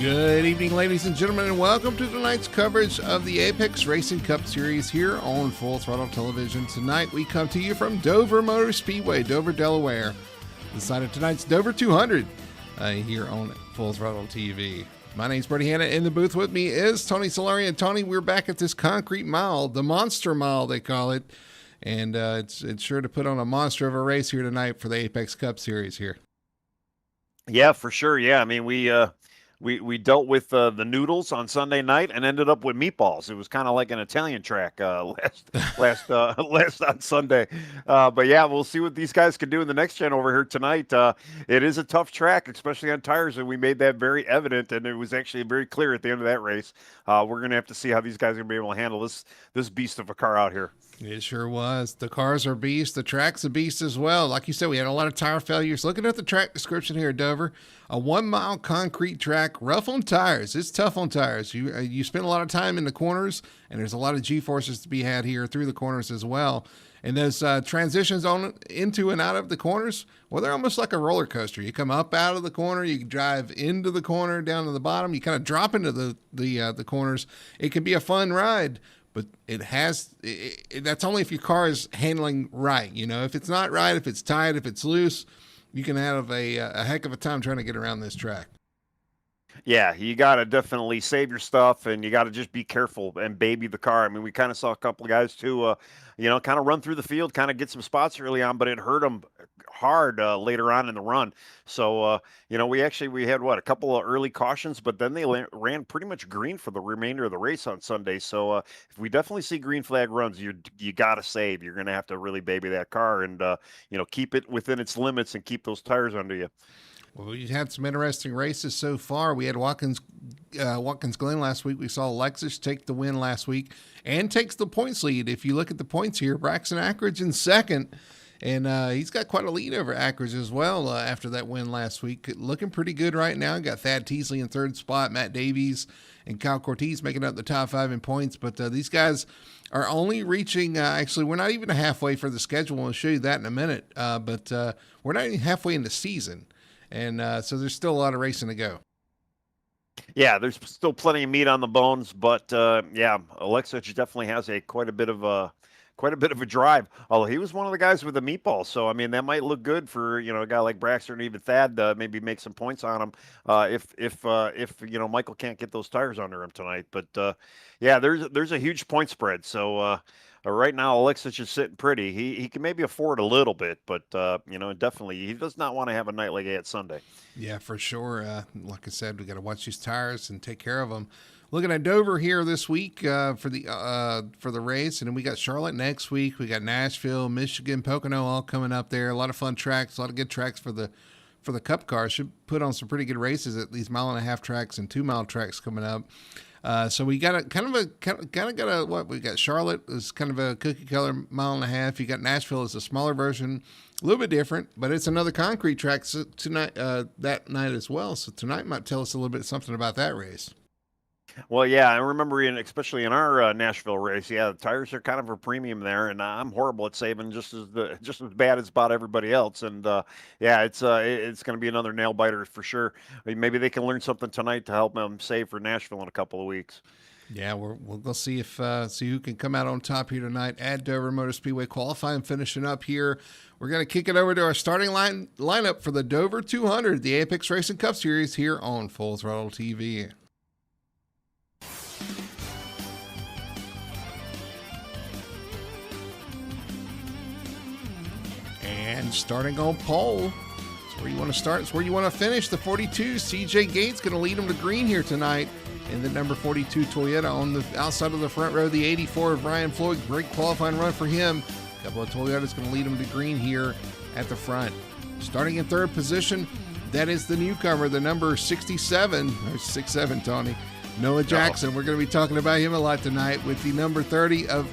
Good evening, ladies and gentlemen, and welcome to tonight's coverage of the Apex Racing Cup Series here on Full Throttle Television. Tonight, we come to you from Dover Motor Speedway, Dover, Delaware. The site of tonight's Dover 200 here on Full Throttle TV. My name's Brady Hanna. In the booth with me is Tony Solari. And Tony, we're back at this concrete mile, the Monster Mile, they call it. And it's sure to put on a monster of a race here tonight for the Apex Cup Series here. Yeah, for sure. Yeah, I mean, we dealt with the noodles on Sunday night and ended up with meatballs. It was kind of like an Italian track last on Sunday. But yeah, we'll see what these guys can do in the next gen over here tonight. It is a tough track, especially on tires, and we made that very evident. And it was actually very clear at the end of that race. We're gonna have to see how these guys are gonna be able to handle this beast of a car out here. It sure was. The cars are beasts. The track's a beast as well. Like you said, we had a lot of tire failures. Looking at the track description here, Dover, a 1 mile concrete track, rough on tires. It's tough on tires. You spend a lot of time in the corners, and there's a lot of G-forces to be had here through the corners as well. And those transitions on into and out of the corners, well, they're almost like a roller coaster. You come up out of the corner, you drive into the corner, down to the bottom, you kind of drop into the corners. It can be a fun ride. But that's only if your car is handling right. You know, if it's not right, if it's tight, if it's loose, you can have a heck of a time trying to get around this track. Yeah, you got to definitely save your stuff, and you got to just be careful and baby the car. I mean, we kind of saw a couple of guys too, kind of run through the field, kind of get some spots early on, but it hurt them hard later on in the run. So, we had a couple of early cautions, but then they ran pretty much green for the remainder of the race on Sunday. So if we definitely see green flag runs, you got to save. You're going to have to really baby that car and, keep it within its limits and keep those tires under you. Well, we had some interesting races so far. We had Watkins Glen last week. We saw Lexus take the win last week and takes the points lead. If you look at the points here, Braxton Ackridge in second. And he's got quite a lead over Ackridge as well after that win last week. Looking pretty good right now. Got Thad Teasley in third spot, Matt Davies and Kyle Cortez making up the top 5 in points. But these guys are only reaching, actually, we're not even halfway for the schedule. I'll show you that in a minute. But we're not even halfway in the season. And so there's still a lot of racing to go. Yeah, there's still plenty of meat on the bones. But, Alexis definitely has quite a bit of a drive. Although he was one of the guys with the meatball, so I mean that might look good for a guy like Braxton and even Thad maybe make some points on him if Michael can't get those tires under him tonight. But there's a huge point spread. So right now Alexis is sitting pretty. He can maybe afford a little bit, but definitely he does not want to have a night like he had Sunday. Yeah, for sure. Like I said, we got to watch these tires and take care of them. Looking at Dover here this week for the race, and then we got Charlotte next week. We got Nashville, Michigan, Pocono all coming up there. A lot of fun tracks, a lot of good tracks for the Cup cars. Should put on some pretty good races at these 1.5-mile tracks and 2-mile tracks coming up. So we got we got Charlotte is kind of a cookie color 1.5 miles. You got Nashville as a smaller version, a little bit different, but it's another concrete track tonight that night as well. So tonight might tell us a little bit something about that race. Well, yeah, I remember especially in our Nashville race, the tires are kind of a premium there, and I'm horrible at saving, just as bad as about everybody else. And it's going to be another nail biter for sure. Maybe they can learn something tonight to help them save for Nashville in a couple of weeks. Yeah, we'll go see who can come out on top here tonight at Dover Motor Speedway. Qualifying finishing up here. We're going to kick it over to our starting lineup for the Dover 200, the Apex Racing Cup Series here on Full Throttle TV. And starting on pole, it's where you want to start. It's where you want to finish. The 42, CJ Gates, going to lead them to green here tonight. And the number 42 Toyota on the outside of the front row. The 84 of Brian Floyd, great qualifying run for him. A couple of Toyotas going to lead them to green here at the front. Starting in third position, that is the newcomer, the number 67, or 67, Tony. Noah Jackson. We're going to be talking about him a lot tonight with the number 30 of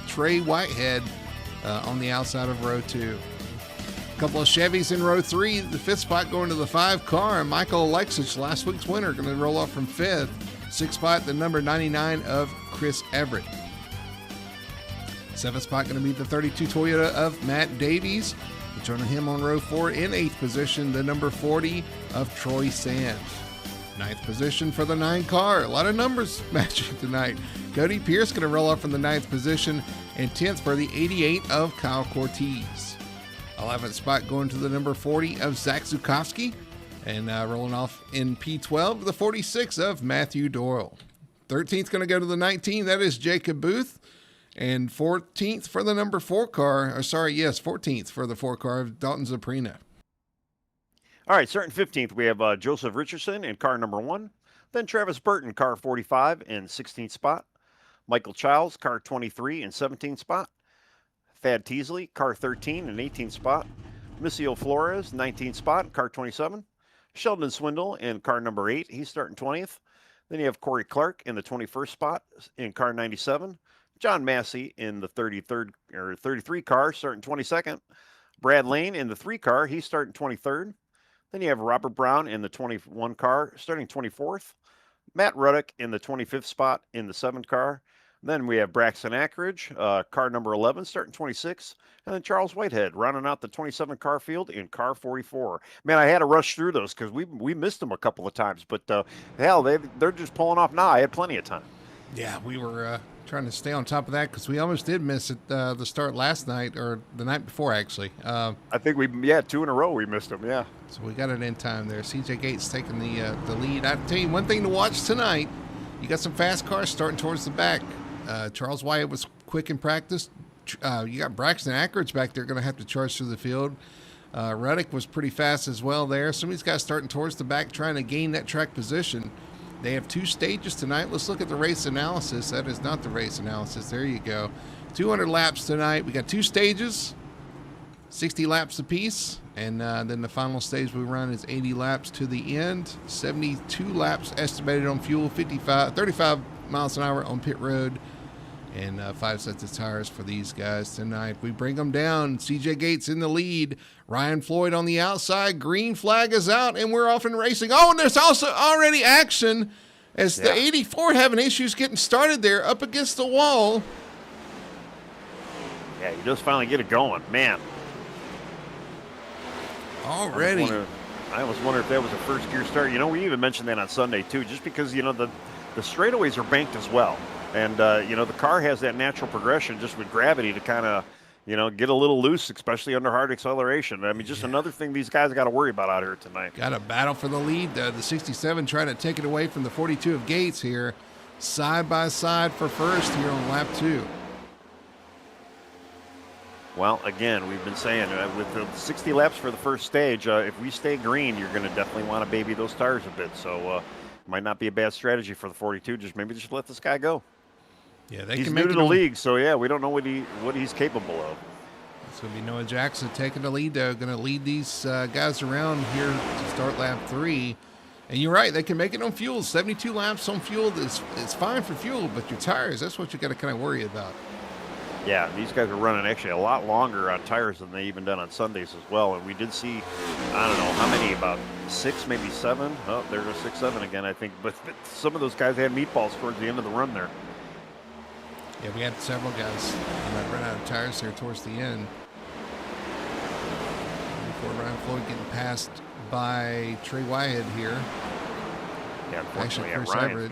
Trey Whitehead on the outside of row 2. A couple of Chevys in row 3. The 5th spot going to the 5 car. And Michael Alexis, last week's winner, going to roll off from 5th. 6th spot, the number 99 of Chris Everett. 7th spot going to be the 32 Toyota of Matt Davies. Joining him on row 4 in 8th position, the number 40 of Troy Sands. Ninth position for the 9 car. A lot of numbers matching tonight. Cody Pierce going to roll off from the 9th position, and 10th for the 88 of Kyle Cortez. 11th spot going to the number 40 of Zach Zukowski, and rolling off in P12, the 46 of Matthew Doyle. 13th going to go to the 19. That is Jacob Booth. And 14th for the number 4 car, 14th for the 4 car of Dalton Zaprina. All right, starting 15th, we have Joseph Richardson in car number 1. Then Travis Burton, car 45 in 16th spot. Michael Childs, car 23 in 17th spot. Thad Teasley, car 13 in 18th spot. Missio Flores, 19th spot, car 27. Sheldon Swindle in car number 8, he's starting 20th. Then you have Corey Clark in the 21st spot in car 97. John Massey in the 33 car, starting 22nd. Brad Lane in the 3 car, he's starting 23rd. Then you have Robert Brown in the 21 car, starting 24th. Matt Ruddick in the 25th spot in the 7 car. Then we have Braxton Ackridge, car number 11, starting 26th. And then Charles Whitehead rounding out the 27 car field in car 44. Man, I had to rush through those because we missed them a couple of times. But hell, they're just pulling off now. I had plenty of time. Yeah, we were trying to stay on top of that because we almost did miss it the start last night, or the night before, actually. I think 2 in a row we missed them, yeah. So we got it in time there. CJ Gates taking the lead. I'll tell you one thing to watch tonight. You got some fast cars starting towards the back. Charles Wyatt was quick in practice. You got Braxton Ackridge back there going to have to charge through the field. Ruddick was pretty fast as well there. Some of these guys starting towards the back trying to gain that track position. They have 2 stages tonight. Let's look at the race analysis. That is not the race analysis. There you go. 200 laps tonight. We got 2 stages, 60 laps apiece. And then the final stage we run is 80 laps to the end. 72 laps estimated on fuel, 35 miles an hour on pit road. And 5 sets of tires for these guys tonight. We bring them down. CJ Gates in the lead. Ryan Floyd on the outside. Green flag is out, and we're off and racing. Oh, and there's also already action as the 84 having issues getting started there up against the wall. Yeah, he does finally get it going. Man. Already. I almost wonder if that was a first gear start. We even mentioned that on Sunday, too, just because, the straightaways are banked as well. And, the car has that natural progression just with gravity to kind of, get a little loose, especially under hard acceleration. I mean, just another thing these guys got to worry about out here tonight. Got a battle for the lead. The 67 trying to take it away from the 42 of Gates here. Side by side for first here on lap 2. Well, again, we've been saying with the 60 laps for the first stage, if we stay green, you're going to definitely want to baby those tires a bit. So might not be a bad strategy for the 42. Maybe just let this guy go. Yeah, he's new to the league, so we don't know what he's capable of. It's going to be Noah Jackson taking the lead, though. Going to lead these guys around here to start lap 3. And you're right, they can make it on fuel. 72 laps on fuel is fine for fuel, but your tires, that's what you got to kind of worry about. Yeah, these guys are running actually a lot longer on tires than they even done on Sundays as well. And we did see, I don't know how many, about 6, maybe 7. Oh, there's a 6, 7 again, I think. But some of those guys had meatballs towards the end of the run there. Yeah, we had several guys that ran out of tires there towards the end. Before Ryan Floyd getting passed by Trey Whitehead here. Yeah, unfortunately, Chris Ryan's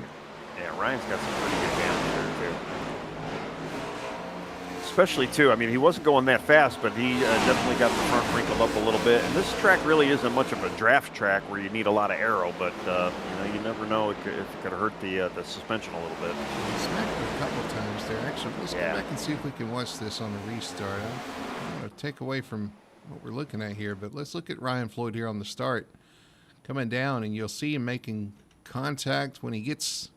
got some pretty good damage there, too. Especially, too, I mean, he wasn't going that fast, but he definitely got the front wrinkled up a little bit. And this track really isn't much of a draft track where you need a lot of aero, but, you never know if it could hurt the suspension a little bit. He smacked it a couple times there. Actually, let's go back and see if we can watch this on the restart. I'm going to take away from what we're looking at here, but let's look at Ryan Floyd here on the start. Coming down, and you'll see him making contact when he gets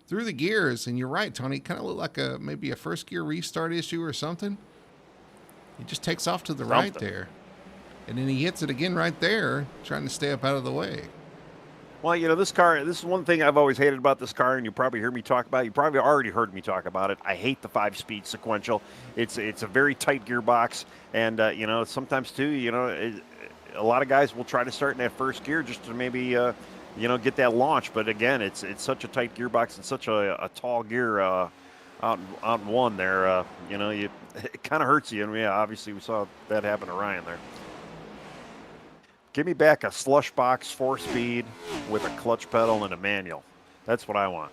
through the gears. And you're right, Tony, it kind of looked like maybe a first gear restart issue or something. He just takes off to the right there. And then he hits it again right there, trying to stay up out of the way. Well, this car, this is one thing I've always hated about this car, and you probably heard me talk about it. You probably already heard me talk about it. I hate the 5-speed sequential. It's a very tight gearbox, and, sometimes, too, a lot of guys will try to start in that first gear just to maybe, get that launch. But, again, it's such a tight gearbox and such a tall gear out in one there. It kind of hurts you. And, obviously we saw that happen to Ryan there. Give me back a slush box 4-speed with a clutch pedal and a manual. That's what I want.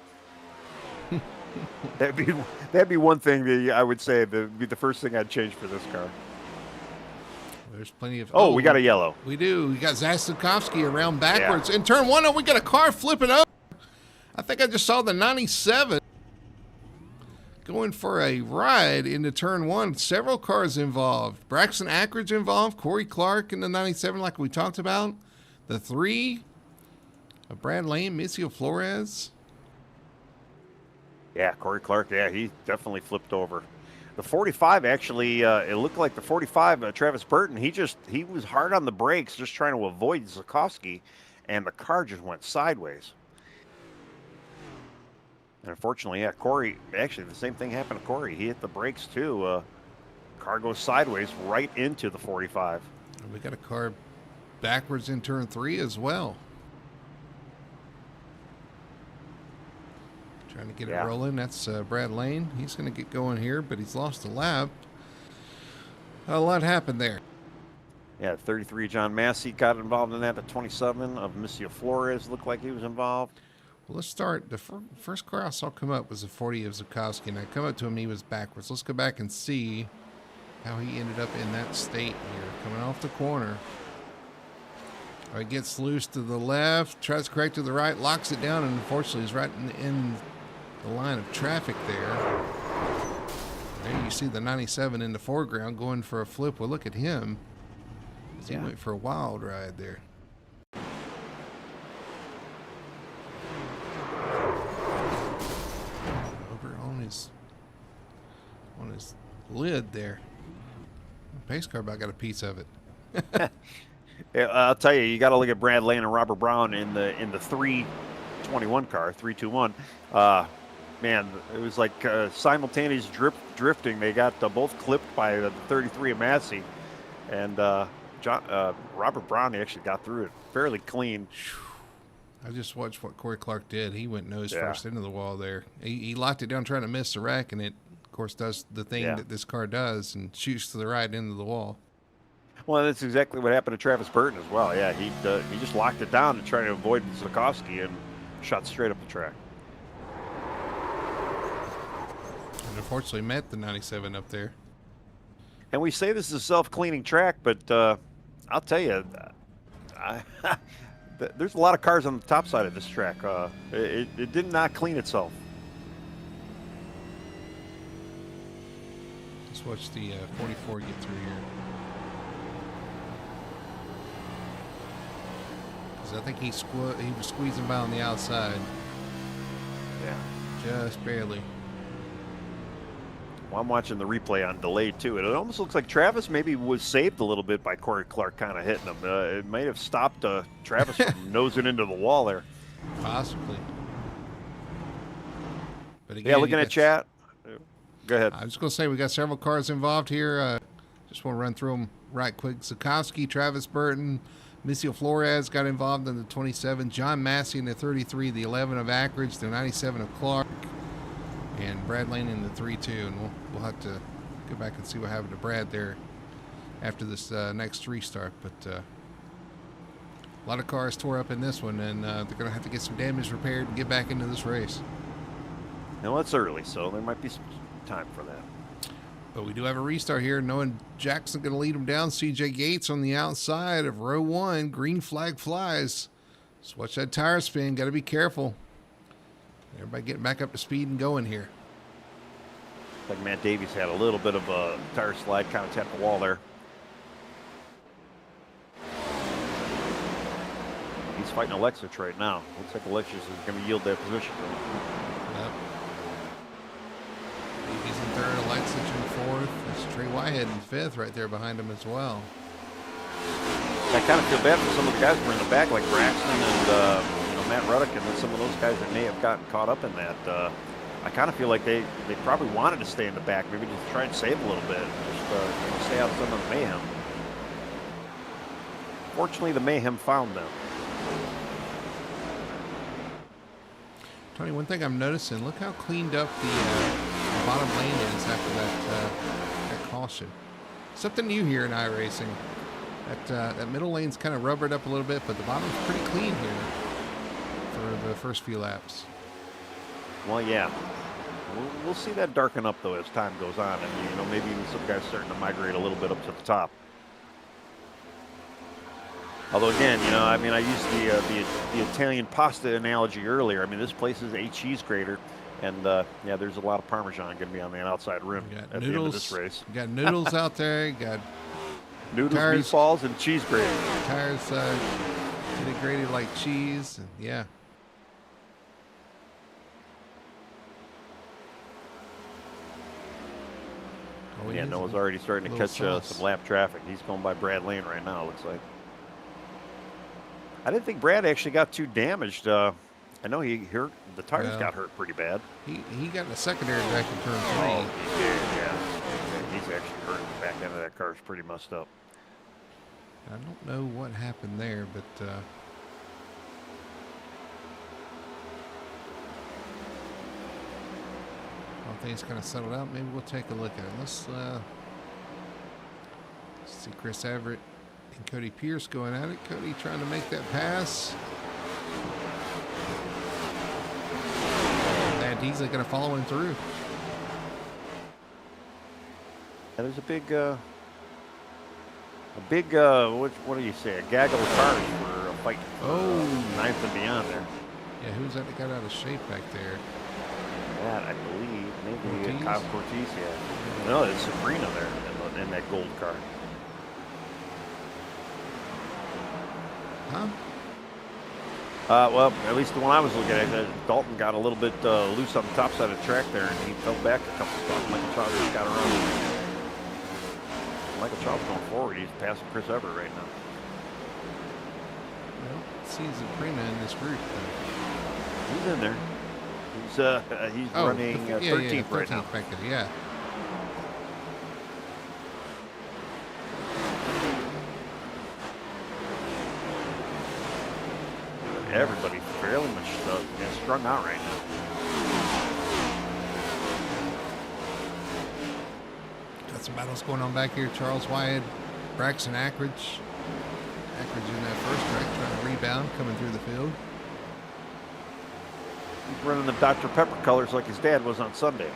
That'd be one thing that I would say that'd be the first thing I'd change for this car. There's plenty of. Oh, we got a yellow. We do. We got Zastukowski around backwards. In turn one, we got a car flipping up. I think I just saw the 97 going for a ride into turn one. Several cars involved. Braxton Ackridge involved. Corey Clark in the 97, like we talked about. The 3 of Brad Lane, Missio Flores. Yeah, Corey Clark. Yeah, he definitely flipped over. The 45 actually, it looked like the 45, Travis Burton, he was hard on the brakes just trying to avoid Zakowski, and the car just went sideways. And unfortunately, yeah, Corey, actually the same thing happened to Corey. He hit the brakes too. Car goes sideways right into the 45. And we got a car backwards in turn 3 as well. Trying to get it rolling. That's Brad Lane. He's going to get going here, but he's lost a lap. A lot happened there. Yeah, 33 John Massey got involved in that. The 27 of Missio Flores looked like he was involved. Well, let's start. The first car I saw come up was the 40 of Zakowski, and I come up to him, he was backwards. Let's go back and see how he ended up in that state here. Coming off the corner. All right, gets loose to the left, tries to correct to the right, locks it down, and unfortunately is right in the line of traffic there. There you see the 97 in the foreground going for a flip. Well, look at him. He went for a wild ride there. Over on his lid there. The pace car about got a piece of it. I'll tell you, you got to look at Brad Lane and Robert Brown in the 321 car, 321. Man, it was like simultaneous drifting. They got both clipped by the 33 of Massey, and Robert Brown actually got through it fairly clean. I just watched what Corey Clark did. He went nose first into the wall there. He locked it down trying to miss the rack, and it, of course, does the thing that this car does and shoots to the right into the wall. Well, that's exactly what happened to Travis Burton as well. Yeah, he just locked it down to try to avoid Zakowski and shot straight up the track. And unfortunately met the 97 up there. And we say this is a self-cleaning track, but I'll tell you, there's a lot of cars on the top side of this track. It did not clean itself. Let's watch the 44 get through here. I think he was squeezing by on the outside. Yeah. Just barely. Well, I'm watching the replay on delay, too. It almost looks like Travis maybe was saved a little bit by Corey Clark kind of hitting him. It might have stopped Travis from nosing into the wall there. Possibly. But again, looking at chat. Go ahead. I was going to say we got several cars involved here. Just want to run through them right quick. Zakowski, Travis Burton, Missio Flores got involved in the 27. John Massey in the 33. The 11 of Ackridge. The 97 of Clark. And Brad Lane in the 3-2. And we'll have to go back and see what happened to Brad there after this next restart. But a lot of cars tore up in this one. And they're going to have to get some damage repaired and get back into this race. Now, it's early, so there might be some time for that. But we do have a restart here, knowing Jackson going to lead him down. CJ Gates on the outside of row 1. Green flag flies. So watch that tire spin. Got to be careful. Everybody getting back up to speed and going here. Like Matt Davies had a little bit of a tire slide, kind of tapped the wall there. He's fighting Alexis right now. Looks like Alexis is going to yield that position. Yep. Davies in third, Alexis in fourth. That's Trey Whitehead in fifth right there behind him as well. I kind of feel bad for some of the guys who were in the back, like Braxton and Matt Ruddock, and then some of those guys that may have gotten caught up in that. I kind of feel like they probably wanted to stay in the back, maybe just try and save a little bit, just stay out of some of the mayhem. Fortunately, the mayhem found them. Tony, one thing I'm noticing, look how cleaned up the bottom lane is after that caution. Something new here in iRacing. That middle lane's kind of rubbered up a little bit, but the bottom's pretty clean here for the first few laps. Well, yeah. We'll see that darken up, though, as time goes on. And, maybe even some guys starting to migrate a little bit up to the top. Although, again, I used the Italian pasta analogy earlier. I mean, this place is a cheese grater. And, yeah, there's a lot of Parmesan going to be on that outside rim at the end of this race. You got noodles out there. You got noodles, meatballs, and cheese grater. Tires grated like cheese. And, yeah. Oh, yeah, Noah's already starting to catch some lap traffic. He's going by Brad Lane right now, it looks like. I didn't think Brad actually got too damaged. I know the tires got hurt pretty bad. He got in a secondary back in turn 3. Oh, he did, yeah. He's actually hurt. The back end of that car is pretty messed up. I don't know what happened there, but things kind of settled out. Maybe we'll take a look at it. Let's see Chris Everett and Cody Pierce going at it. Cody trying to make that pass. Matt Diesel going to follow him through. And there's a big what do you say? A gaggle of cars for a fight. Ninth and beyond there. Yeah, who's that got out of shape back there? That I believe maybe Kyle Cortez. Yeah. No, it's Sabrina there in that gold car. Huh? Well, at least the one I was looking at, Dalton got a little bit loose on the top side of the track there, and he fell back a couple spots. Michael Childs just got around. Michael Childs going forward. He's passing Chris Everett right now. Well, see Sabrina in this group. He's in there. He's running 13th right now. Back there, yeah. Everybody's fairly much strung out right now. Got some battles going on back here. Charles Wyatt, Braxton Ackridge. Ackridge in that first track trying to rebound, coming through the field. He's running the Dr. Pepper colors like his dad was on Sunday.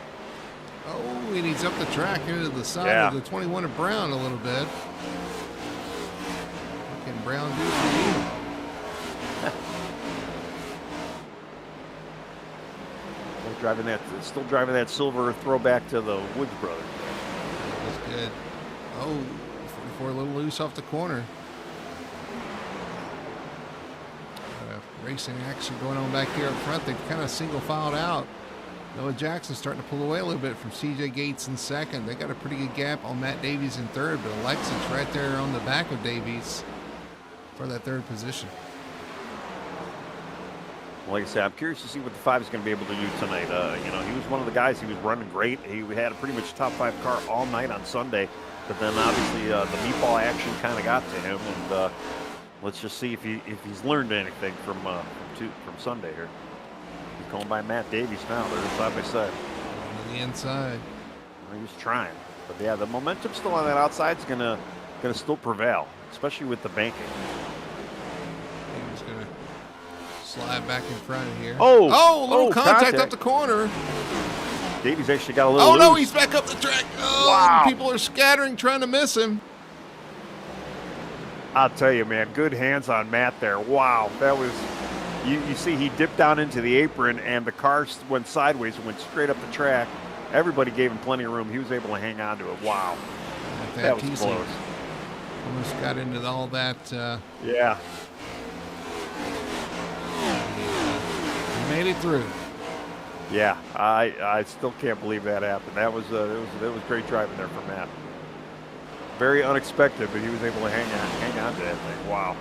Oh, and he's up the track into the side of the 21 of Brown a little bit. What can Brown do for you? Still driving that silver throwback to the Woods brothers. That's good. Oh, 44 a little loose off the corner. Racing action going on back here up front. They've kind of single filed out. Noah Jackson starting to pull away a little bit from CJ Gates in second. They got a pretty good gap on Matt Davies in third, but Alexis right there on the back of Davies for that third position. Like I said, I'm curious to see what the 5 is going to be able to do tonight. He was one of the guys. He was running great. He had a pretty much top 5 car all night on Sunday, but then obviously the meatball action kind of got to him, and let's just see if he's learned anything from Sunday here. He's going by Matt Davies now. They're side by side. On the inside. Well, he's trying, but yeah, the momentum still on that outside is gonna still prevail, especially with the banking. He's gonna slide back in front here. Oh, a little contact up the corner. Davies actually got a little. Oh loose. no, he's back up the track. Oh, wow. People are scattering, trying to miss him. I'll tell you, man, good hands on Matt there. Wow, that was. You see, he dipped down into the apron, and the car went sideways and went straight up the track. Everybody gave him plenty of room. He was able to hang on to it. Wow, that was close. Almost got into all that. Yeah. He made it through. Yeah, I still can't believe that happened. That was great driving there for Matt. Very unexpected, but he was able to hang on to that thing. Wow.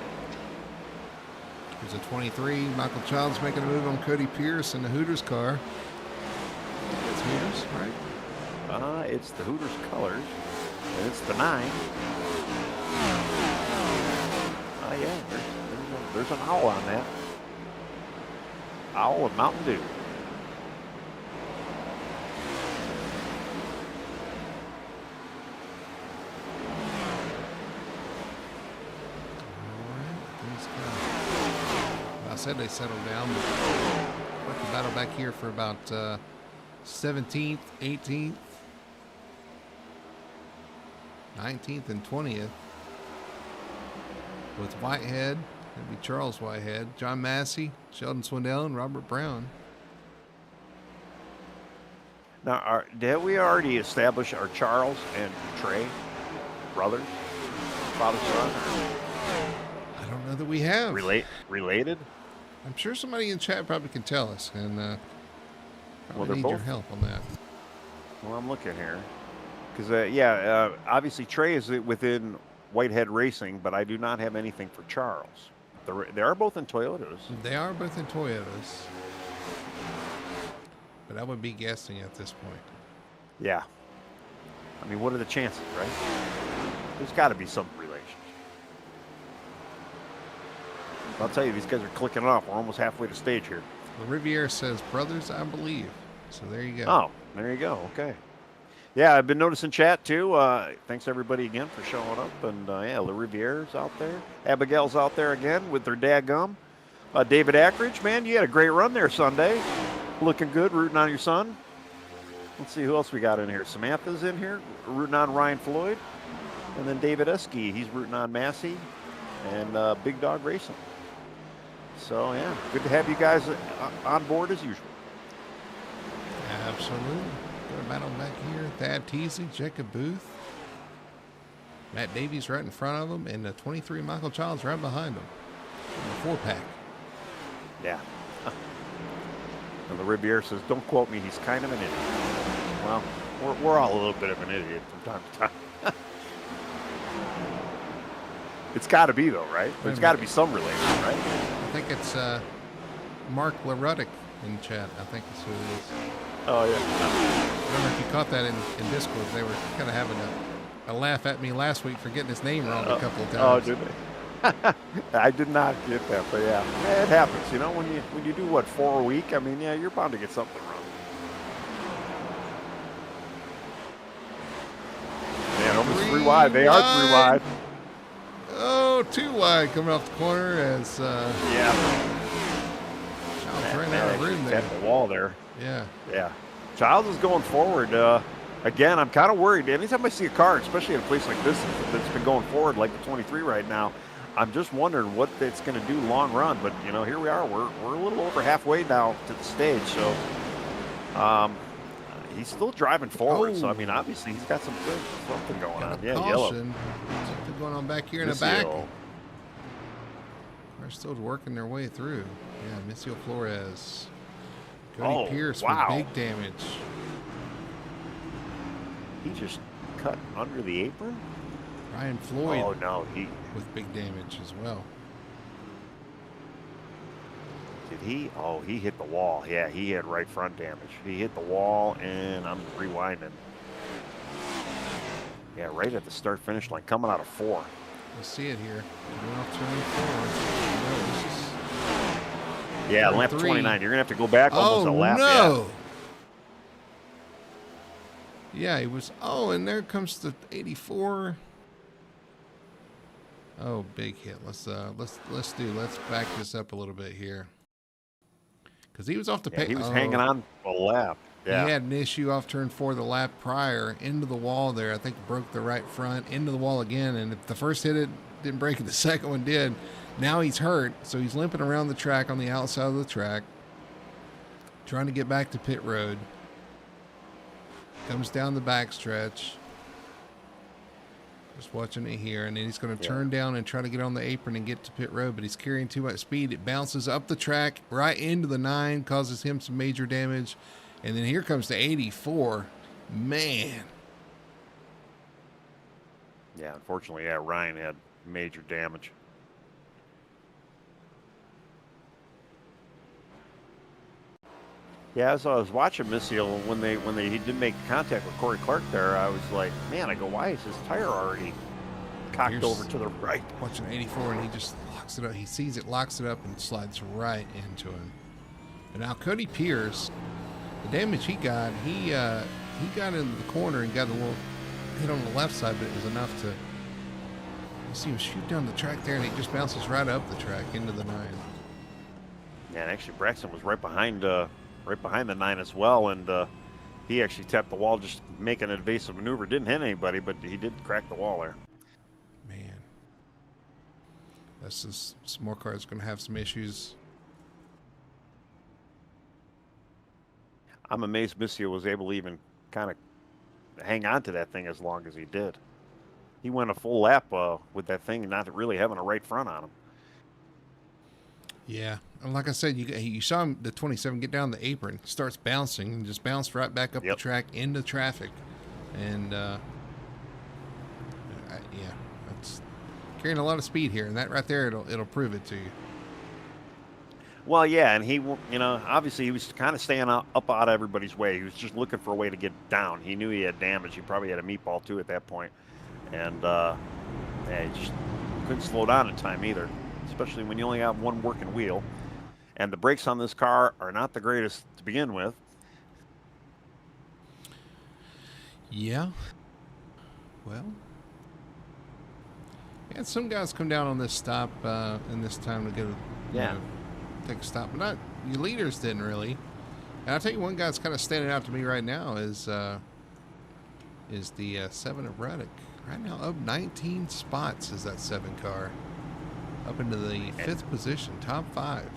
Here's a 23. Michael Childs making a move on Cody Pierce in the Hooters car. It's Hooters, right? It's the Hooters colors, and it's the 9. Oh yeah, there's an owl on that. Owl and Mountain Dew. said they settled down. But the battle back here for about 17th, 18th, 19th, and 20th. With Whitehead, that'd be Charles Whitehead, John Massey, Sheldon Swindell, and Robert Brown. Now, did we already establish our Charles and Trey brothers, father son? I don't know that we have. Related? I'm sure somebody in chat probably can tell us, and probably need your help on that. Well, I'm looking here. Because, obviously Trey is within Whitehead Racing, but I do not have anything for Charles. They are both in Toyotas. They are both in Toyotas. But I would be guessing at this point. Yeah. I mean, what are the chances, right? There's got to be some relation. I'll tell you, these guys are clicking it off. We're almost halfway to stage here. The Riviere says, brothers, I believe. So there you go. Oh, there you go. Okay. Yeah, I've been noticing chat too. Thanks everybody again for showing up. And Le Riviere's out there. Abigail's out there again with their dadgum. David Ackridge, man, you had a great run there Sunday. Looking good, rooting on your son. Let's see who else we got in here. Samantha's in here, rooting on Ryan Floyd. And then David Esky, he's rooting on Massey and Big Dog Racing. So, yeah, good to have you guys on board as usual. Absolutely. Got a battle back here. Thad Teasy, Jacob Booth. Matt Davies right in front of him, and the 23 Michael Childs right behind him. The 4-pack. Yeah. And the Riviere says, don't quote me, he's kind of an idiot. Well, we're all a little bit of an idiot from time to time. It's got to be, though, right? There's got to be some relation, right? I think it's Mark LaRuddick in chat. I think that's who it is. Oh, yeah. I don't know if you caught that in Discord. They were kind of having a laugh at me last week for getting his name wrong a couple of times. Oh, did they? I did not get that, but yeah, it happens. You know, when you do 4 a week, I mean, yeah, you're bound to get something wrong. Man, almost 3 wide. They are 3 wide. Oh, 2 wide coming off the corner as Childs ran out of room there. At the wall there. Yeah. Yeah. Childs is going forward. Again, I'm kind of worried. Anytime I see a car, especially in a place like this that's been going forward like the 23 right now, I'm just wondering what it's going to do long run. But, you know, here we are. We're a little over halfway now to the stage. So he's still driving forward. Oh. So, I mean, obviously he's got something going on. Yeah, caution. Yellow. Something going on back here in the back. They're still working their way through. Yeah, Missio Flores. Cody Pierce with big damage. He just cut under the apron? Ryan Floyd. Oh, no. With big damage as well. Did he? Oh, he hit the wall. Yeah, he had right front damage. He hit the wall, and I'm rewinding. Yeah, right at the start-finish line, coming out of 4. We'll see it here. Going off turn 4. Yeah, lap 29. You're going to have to go back almost a lap. No. Yeah, he was. Oh, and there comes the 84. Oh, big hit. Let's back this up a little bit here. Because he was off the pace. He was hanging on a lap. Yeah. He had an issue off turn 4 the lap prior, into the wall there. I think broke the right front, into the wall again. And if the first hit it didn't break it, the second one did. Now he's hurt, so he's limping around the track on the outside of the track, trying to get back to pit road. Comes down the backstretch. Just watching it here, and then he's going to turn down and try to get on the apron and get to pit road, but he's carrying too much speed. It bounces up the track right into the 9, causes him some major damage. And then here comes the 84. Man. Yeah, unfortunately, Ryan had major damage. Yeah, as I was watching Missio, when he did make contact with Corey Clark there, I was like, man, I go, why is his tire already cocked over to the right? Watching 84, and he just locks it up. He sees it, locks it up, and slides right into him. And now Cody Pierce, the damage he got got into the corner and got a little hit on the left side, but it was enough to, you see him shoot down the track there, and he just bounces right up the track into the 9. Yeah, and actually Braxton was right behind the 9 as well, and he actually tapped the wall, just making an evasive maneuver. Didn't hit anybody, but he did crack the wall there. Man, that's just some more cars going to have some issues. I'm amazed Missio was able to even kind of hang on to that thing as long as he did. He went a full lap with that thing, not really having a right front on him. Yeah, and like I said, you saw him, the 27 get down the apron, starts bouncing, and just bounced right back up the track into traffic, and yeah, that's carrying a lot of speed here, and that right there, it'll prove it to you. Well, yeah, and he, obviously he was kind of staying up out of everybody's way. He was just looking for a way to get down. He knew he had damage. He probably had a meatball too at that point, and yeah, he just couldn't slow down in time either, especially when you only have one working wheel, and the brakes on this car are not the greatest to begin with. Yeah. Well, we had some guys come down on this stop in this time to get take a stop, but not your leaders didn't really. And I'll tell you, one guy that's kind of standing out to me right now is the 7 of Ruddock. Right now, up 19 spots is that 7 car, up into the 5th position, top 5.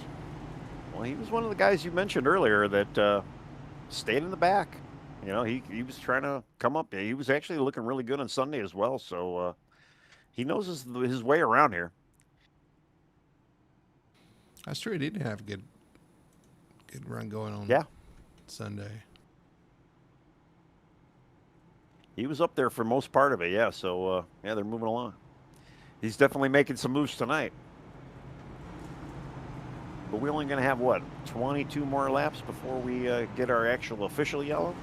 Well, he was one of the guys you mentioned earlier that stayed in the back. He was trying to come up. He was actually looking really good on Sunday as well. So he knows his way around here. That's true. He did have a good run going on. Sunday. He was up there for most part of it. Yeah. So yeah, they're moving along. He's definitely making some moves tonight. But we're only going to have, 22 more laps before we get our actual official yellow?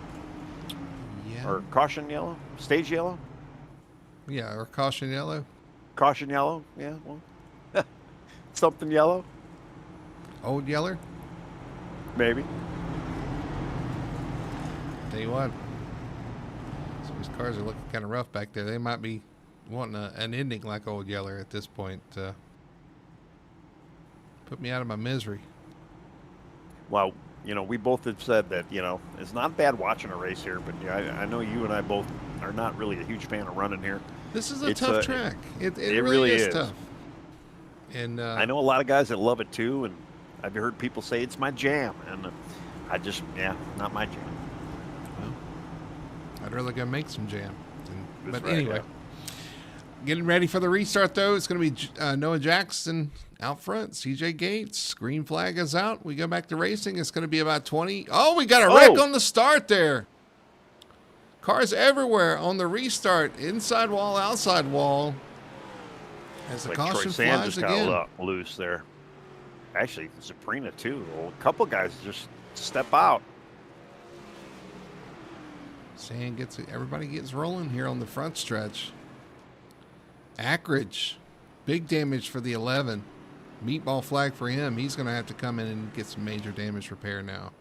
Yeah. Or caution yellow? Stage yellow? Yeah, or caution yellow. Caution yellow? Yeah, well, something yellow? Old Yeller? Maybe. Tell you what, some of these cars are looking kind of rough back there. They might be wanting an ending like Old Yeller at this point. Put me out of my misery. Well, we both have said that, it's not bad watching a race here, but I know you and I both are not really a huge fan of running here. This is a tough track. It really is tough. And I know a lot of guys that love it too, and I've heard people say it's my jam, and I just, not my jam. Well, I'd rather go make some jam. But right, anyway, getting ready for the restart, though. It's going to be Noah Jackson out front. CJ Gates. Green flag is out. We go back to racing. It's going to be about 20. Oh, we got a wreck on the start there. Cars everywhere on the restart. Inside wall, outside wall. As the caution flies again. Got loose there. Actually, Zaprina too. Well, a couple guys just step out. Everybody gets rolling here on the front stretch. Ackridge, big damage for the 11. Meatball flag for him. He's going to have to come in and get some major damage repair now.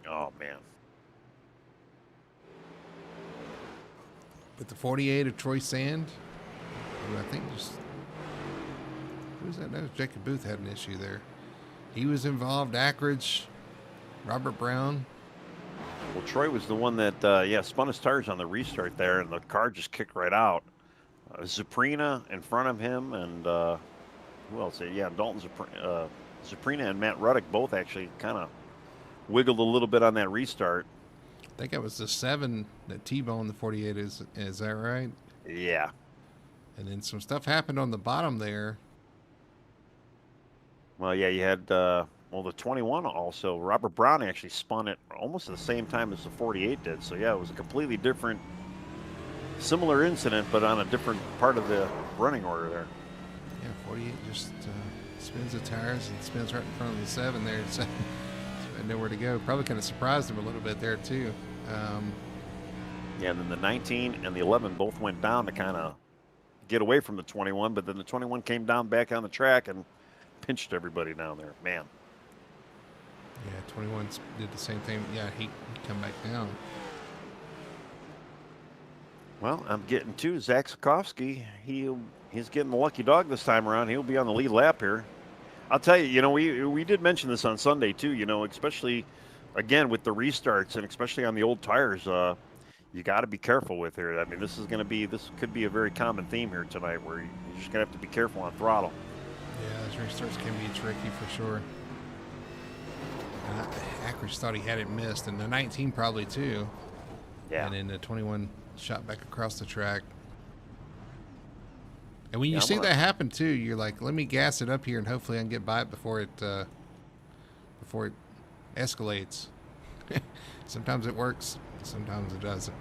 Oh, man. But the 48 of Troy Sand, who I think who was that? No, Jacob Booth had an issue there. He was involved. Ackridge, Robert Brown. Well, Troy was the one that, spun his tires on the restart there, and the car just kicked right out. Zaprina in front of him, and who else? Yeah, Dalton Zaprina and Matt Ruddock both actually kind of wiggled a little bit on that restart. I think it was the 7 that T-boned the 48. Is that right? Yeah. And then some stuff happened on the bottom there. Well, yeah, you had the 21 also. Robert Brown actually spun it almost at the same time as the 48 did. So yeah, it was a completely different. Similar incident, but on a different part of the running order there. Yeah, 48 just spins the tires and spins right in front of the 7 there. So had nowhere to go. Probably kind of surprised him a little bit there, too. Yeah, and then the 19 and the 11 both went down to kind of get away from the 21, but then the 21 came down back on the track and pinched everybody down there. Man. Yeah, 21 did the same thing. Yeah, he come back down. Well, I'm getting to Zach Sikowski. He's getting the lucky dog this time around. He'll be on the lead lap here. I'll tell you, we did mention this on Sunday too. Especially again with the restarts and especially on the old tires. You got to be careful with here. I mean, this could be a very common theme here tonight, where you're just gonna have to be careful on throttle. Yeah, those restarts can be tricky for sure. Ackridge thought he had it missed, and the 19 probably too. Yeah. And then the 21 shot back across the track. And when you Yeah, see that happen too, you're like, let me gas it up here, and hopefully I can get by it before it escalates. Sometimes it works, sometimes it doesn't.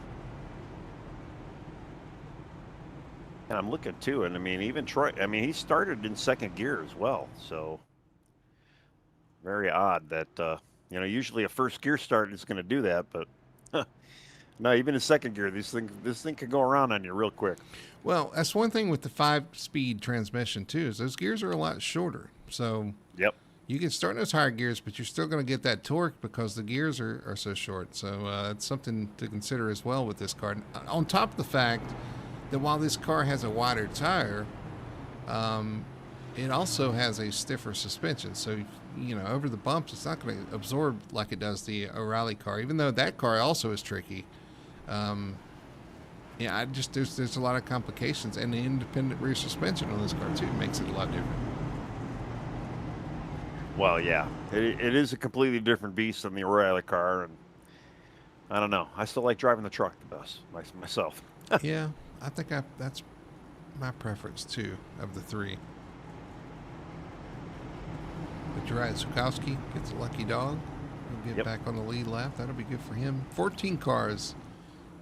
And I'm looking too, and I mean, even Troy. I mean, he started in second gear as well, so very odd that usually a first gear start is going to do that, but no, even in second gear, this thing can go around on you real quick. Well, that's one thing with the 5-speed transmission too, is those gears are a lot shorter. So Yep. you can start in those higher gears, but you're still going to get that torque because the gears are so short. So it's something to consider as well with this car. On top of the fact that while this car has a wider tire, it also has a stiffer suspension. So, over the bumps, it's not going to absorb like it does the O'Reilly car, even though that car also is tricky. There's a lot of complications, and the independent rear suspension on this car too makes it a lot different. Well, yeah, it is a completely different beast than the O'Reilly car, and I don't know. I still like driving the truck the best myself. Yeah, I think that's my preference too of the three. But you're right, Zukowski gets a lucky dog. He'll get back on the lead lap. That'll be good for him. 14 cars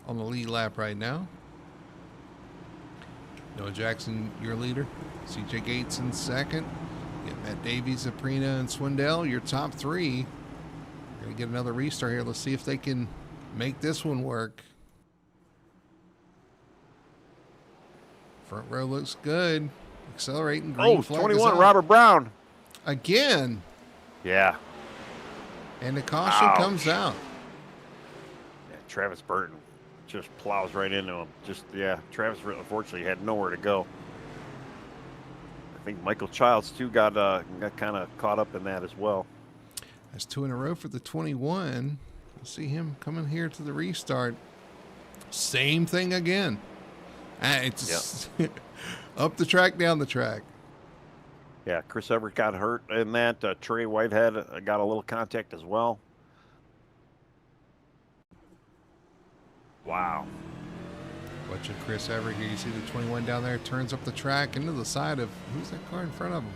on the lead lap right now. Noah Jackson, your leader. CJ Gates in second. You got Matt Davies, Aprina, and Swindell, your top three. We're going to get another restart here. Let's see if they can make this one work. Front row looks good. Accelerating. Green flag 21, Robert Brown. Again. Yeah. And the caution comes out. Yeah, Travis Burton just plows right into him. Travis unfortunately had nowhere to go. I think Michael Childs too got kind of caught up in that as well. That's 2 in a row for the 21. Let's see him coming here to the restart. Same thing again. It's up the track, down the track. Yeah, Chris Everett got hurt in that. Trey Whitehead got a little contact as well. Wow. Watching Chris Everett here. You see the 21 down there, turns up the track into the side of, who's that car in front of him?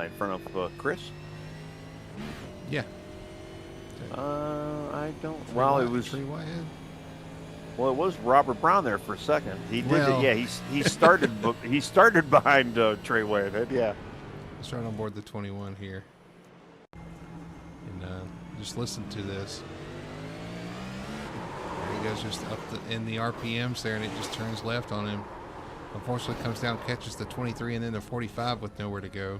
In front of Chris? Yeah. I don't. Well, it was. Trey Whitehead. Well, it was Robert Brown there for a second. He did it. Yeah, he started. He started behind Trey Whitehead. Yeah. Let's run on board the 21 here, and just listen to this. There he goes, just up in the RPMs there, and it just turns left on him. Unfortunately, comes down, catches the 23, and then the 45 with nowhere to go.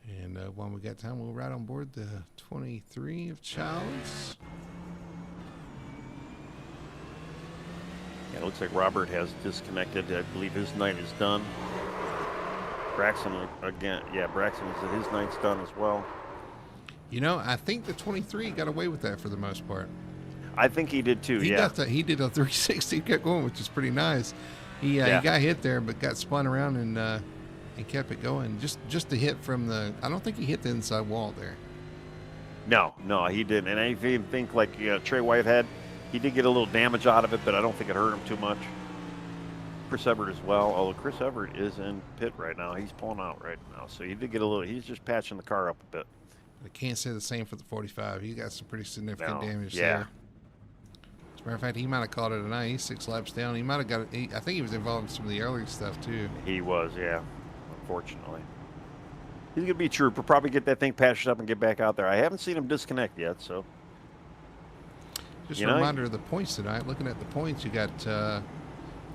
And when we got time, we'll ride on board the 23 of Childs. Yeah, it looks like Robert has disconnected. I believe his night is done. Braxton again. Yeah, Braxton is his night's done as well. I think the 23 got away with that for the most part. I think he did too. He did a 360, kept going, which is pretty nice. He got hit there, but got spun around and kept it going. Just the hit from the. I don't think he hit the inside wall there. No, he didn't. And I even think like Trey Whitehead, he did get a little damage out of it, but I don't think it hurt him too much. Chris Everett as well. Although Chris Everett is in pit right now, he's pulling out right now, so he did get a little. He's just patching the car up a bit. I can't say the same for the 45. He got some pretty significant damage there. As a matter of fact, he might have caught it tonight. He's 6 laps down. He might have got it. I think he was involved in some of the early stuff too. He was, yeah. Unfortunately, he's gonna be a trooper. Probably get that thing patched up and get back out there. I haven't seen him disconnect yet, so. Just a reminder of the points tonight. Looking at the points, you got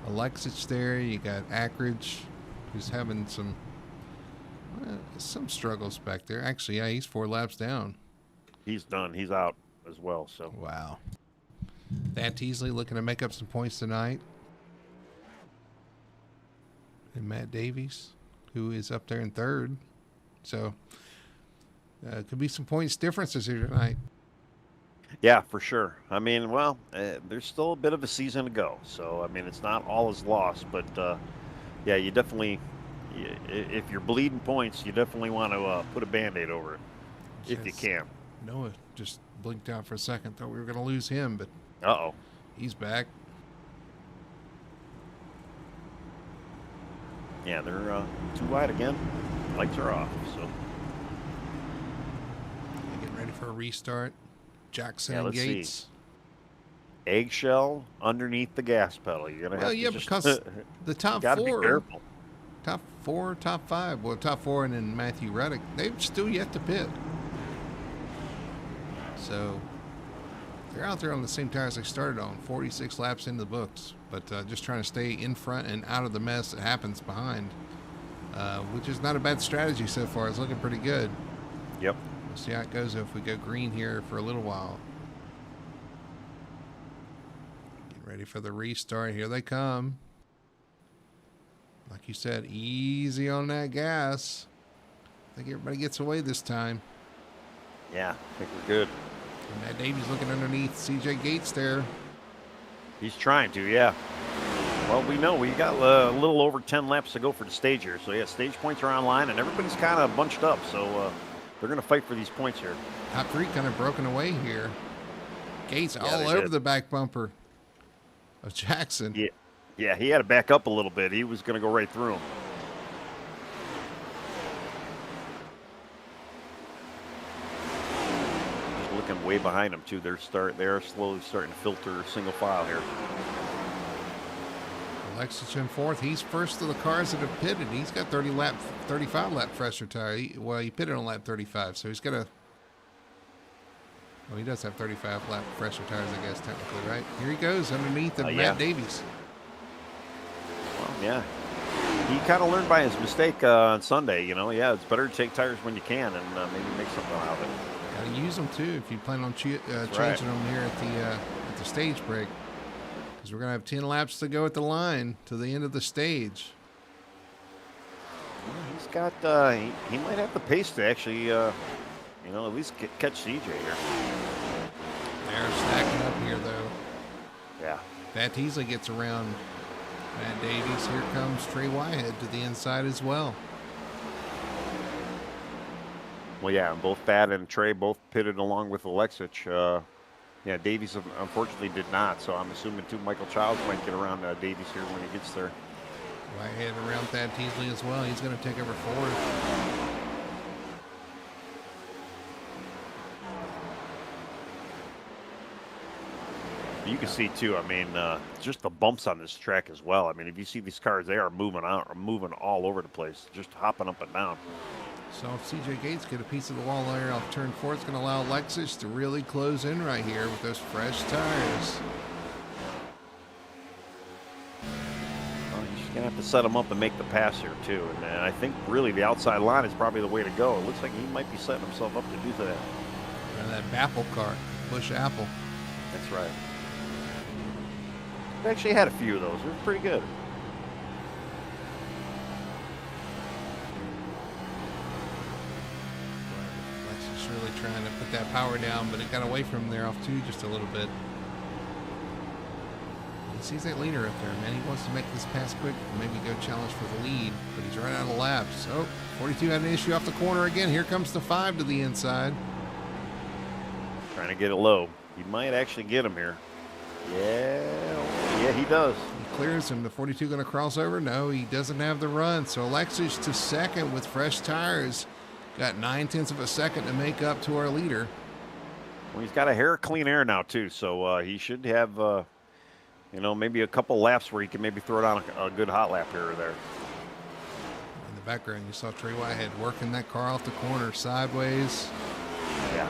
Alexich there. You got Ackridge, who's having some struggles back there. Actually, yeah, he's 4 laps down. He's done. He's out as well. So. Wow. Thad Teasley looking to make up some points tonight. And Matt Davies, who is up there in third. So, could be some points differences here tonight. Yeah, for sure. I mean, well, there's still a bit of a season to go. So, I mean, it's not all is lost. But, yeah, you definitely, if you're bleeding points, you definitely want to put a Band-Aid over it if you can. Noah just blinked out for a second. Thought we were going to lose him, but Uh-oh. he's back. Yeah, they're too wide again. Lights are off, so. Getting ready for a restart. Jackson Yeah, and let's Gates. see. Eggshell underneath the gas pedal. You're gonna have to just, because the top gotta four, be careful. top five. Well, top four and then Matthew Reddick, they've still yet to pit. So they're out there on the same tires they started on, 46 laps into the books, but just trying to stay in front and out of the mess that happens behind, which is not a bad strategy so far. It's looking pretty good. Yep. We'll see how it goes if we go green here for a little while. Get ready for the restart. Here they come. Like you said, easy on that gas. I think everybody gets away this time. Yeah, I think we're good. And Matt Davies looking underneath CJ Gates there. He's trying to, yeah. Well, we know we got a little over 10 laps to go for the stage here. So, yeah, stage points are online, and everybody's kind of bunched up. So, they're going to fight for these points here. Top three kind of broken away here. Gates Yeah, all over the back bumper of Jackson. Yeah, he had to back up a little bit. He was going to go right through him. Just looking way behind him, too. They're slowly starting to filter single file here. Alexis in fourth. He's first of the cars that have pitted. He's got 35 lap fresher tire. He pitted on lap 35, so he's got a. Well, he does have 35 lap fresher tires, I guess, technically, right? Here he goes underneath of Matt Davies. Well, yeah. He kind of learned by his mistake on Sunday. You know, yeah, it's better to take tires when you can and maybe make something out of it. Got to use them too if you plan on changing them here at the stage break. Because we're going to have 10 laps to go at the line to the end of the stage. Well, he's got, he might have the pace to actually, at least catch CJ here. They're stacking up here, though. Yeah. Thad Teasley gets around Matt Davies. Here comes Trey Whitehead to the inside as well. Well, yeah, both Thad and Trey both pitted along with Alexich. Yeah, Davies unfortunately did not, so I'm assuming too Michael Childs might get around Davies here when he gets there. Whitehead around Thad Teasley as well. He's going to take over fourth. You can see too. I mean, just the bumps on this track as well. I mean, if you see these cars, they are moving all over the place, just hopping up and down. So if CJ Gates get a piece of the wall there off turn 4, it's going to allow Alexis to really close in right here with those fresh tires. Well, you're just going to have to set him up and make the pass here too. And I think really the outside line is probably the way to go. It looks like he might be setting himself up to do that. And that Apple car, Busch Apple. That's right. We actually had a few of those. They were pretty good. Alexis really trying to put that power down, but it got away from him there off 2 just a little bit. He sees that leader up there, man. He wants to make this pass quick and maybe go challenge for the lead, but he's right out of laps. Oh, 42 had an issue off the corner again. Here comes the 5 to the inside. Trying to get it low. He might actually get him here. Yeah, he does. He clears him. The 42 going to cross over? No, he doesn't have the run. So Alexis to second with fresh tires. Got 9/10 of a second to make up to our leader. Well, he's got a hair of clean air now too, so he should have, maybe a couple laps where he can maybe throw down a good hot lap here or there. In the background, you saw Trey Whitehead working that car off the corner sideways. Yeah.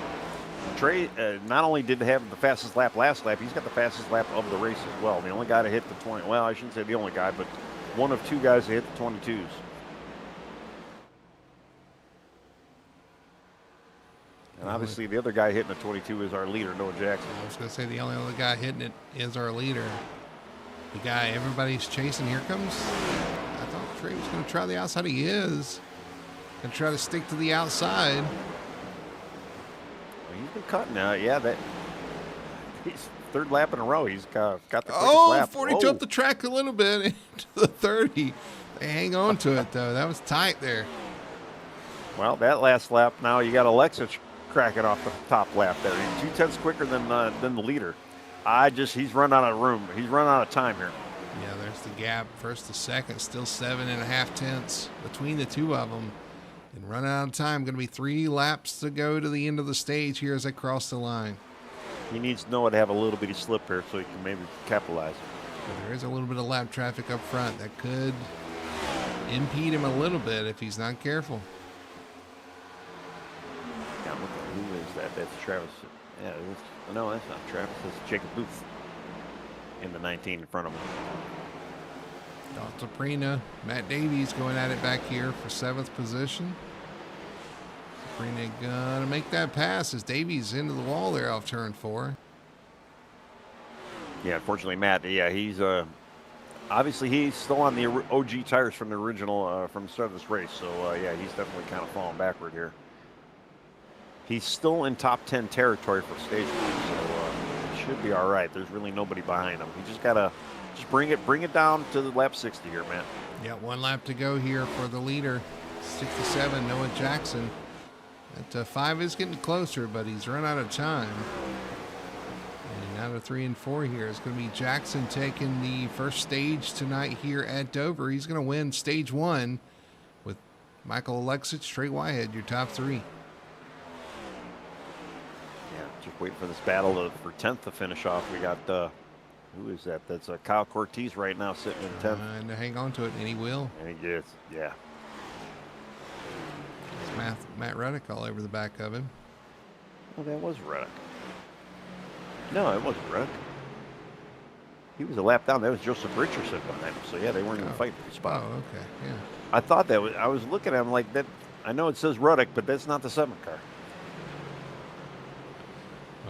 Trey not only did have the fastest lap last lap, he's got the fastest lap of the race as well. The only guy to hit the 20. Well, I shouldn't say the only guy, but one of 2 guys to hit the 22s. And obviously, the other guy hitting a 22 is our leader, Noah Jackson. I was going to say the only other guy hitting it is our leader. The guy everybody's chasing. Here comes. I thought Trey was going to try the outside. He is. Going to try to stick to the outside. Well, he's been cutting. Yeah, he's third lap in a row. He's got the quickest lap. 42 up the track a little bit into the 30. They hang on to it, though. That was tight there. Well, that last lap, now you got Alexich cracking off the top lap there. He's 2/10 quicker than the leader. He's run out of room. He's run out of time here. Yeah, there's the gap. First to second, still 7.5 tenths between the two of them. And run out of time. Going to be 3 laps to go to the end of the stage here as they cross the line. He needs Noah to have a little bitty slip here so he can maybe capitalize. But there is a little bit of lap traffic up front that could impede him a little bit if he's not careful. Yeah, who is that? That's Travis. Yeah, no, that's not Travis. That's Jacob Booth in the 19 in front of him. Dalton Prina, Matt Davies going at it back here for 7th position. Prina gonna make that pass as Davies into the wall there off turn 4. Yeah, unfortunately, Matt. Yeah, he's obviously he's still on the OG tires from the original from the start of this race. So yeah, he's definitely kind of falling backward here. He's still in top 10 territory for stage 1, so it should be all right. There's really nobody behind him. He just gotta bring it down to the lap 60 here, man. Yeah, 1 lap to go here for the leader, 67, Noah Jackson. That 5 is getting closer, but he's run out of time. And out of 3 and 4 here, it's going to be Jackson taking the first stage tonight here at Dover. He's going to win stage 1 with Michael Alexich, Trey Whitehead, your top 3. Yeah, just waiting for this battle for 10th to finish off. We got, who is that? That's Kyle Cortez right now sitting in 10th. And to hang on to it, and he will. And he is, yeah. It's Matt Reddick all over the back of him. Well, that was Reddick. No, it wasn't Reddick. He was a lap down. That was Joseph Richardson behind him. So, yeah, they weren't even fighting for the spot. Oh, okay, yeah. I thought that was, I was looking at him like that. I know it says Reddick, but that's not the 7th car.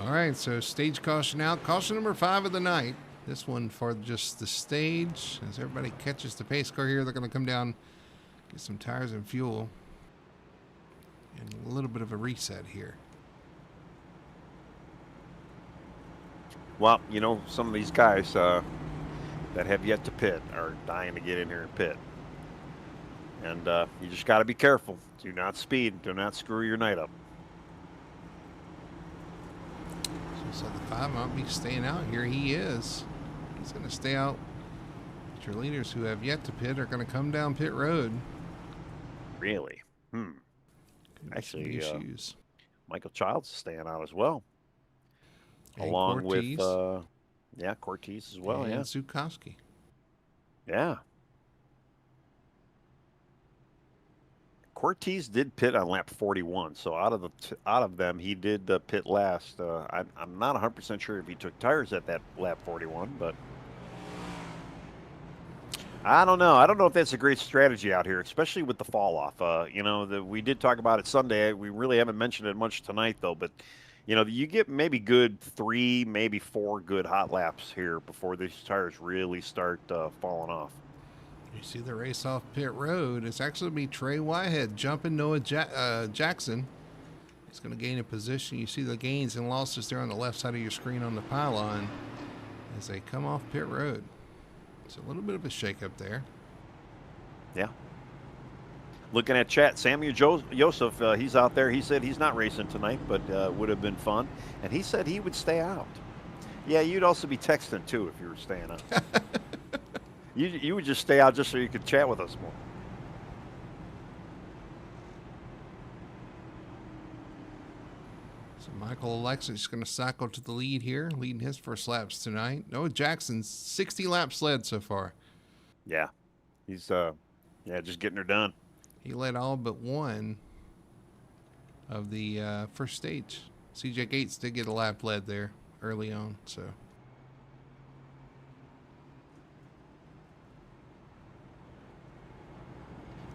All right, so stage caution out. Caution number 5 of the night. This one for just the stage. As everybody catches the pace car here, they're going to come down, get some tires and fuel. And a little bit of a reset here. Well, you know, some of these guys that have yet to pit are dying to get in here and pit. And you just got to be careful. Do not speed. Do not screw your night up. So the 5 might be staying out here. He is. He's going to stay out. But your leaders who have yet to pit are going to come down pit road. Really? Actually, Michael Childs is staying out as well. And along Cortez. with, yeah, Cortez as well, and yeah. Zukowski. Yeah. Cortez did pit on lap 41, so out of them, he did pit last. I'm not 100% sure if he took tires at that lap 41, but I don't know. I don't know if that's a great strategy out here, especially with the fall off. You know, we did talk about it Sunday. We really haven't mentioned it much tonight, though. But you know, you get maybe good 3, maybe 4 good hot laps here before these tires really start falling off. You see the race off pit road. It's actually going to be Trey Whitehead jumping Noah Jackson. He's going to gain a position. You see the gains and losses there on the left side of your screen on the pylon as they come off pit road. It's a little bit of a shakeup there. Yeah. Looking at chat, Samuel Joseph, he's out there. He said he's not racing tonight, but would have been fun. And he said he would stay out. Yeah, you'd also be texting, too, if you were staying out. You would just stay out just so you could chat with us more. So Michael Alexich is going to cycle to the lead here, leading his first laps tonight. Noah Jackson's 60 laps led so far. Yeah, he's just getting her done. He led all but one of the first stage. CJ Gates did get a lap led there early on, so.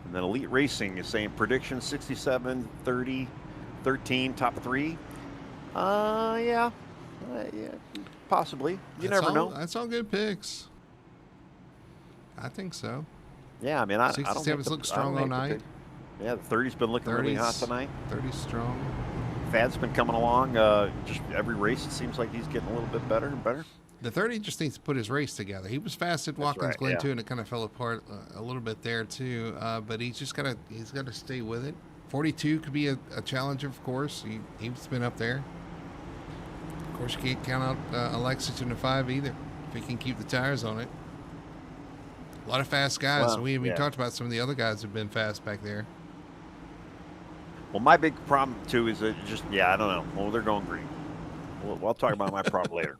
And then Elite Racing is saying prediction 67, 30, 13, top 3. Yeah, yeah, possibly. You never know. That's all good picks. I think so. Yeah, I mean, I don't 67's look strong all night. Yeah, the 30's been looking really hot tonight. 30's strong. Fad's been coming along. Just every race, it seems like he's getting a little bit better and better. The 30 just needs to put his race together. He was fast at Watkins Glen too, and it kind of fell apart a little bit there too. But he's got to stay with it. 42 could be a challenge, of course. He's been up there. Of course, you can't count out Alexis in the 5 either, if he can keep the tires on it. A lot of fast guys. Well, we talked about some of the other guys who've been fast back there. Well, my big problem too is that I don't know. Well, they're going green. We'll talk about my problem later.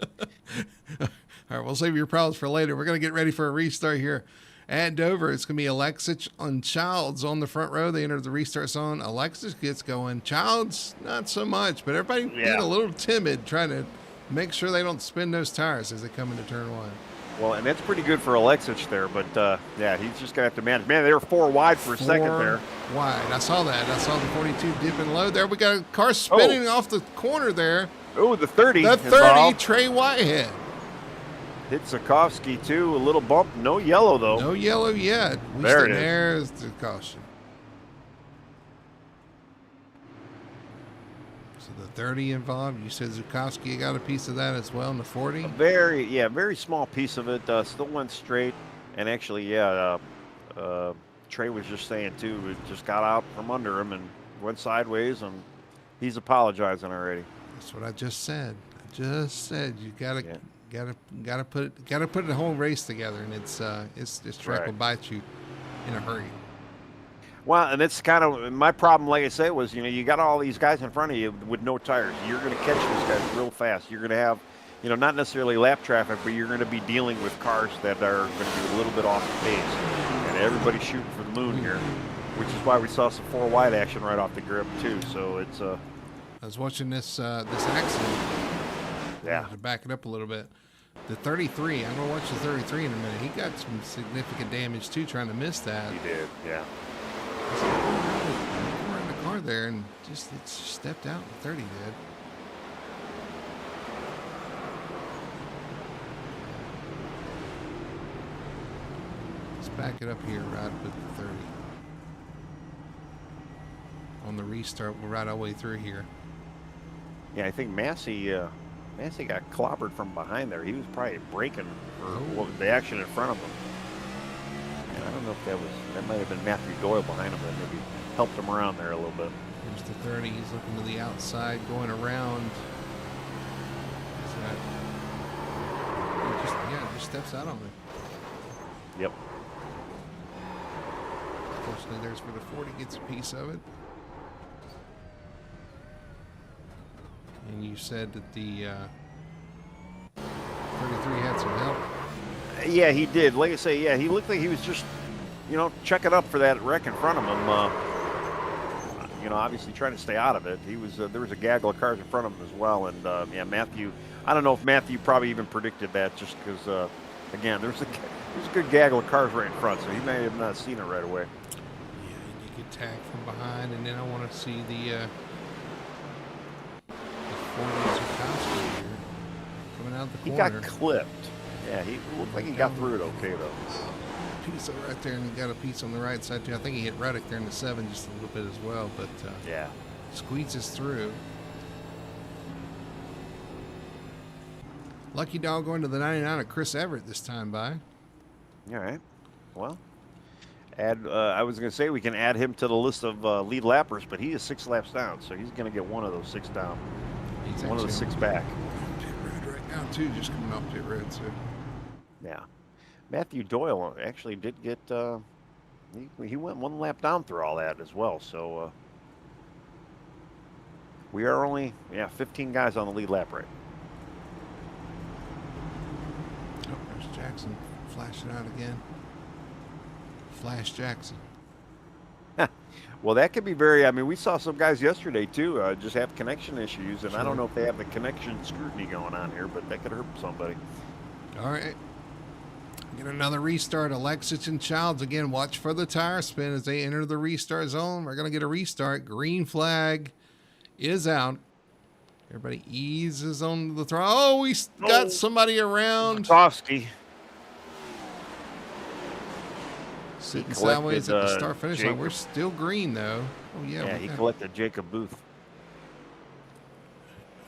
All right, we'll save your problems for later. We're going to get ready for a restart here at Dover. It's going to be Alexis and Childs on the front row. They enter the restart zone. Alexis gets going. Childs, not so much, but everybody being a little timid, trying to make sure they don't spin those tires as they come into turn 1. Well, and that's pretty good for Alexis there, but he's just going to have to manage. Man, they were 4 wide for a second there. Wide. I saw that. I saw the 42 dipping low there. We got a car spinning off the corner there. Oh, the 30. The 30, involved. Trey Whitehead. Hit Sikorsky, too. A little bump. No yellow, though. No yellow yet. There's the caution. So the 30 involved. You said Zukowski got a piece of that as well in the 40? Very small piece of it. Still went straight. And actually, Trey was just saying, too, it just got out from under him and went sideways, and he's apologizing already. That's what I just said. You gotta put the whole race together, and this track will bite you in a hurry. Well, and it's kind of my problem. Like I said, was you got all these guys in front of you with no tires. You're going to catch these guys real fast. You're going to have, not necessarily lap traffic, but you're going to be dealing with cars that are going to be a little bit off the pace, and everybody's shooting for the moon here, which is why we saw some 4 wide action right off the grip too. So it's I was watching this accident. Yeah. To back it up a little bit. The 33, I'm going to watch the 33 in a minute. He got some significant damage, too, trying to miss that. He did, yeah. He ran the car there and just stepped out. The 30 did. Let's back it up here right with the 30. On the restart, we're right all the way through here. Yeah, I think Massey got clobbered from behind there. He was probably braking for the action in front of him. And I don't know if that might have been Matthew Doyle behind him that maybe helped him around there a little bit. Here's the 30. He's looking to the outside, going around. He just steps out on it. Yep. Unfortunately, there's where the 40 gets a piece of it. And you said that the 33 had some help. Yeah, he did. Like I say, he looked like he was just, checking up for that wreck in front of him. Obviously trying to stay out of it. He was there was a gaggle of cars in front of him as well. And Matthew, I don't know if Matthew probably even predicted that, just because again there's a good gaggle of cars right in front, so he may have not seen it right away. Yeah, you get tagged from behind, and then I want to see the 40 Zukowski here coming out the corner. He got clipped. Yeah, he looked like he got through it okay, though. Piece of right there, and he got a piece on the right side, too. I think he hit Reddick there in the 7 just a little bit as well, but squeezes through. Lucky Dog going to the 99 of Chris Everett this time by. All right. Well, I was going to say we can add him to the list of lead lappers, but he is 6 laps down, so he's going to get one of those 6 down. He's one of the 6 back. Pit road right now, too, just coming off pit road, so. Yeah. Matthew Doyle actually did get, he went 1 lap down through all that as well, so we are only, 15 guys on the lead lap right. Oh, there's Jackson flashing out again. Flash Jackson. Well, that could be we saw some guys yesterday, too, just have connection issues, and I don't know if they have the connection scrutiny going on here, but that could hurt somebody. All right. Get another restart. Alexis and Childs, again, watch for the tire spin as they enter the restart zone. We're going to get a restart. Green flag is out. Everybody eases on the throttle. Oh, we got somebody around. Zukowski. Sitting sideways at the start finish line. We're still green though. Oh yeah. Yeah, he collected Jacob Booth.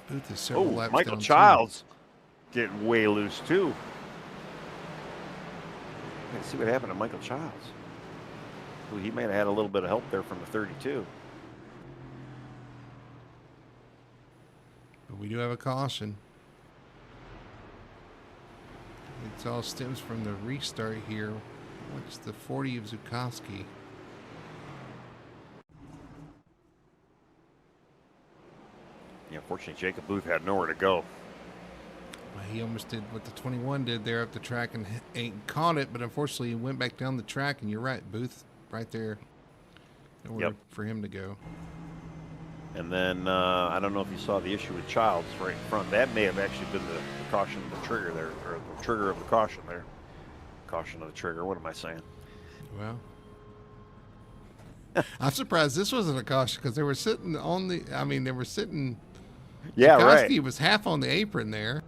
Booth is several laps Michael down Childs getting way loose too. Let's see what happened to Michael Childs. Ooh, he may have had a little bit of help there from the 32. But we do have a caution. It all stems from the restart here. What's the 40 of Zukowski? Yeah, unfortunately, Jacob Booth had nowhere to go. Well, he almost did what the 21 did there up the track and ain't caught it, but unfortunately he went back down the track, and you're right, Booth right there. Nowhere for him to go. And then I don't know if you saw the issue with Childs right in front. That may have actually been the caution of the trigger there, or the trigger of the caution there. Caution of the trigger. What am I saying? Well, I'm surprised this wasn't a caution because they were sitting on the. I mean, they were sitting. Yeah, Zukowski right. was half on the apron there.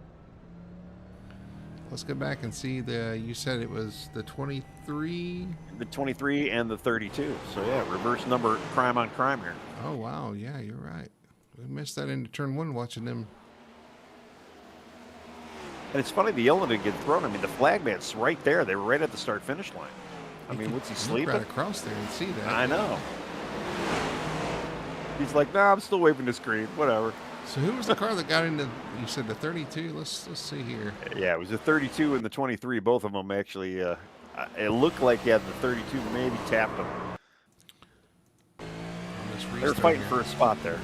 Let's go back and see the. You said it was the 23. The 23 and the 32. So yeah, reverse number crime on crime here. Oh wow, yeah, you're right. We missed that into turn one watching them. And it's funny, the yellow didn't get thrown. I mean, the flag man's right there. They were right at the start-finish line. I mean, what's he sleeping? Right across there and see that. I know. He's like, nah, I'm still waving the screen. Whatever. So who was the car that got into? You said the 32. Let's see here. Yeah, it was the 32 and the 23. Both of them actually. It looked like the 32 maybe tapped them. They're fighting for a spot there.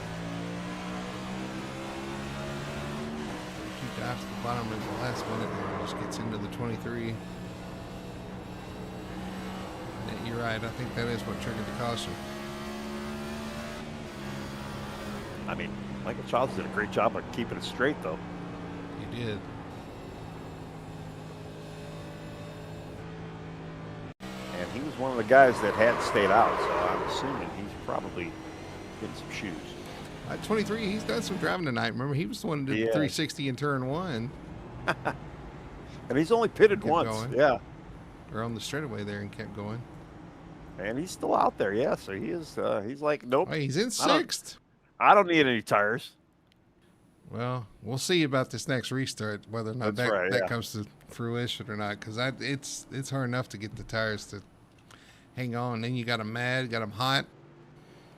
Two dives to the bottom of the last minute there. Just gets into the 23. You're right. I think that is what triggered the caution. I mean, Michael Childs did a great job of keeping it straight, though. He did. And he was one of the guys that had stayed out, so I'm assuming he's probably getting some shoes. At 23, he's done some driving tonight. Remember, he was the one who did the 360 in turn one. And he's only pitted once. Going. Yeah. Or on the straightaway there and kept going. And he's still out there, yeah. So he is. He's like, nope. Oh, he's in sixth. I don't need any tires. Well, we'll see about this next restart, whether or not that comes to fruition or not. Because it's hard enough to get the tires to hang on. Then you got them mad, got them hot.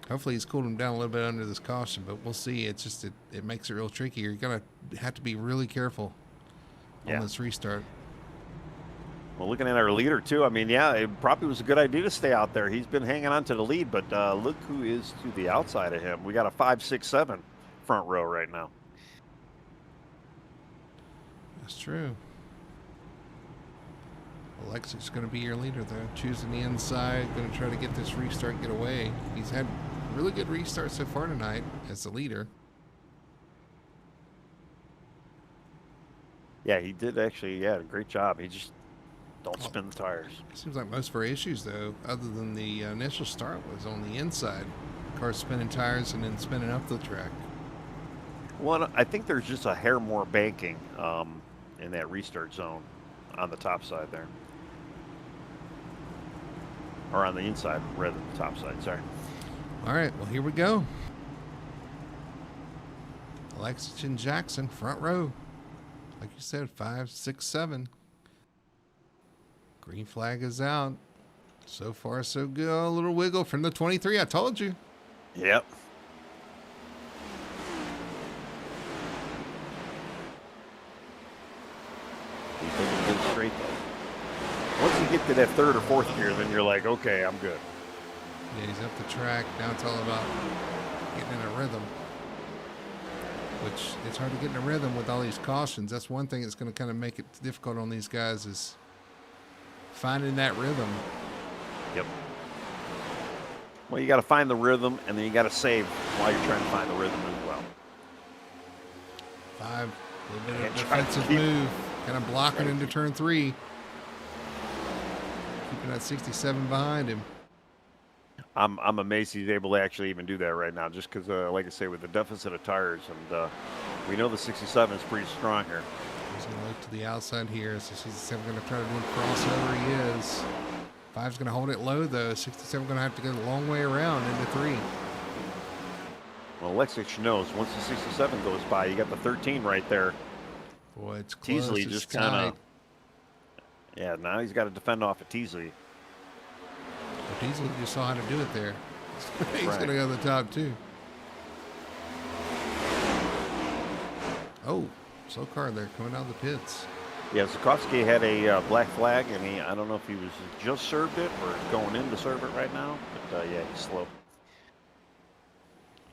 Hopefully he's cooled them down a little bit under this caution, but we'll see. It's just it makes it real tricky. You're gonna have to be really careful on this restart. Well, looking at our leader too, I mean, yeah, it probably was a good idea to stay out there. He's been hanging on to the lead, but look who is to the outside of him. We got a 5, 6, 7 front row right now. That's true. Alexic's going to be your leader, though. Choosing the inside, going to try to get this restart and get away. He's had really good restarts so far tonight as the leader. Yeah, he did actually. Yeah, great job. He just don't spin the tires. Seems like most of our issues, though, other than the initial start, was on the inside. Cars spinning tires and then spinning up the track. Well, I think there's just a hair more banking in that restart zone on the top side there. Or on the inside rather than the top side, sorry. All right, well, here we go. Alexich and Jackson, front row. Like you said, 5, 6, 7. Green flag is out. So far, so good. A little wiggle from the 23. I told you. Yep. He's looking good straight though. Once you get to that third or fourth gear, then you're like, okay, I'm good. Yeah, he's up the track. Now it's all about getting in a rhythm. Which it's hard to get in a rhythm with all these cautions. That's one thing that's going to kind of make it difficult on these guys is finding that rhythm. Yep. Well, you got to find the rhythm, and then you got to save while you're trying to find the rhythm as well. 5, a little bit of defensive move, kind of blocking into turn 3. Keeping that 67 behind him. I'm amazed he's able to actually even do that right now, just because, like I say, with the deficit of tires, and we know the 67 is pretty strong here. He's going to look to the outside here. So 67 going to try to do a crossover. He is. 5's going to hold it low, though. 67 going to have to go a long way around into 3. Well, Lexich knows once the 67 goes by, you got the 13 right there. Boy, it's close. Teasley just kind of, yeah, now he's got to defend off of Teasley. But Teasley just saw how to do it there. He's right. going to go to the top, too. Oh, slow car there coming out of the pits. Yeah, Zukowski had a black flag, and I don't know if he was just served it or going in to serve it right now, but yeah, he's slow.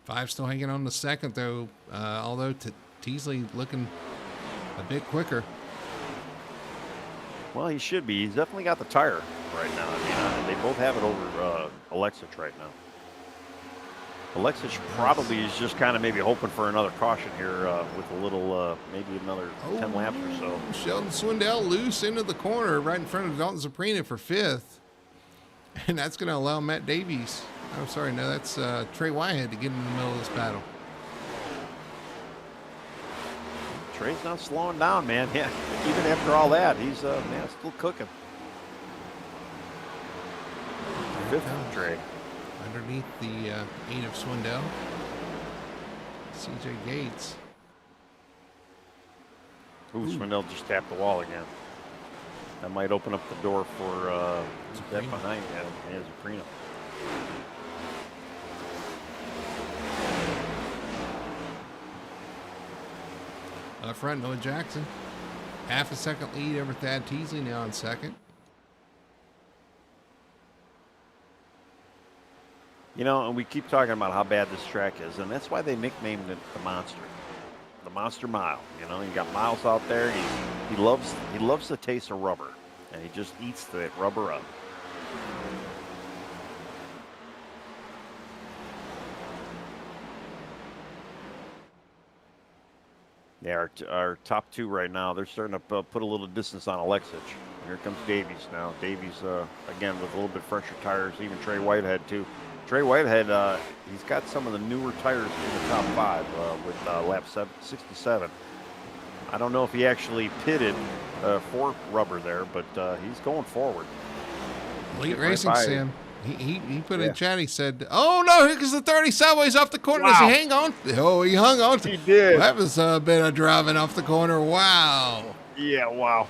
5 still hanging on the second, though, although Teasley looking a bit quicker. Well, he should be. He's definitely got the tire right now. I mean, they both have it over Alexich right now. Alexich probably is just kind of maybe hoping for another caution here with a little, maybe another 10 laps or so. Sheldon Swindell loose into the corner right in front of Dalton Zaprina for 5th. And that's going to allow Matt Davies. I'm sorry, no, that's Trey Whitehead to get in the middle of this battle. Trey's not slowing down, man. Yeah, even after all that, he's man, still cooking. 5th, Trey. Underneath the 8 of Swindell. CJ Gates. Ooh, Swindell just tapped the wall again. That might open up the door for that behind him. Yeah, Zaprina. Up front, Noah Jackson. Half a second lead over Thad Teasley now in second. You know, and we keep talking about how bad this track is, and that's why they nicknamed it the Monster. The Monster Mile. You know, you got Miles out there. He loves the taste of rubber, and he just eats the rubber up. Yeah, our top 2 right now, they're starting to put a little distance on Alexich. Here comes Davies now. Davies, again, with a little bit fresher tires, even Trey Whitehead, too. Trey Whitehead, he's got some of the newer tires in the top 5 with lap 67. I don't know if he actually pitted for rubber there, but he's going forward. Elite Racing, Sam. He put in chat, he said, oh no, here goes the 30 sideways off the corner. Wow. Does he hang on? Oh, he hung on. He did. Well, that was a bit of driving off the corner. Wow. Yeah, wow.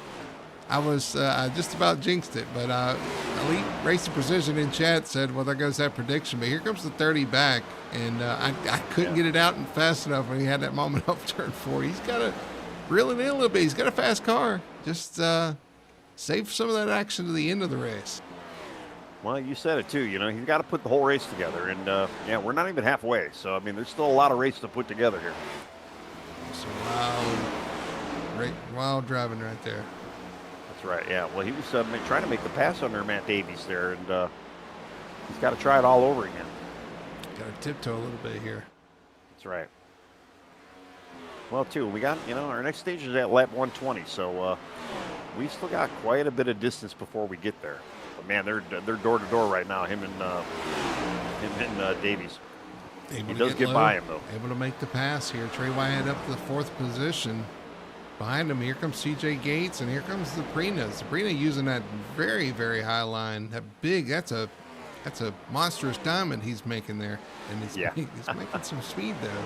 I was just about jinxed it, but Elite Racing Precision in chat said, well, there goes that prediction. But here comes the 30 back, and I couldn't get it out and fast enough when he had that moment off turn 4. He's got to reel it in a little bit. He's got a fast car. Just save some of that action to the end of the race. Well, you said it too. You know, he's got to put the whole race together, and yeah, we're not even halfway. So I mean, there's still a lot of race to put together here. So wild driving right there. That's right. Yeah. Well, he was trying to make the pass under Matt Davies there, and he's got to try it all over again. Got to tiptoe a little bit here. That's right. Well, too, we got, our next stage is at lap 120, so we still got quite a bit of distance before we get there. But man, they're door to door right now. Him and Davies. He does get by him though. Able to make the pass here. Trey Whitehead up to the 4th position. Behind him, here comes CJ Gates, and here comes Zaprina. Zaprina using that very, very high line. That's a monstrous diamond he's making there, and he's making some speed though.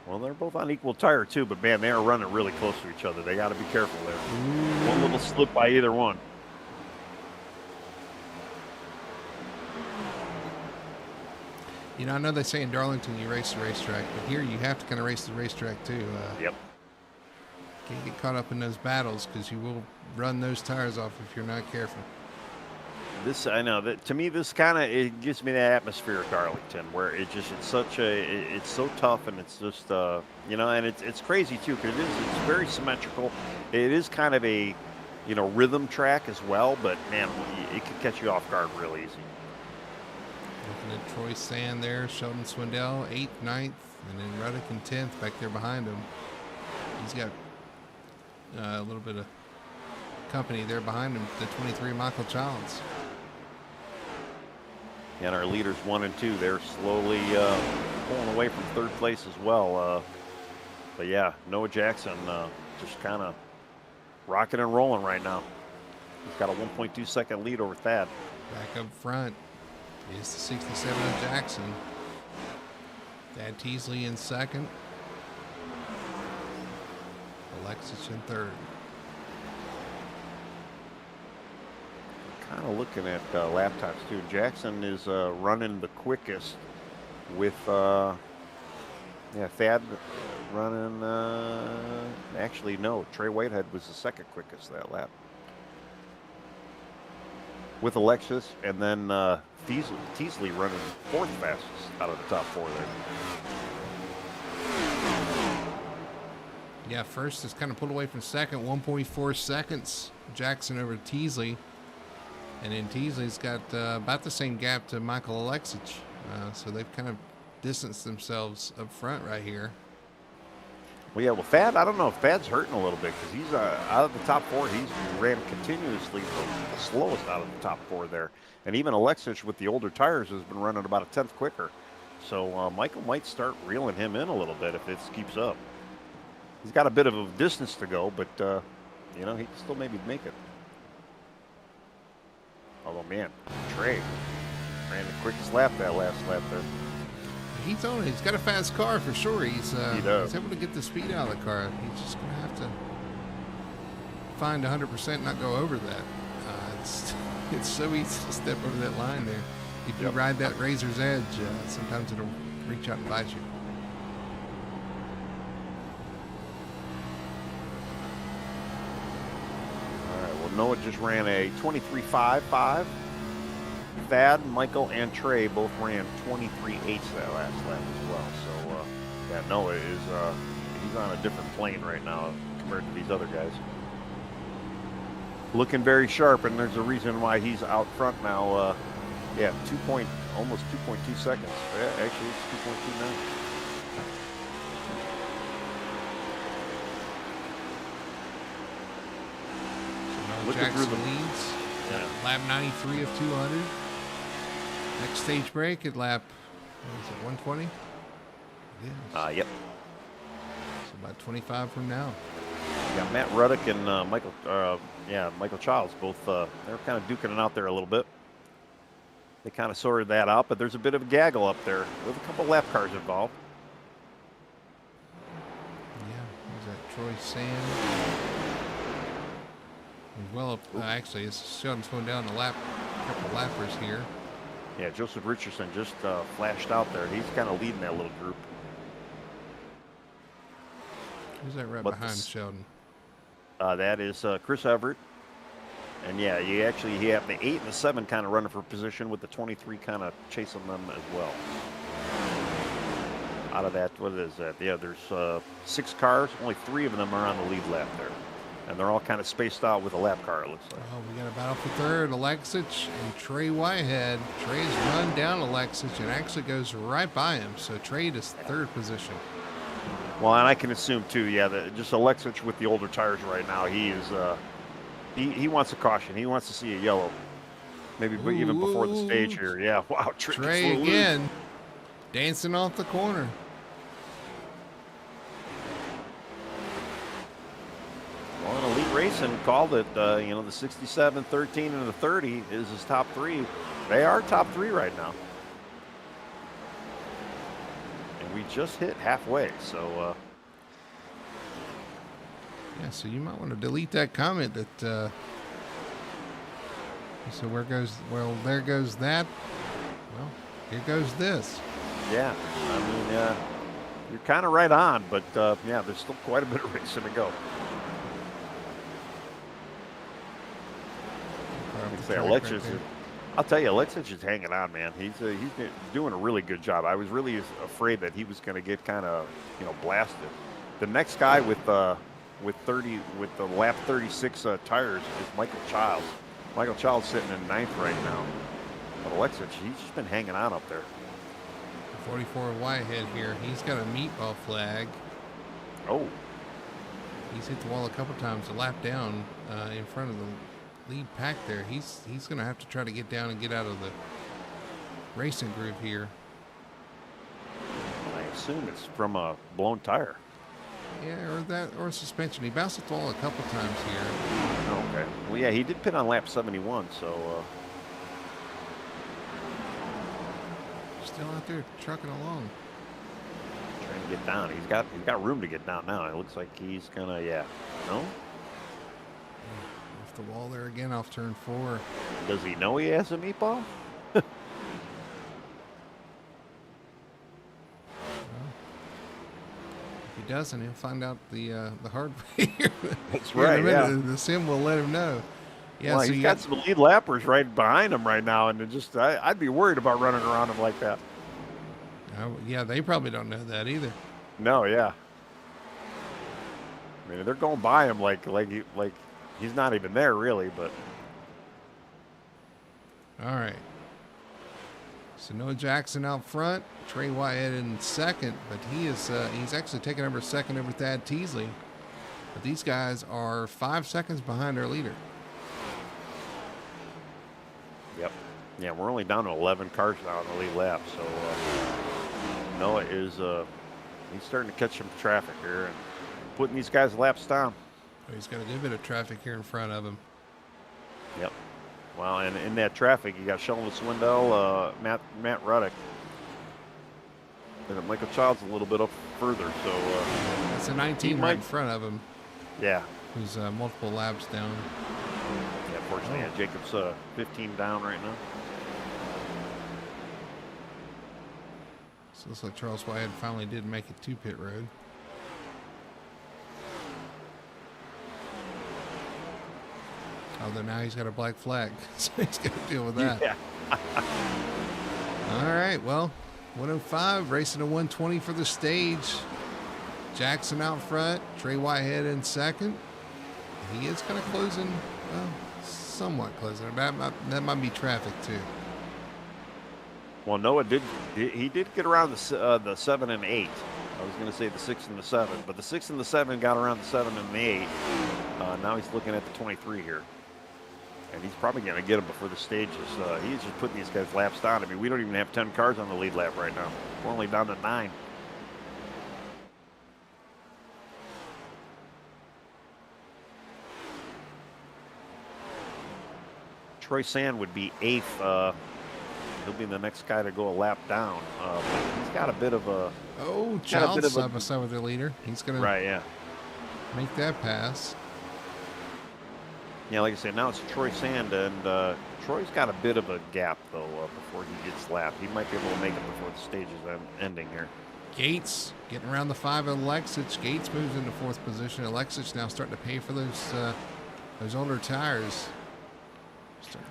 Well, they're both on equal tire too, but man, they are running really close to each other. They got to be careful there. Ooh. One little slip by either one. I know they say in Darlington you race the racetrack, but here you have to kind of race the racetrack too. Yep. Can't get caught up in those battles because you will run those tires off if you're not careful. I know that to me, this it gives me that atmosphere of Darlington where it's so tough, and it's just, and it's crazy too, because it's very symmetrical. It is kind of a, rhythm track as well, but man, it can catch you off guard real easy. Looking at Troy Sand there, Sheldon Swindell, 8th, 9th, and then Ruddick in 10th back there behind him. He's got a little bit of company there behind him, the 23 Michael Childs. And our leaders 1 and 2, they're slowly pulling away from third place as well. But yeah, Noah Jackson just kind of rocking and rolling right now. He's got a 1.2 second lead over Thad. Back up front is the 67 of Jackson. Thad Teasley in second. Alexis in third. Kind of looking at laptops too. Jackson is running the quickest with Thad running. Actually, no. Trey Whitehead was the second quickest that lap with Alexis, and then Teasley running fourth fastest out of the top 4 there. Yeah, first is kind of pulled away from second, 1.4 seconds. Jackson over Teasley. And then Teasley's got about the same gap to Michael Alexich. So they've kind of distanced themselves up front right here. Well, yeah, Thad, I don't know if Thad's hurting a little bit because he's out of the top 4. He's ran continuously the slowest out of the top 4 there. And even Alexich with the older tires has been running about a 10th quicker. So Michael might start reeling him in a little bit if this keeps up. He's got a bit of a distance to go, but, he can still maybe make it. Although, man, Trey ran the quickest lap that last lap there. He's on it. He's got a fast car for sure. He does. He's able to get the speed out of the car. He's just going to have to find 100% and not go over that. It's so easy to step over that line there. If you ride that razor's edge, sometimes it'll reach out and bite you. Noah just ran a 23.55. Thad, Michael, and Trey both ran 23.8 that last lap as well. So, Noah is he's on a different plane right now compared to these other guys. Looking very sharp, and there's a reason why he's out front now. Almost 2.2 seconds. Yeah, actually, it's 2.2 now. Jackson leads. Yeah. Lap 93 of 200. Next stage break at lap, 120? Yep. So about 25 from now. Yeah, Matt Ruddick and Michael Childs both, they're kind of duking it out there a little bit. They kind of sorted that out, but there's a bit of a gaggle up there with a couple lap cars involved. Yeah, there's that Troy Sand. Well, actually, it's Sheldon's going down the lap. A couple lappers here. Yeah, Joseph Richardson just flashed out there. He's kind of leading that little group. Who's that right behind Sheldon? That is Chris Everett. And yeah, he have the 8 and the 7 kind of running for position with the 23 kind of chasing them as well. Out of that, what is that? Yeah, there's 6 cars. Only 3 of them are on the lead lap there. And they're all kind of spaced out with a lap car, it looks like. Oh, we got a battle for third. Alexich and Trey Whitehead. Trey's run down Alexich and actually goes right by him. So Trey is third position. Well, and I can assume, too, just Alexich with the older tires right now, he is, he wants a caution. He wants to see a yellow. Maybe even before the stage here. Yeah, wow. Trey again, dancing off the corner. Well, Elite Racing called it, the 67, 13, and the 30 is his top 3. They are top 3 right now. And we just hit halfway, so... Yeah, so you might want to delete that comment that... So there goes that. Well, here goes this. Yeah, I mean, you're kind of right on, but, there's still quite a bit of racing to go. I'll tell you, Alexis is hanging on, man. He's doing a really good job. I was really afraid that he was going to get kind of, blasted. The next guy with the lap 36 tires is Michael Childs. Michael Childs sitting in 9th right now. But Alexis, he's just been hanging on up there. 44 Whitehead here. He's got a meatball flag. Oh. He's hit the wall a couple times, a lap down in front of the lead pack there. He's going to have to try to get down and get out of the racing groove here. I assume it's from a blown tire. Yeah, or suspension. He bounced the wall a couple times here. Oh, okay. Well, yeah, he did pit on lap 71, so Still out there trucking along. trying to get down. He's got room to get down now. It looks like he's gonna, no. Off the wall there again, off turn 4. Does he know he has a meatball? If he doesn't, he'll find out the hard way. That's Here in a right. minute, Yeah. the sim will let him know. Yeah, Well, so he's you got some lead lappers right behind him right now, and I'd be worried about running around him like that. yeah, they probably don't know that either. No, yeah. I mean, they're going by him like he's not even there really, but All right. So Noah Jackson out front, Trey Wyatt in second, but he's actually taking over second over Thad Teasley. But these guys are 5 seconds behind our leader. yep. Yeah, we're only down to 11 cars now in the lead lap, so Noah is he's starting to catch some traffic here and putting these guys laps down. He's got a good bit of traffic here in front of him. Yep. Well, and in that traffic, you got Sheldon Swindell, Matt Ruddick, and Michael Childs a little bit up further. So That's a 19 right in front of him, yeah, who's multiple laps down. yeah. Fortunately, yeah, Jacob's 15 down right now. So it looks like Charles Wyatt finally did make it to pit road. Although now he's got a black flag, so he's got to deal with that. Yeah. All right, well, 105 racing to 120 for the stage. Jackson out front, Trey Whitehead in second. He is kind of closing, well, somewhat closing. That might be traffic too. Well, Noah did get around the 7 and 8. I was going to say the 6 and the 7, but the 6 and the 7 got around the 7 and the 8. Now he's looking at the 23 here. And he's probably going to get him before the stages. He's just putting these guys laps down. I mean, we don't even have 10 cars on the lead lap right now. We're only down to 9. Troy Sand would be 8th. He'll be the next guy to go a lap down. He's got a bit of a... Oh, Childs side by side with their leader. He's going to make that pass. Yeah, like I said, now it's Troy Sand, and Troy's got a bit of a gap, though, before he gets lapped. He might be able to make it before the stage is ending here. Gates getting around the 5 of Alexich. Gates moves into 4th position. Alexich now starting to pay for those older tires.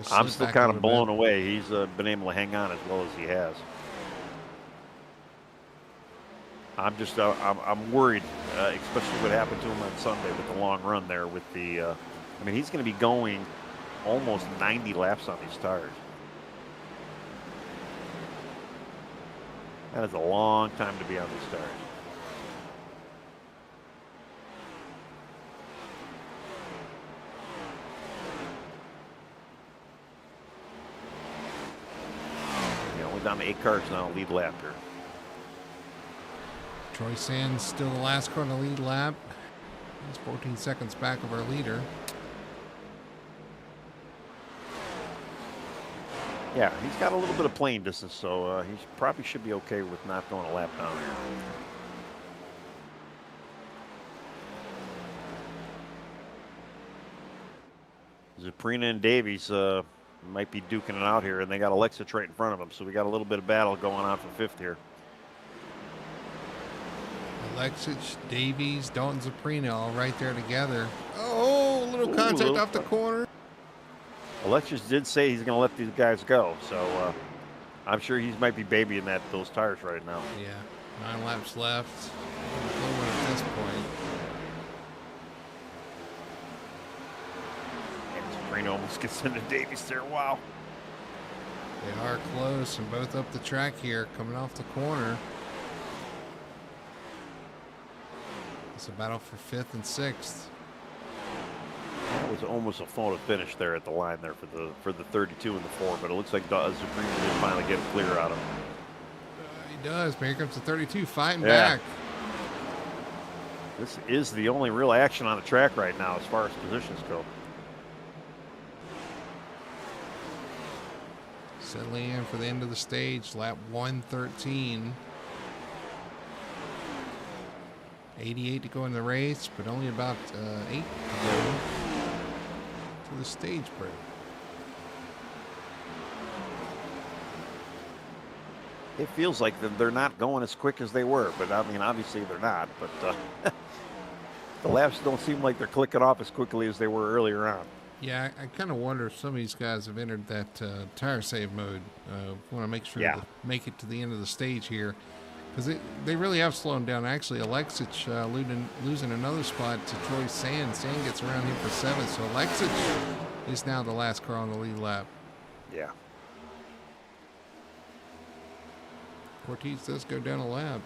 I'm still kind of blown away. He's been able to hang on as well as he has. I'm just I'm worried, especially what happened to him on Sunday with the long run there with the. I mean, he's going to be going almost 90 laps on these tires. That is a long time to be on these tires. Yeah, we're down to 8 cars now, lead lap here. Troy Sands still the last car in the lead lap. He's 14 seconds back of our leader. Yeah, he's got a little bit of playing distance, so he probably should be okay with not going a lap down here. Zaprina and Davies might be duking it out here, and they got Alexich right in front of them, so we got a little bit of battle going on for 5th here. Alexich, Davies, Dalton Zaprina all right there together. Oh, a little contact off the corner. Alexis did say he's going to let these guys go, so I'm sure he might be babying those tires right now. Yeah, 9 laps left. At this point. And Zaprina almost gets into Davies there. Wow. They are close and both up the track here, coming off the corner. It's a battle for 5th and 6th. Yeah, was almost a photo finish there at the line there for the 32 and the 4, but it looks like Zuckerman did finally get a clear out of him. He does, but here comes the 32 fighting Yeah. back. This is the only real action on the track right now as far as positions go. Settling in for the end of the stage, lap 113. 88 to go in the race, but only about 8 to go to the stage break. It feels like they're not going as quick as they were, but I mean, obviously they're not. But the laps don't seem like they're clicking off as quickly as they were earlier on. Yeah, I kind of wonder if some of these guys have entered that tire save mode. Want to make sure Yeah. to make it to the end of the stage here, because they really have slowed down. Actually, Alexic losing another spot to Troy Sand. Sand gets around him for 7th, so Alexic is now the last car on the lead lap. Yeah. Ortiz does go down a lap.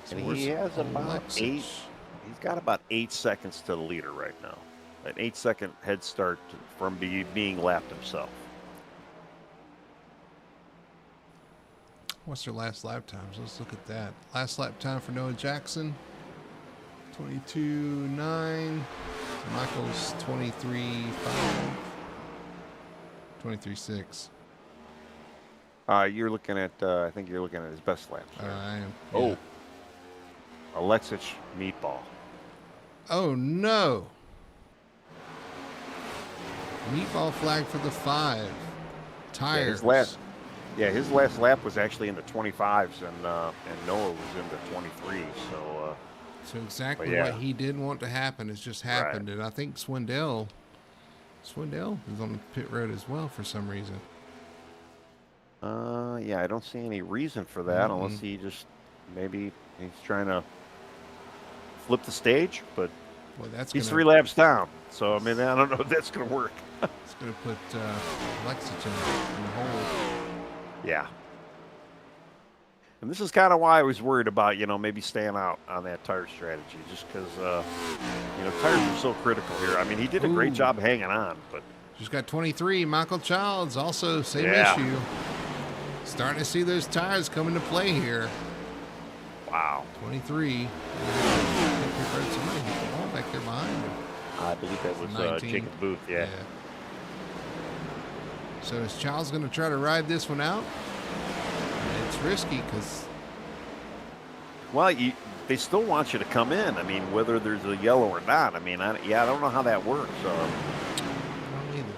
So And where's he has about Alexic? 8. He's got about 8 seconds to the leader right now. An 8-second head start from being lapped himself. What's their last lap times? Let's look at that. Last lap time for Noah Jackson, 22.9. Michael's 23.5. 23.6. You're looking at, I think you're looking at his best laps. There. I am. Oh, Yeah. Alexic meatball. Oh no! Meatball flag for the 5. Tires. His last lap was actually in the 25s, and Noah was in the 23s. So exactly yeah. what he didn't want to happen has just happened, and I think Swindell is on the pit road as well for some reason. Yeah, I don't see any reason for that unless he just maybe he's trying to flip the stage, but Boy, that's he's gonna, 3 laps down. So I mean, I don't know if that's going to work. It's going to put Alexic in the hole. Yeah. And this is kind of why I was worried about, maybe staying out on that tire strategy, just because, tires are so critical here. I mean, he did a great job hanging on, but. Just got 23. Michael Childs, also same Yeah. issue. Starting to see those tires come into play here. Wow. 23. Somebody hit the wall back there behind him. I believe that was 19. Jacob Booth, yeah. So is Childs going to try to ride this one out? It's risky because. Well, they still want you to come in. I mean, whether there's a yellow or not. I mean, I don't know how that works. I don't either.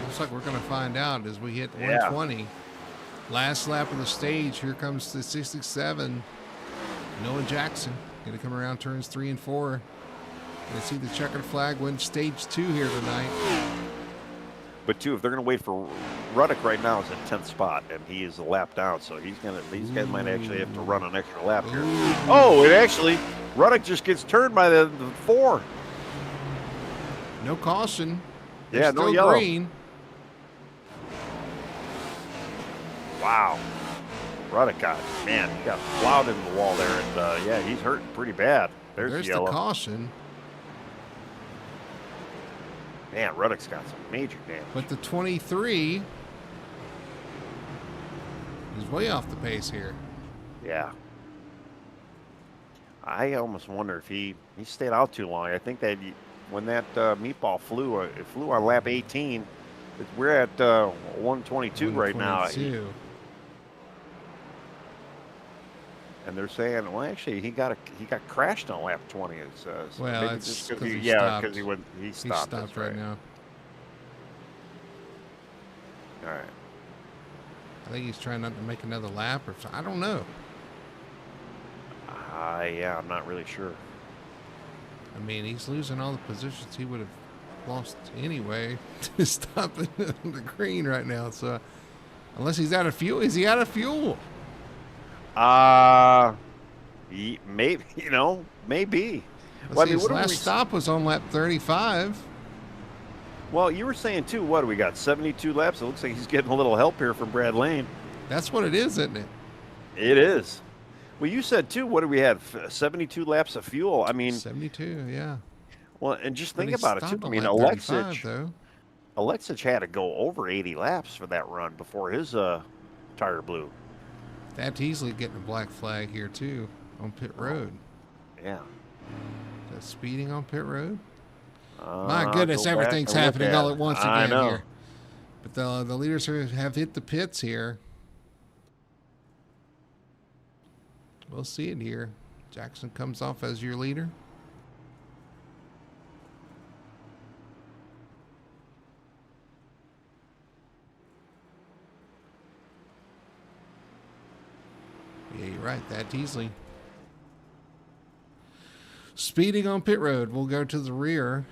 Looks like we're going to find out as we hit Yeah. 120. Last lap of the stage. Here comes the 67. Noah Jackson going to come around turns 3 and 4. Going to see the checkered flag win stage 2 here tonight. But if they're going to wait for Ruddock right now is in 10th spot, and he is a lap down, so these guys might actually have to run an extra lap here. Oh, it actually, Ruddock just gets turned by the 4. No caution. Yeah, They're no still yellow. green. Wow. Ruddock got plowed into the wall there, and he's hurting pretty bad. There's the yellow. caution. Man, Ruddock's got some major damage. But the 23 is way off the pace here. Yeah. I almost wonder if he stayed out too long. I think that when that meatball flew, it flew on lap 18. We're at 122 right now. 122. And they're saying, well, actually, he got crashed on lap 20. So Well, maybe that's just 'cause because he he stopped. He That's stopped right now. All right. I think he's trying not to make another lap or something. I don't know. Yeah, I'm not really sure. I mean, he's losing all the positions he would have lost anyway to stop in the green right now. So unless he's out of fuel, is he out of fuel? Maybe, maybe. Well, his last stop was on lap 35. Well, you were saying too, what do we got? 72 laps. It looks like he's getting a little help here from Brad Lane. That's what it is, isn't it? It is. Well, you said too, what do we have? 72 laps of fuel. I mean, 72, yeah. Well, and just But think he about it too. stopped I on mean, lap 35, though. Alexich had to go over 80 laps for that run before his tire blew. Thad Teasley getting a black flag here, too, on pit road. Yeah. Is that speeding on pit road? My I'll goodness, go back everything's and look happening all it. at once I again know. here. But the leaders have hit the pits here. We'll see it here. Jackson comes off as your leader. Yeah, you're right. Thad Teasley. Speeding on pit road. We'll go to the rear.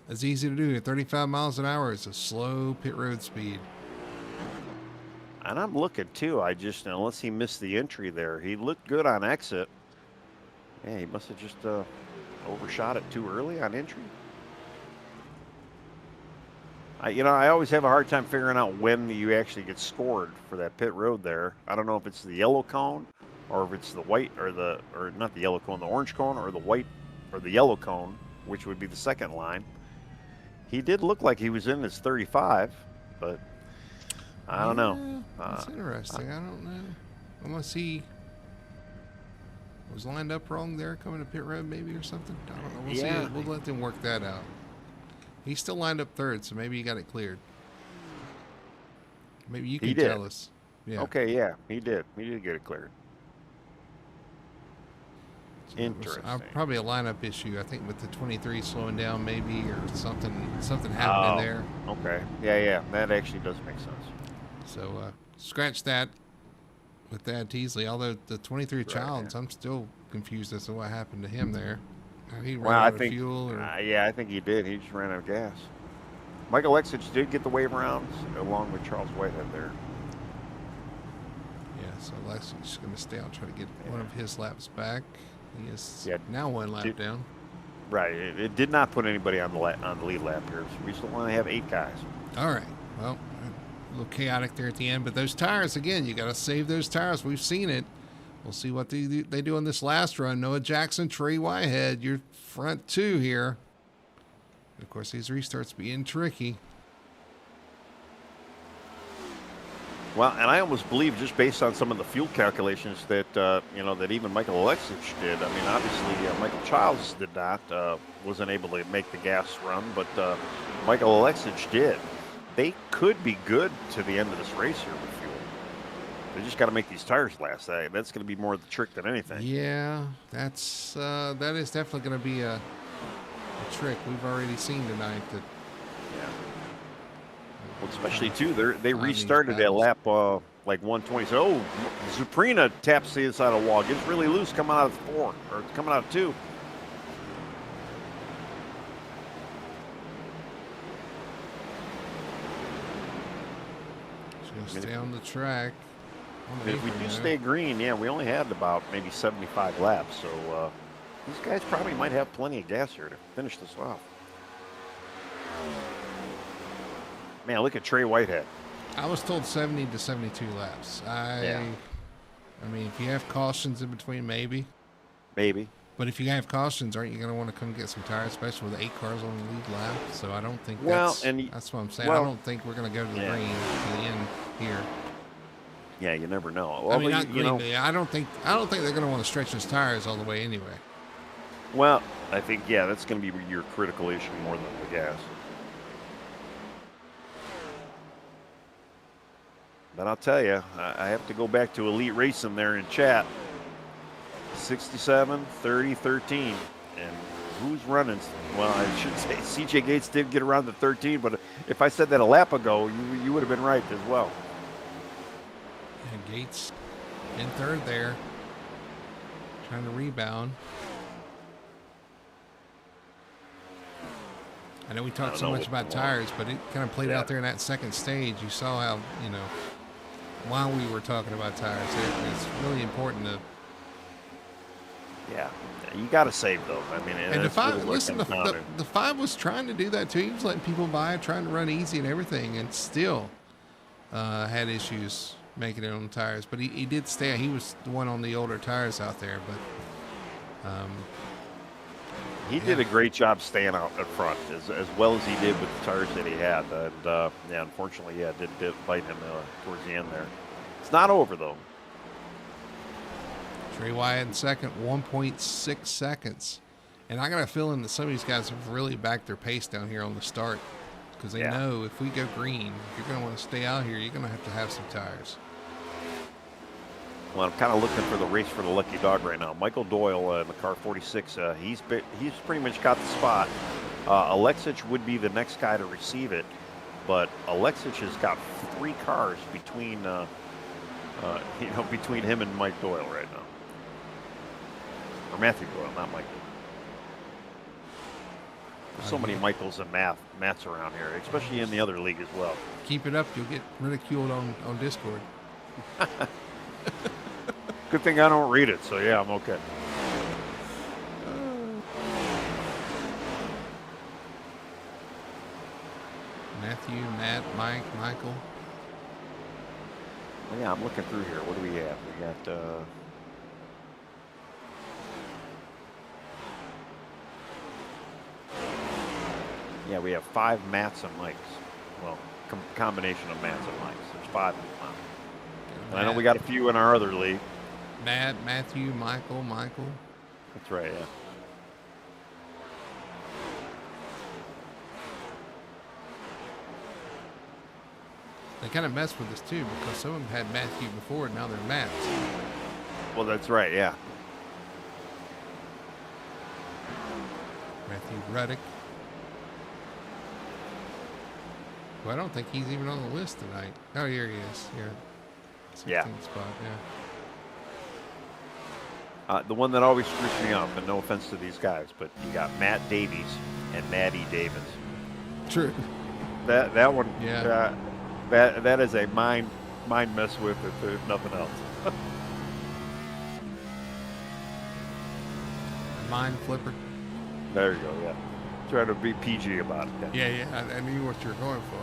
It's easy to do. 35 miles an hour is a slow pit road speed. And I'm looking too. Unless he missed the entry there, he looked good on exit. Yeah, he must have just overshot it too early on entry. I always have a hard time figuring out when you actually get scored for that pit road there. I don't know if it's the yellow cone or if it's the white or not the yellow cone, the orange cone or the white or the yellow cone, which would be the second line. He did look like he was in his 35, but I don't know. That's interesting. I don't know. Unless he was lined up wrong there coming to pit road maybe or something. I don't know. We'll see. We'll let them work that out. He's still lined up third, so maybe he got it cleared. Maybe you can tell us. Yeah. Okay, yeah, he did. He did get it cleared. So interesting. Probably a lineup issue, I think, with the 23 slowing down maybe or something happening there. Okay. Yeah. That actually does make sense. So scratch that with Thad Teasley. Although the 23 Childs, I'm still confused as to what happened to him there. He ran out of fuel? Yeah, I think he did. He just ran out of gas. Michael Alexich did get the wave rounds along with Charles Whitehead there. Yeah, so Alexich is going to stay out, try to get one of his laps back. He is now one lap down. Right. It did not put anybody on the lead lap here. So we still only have 8 guys. All right. Well, a little chaotic there at the end. But those tires, again, you got to save those tires. We've seen it. We'll see what they do on this last run. Noah Jackson, Trey Whitehead, your front two here. Of course, these restarts being tricky. Well, and I almost believe, just based on some of the fuel calculations, that that even Michael Alexich did. I mean, obviously Michael Childs did not, wasn't able to make the gas run, but Michael Alexich did. They could be good to the end of this race here with fuel. They just got to make these tires last. That's going to be more the trick than anything. Yeah, that is definitely going to be a trick we've already seen tonight. That well, especially too, they restarted at lap like 120. So Zuprina taps the inside of the wall, gets really loose coming out of 4 or coming out of 2. Stay on the track. If we do stay green, we only had about maybe 75 laps, so these guys probably might have plenty of gas here to finish this off. Man, look at Trey Whitehead. I was told 70 to 72 laps. I mean, if you have cautions in between, maybe. But if you have cautions, aren't you going to want to come get some tires, especially with 8 cars on the lead lap? So I don't think that's what I'm saying. I don't think we're going to go to the green to the end here. Yeah, you never know. Well, I mean, not green. I don't think they're going to want to stretch those tires all the way anyway. Well, I think that's going to be your critical issue more than the gas. But I'll tell you, I have to go back to Elite Racing there in chat. 67, 30, 13. And who's running? Well, I should say CJ Gates did get around to 13, but if I said that a lap ago, you would have been right as well. And Gates in third there, trying to rebound. I know we talked so much about tires, but it kind of played out there in that second stage. You saw how, while we were talking about tires, it's really important to. Yeah, you got to save those. I mean, and the 5, listen, the 5 was trying to do that too. He was letting people buy, trying to run easy and everything, and still had issues making it on the tires. But he did stay. He was the one on the older tires out there. Um, He did a great job staying out in front as well as he did with the tires that he had. And yeah, unfortunately, yeah, did bite him towards the end there. It's not over though. Trey Wyatt in second, 1.6 seconds. And I got a feeling that some of these guys have really backed their pace down here on the start because they know if we go green, if you're going to want to stay out here, you're going to have some tires. Well, I'm kind of looking for the race for the lucky dog right now. Michael Doyle in the car 46, he's pretty much got the spot. Alexic would be the next guy to receive it, but Alexic has got 3 cars between between him and Mike Doyle right now, or Matthew Doyle, not Mike Doyle. There's so many Michaels and Matts around here, especially in the other league as well. Keep it up, you'll get ridiculed on Discord. Good thing I don't read it, so yeah, I'm okay. Matthew, Matt, Mike, Michael. Well, yeah, I'm looking through here. What do we have? We got yeah, we have 5 Matts and Mikes. Well, combination of Matts and Mikes. There's 5 in the line. And I know we got a few in our other league. Matt, Matthew, Michael. That's right, yeah. They kind of messed with us too because some of them had Matthew before and now they're Matts. Well, that's right, yeah. Matthew Ruddick. Well, I don't think he's even on the list tonight. Oh, here he is. Here. 16th spot, yeah. The one that always screws me up, and no offense to these guys, but you got Matt Davies and Matty Davis. True. That one, yeah. That is a mind mess with if nothing else. Mind flipper. There you go. Yeah. Try to be PG about it. Yeah. I knew what you were going for.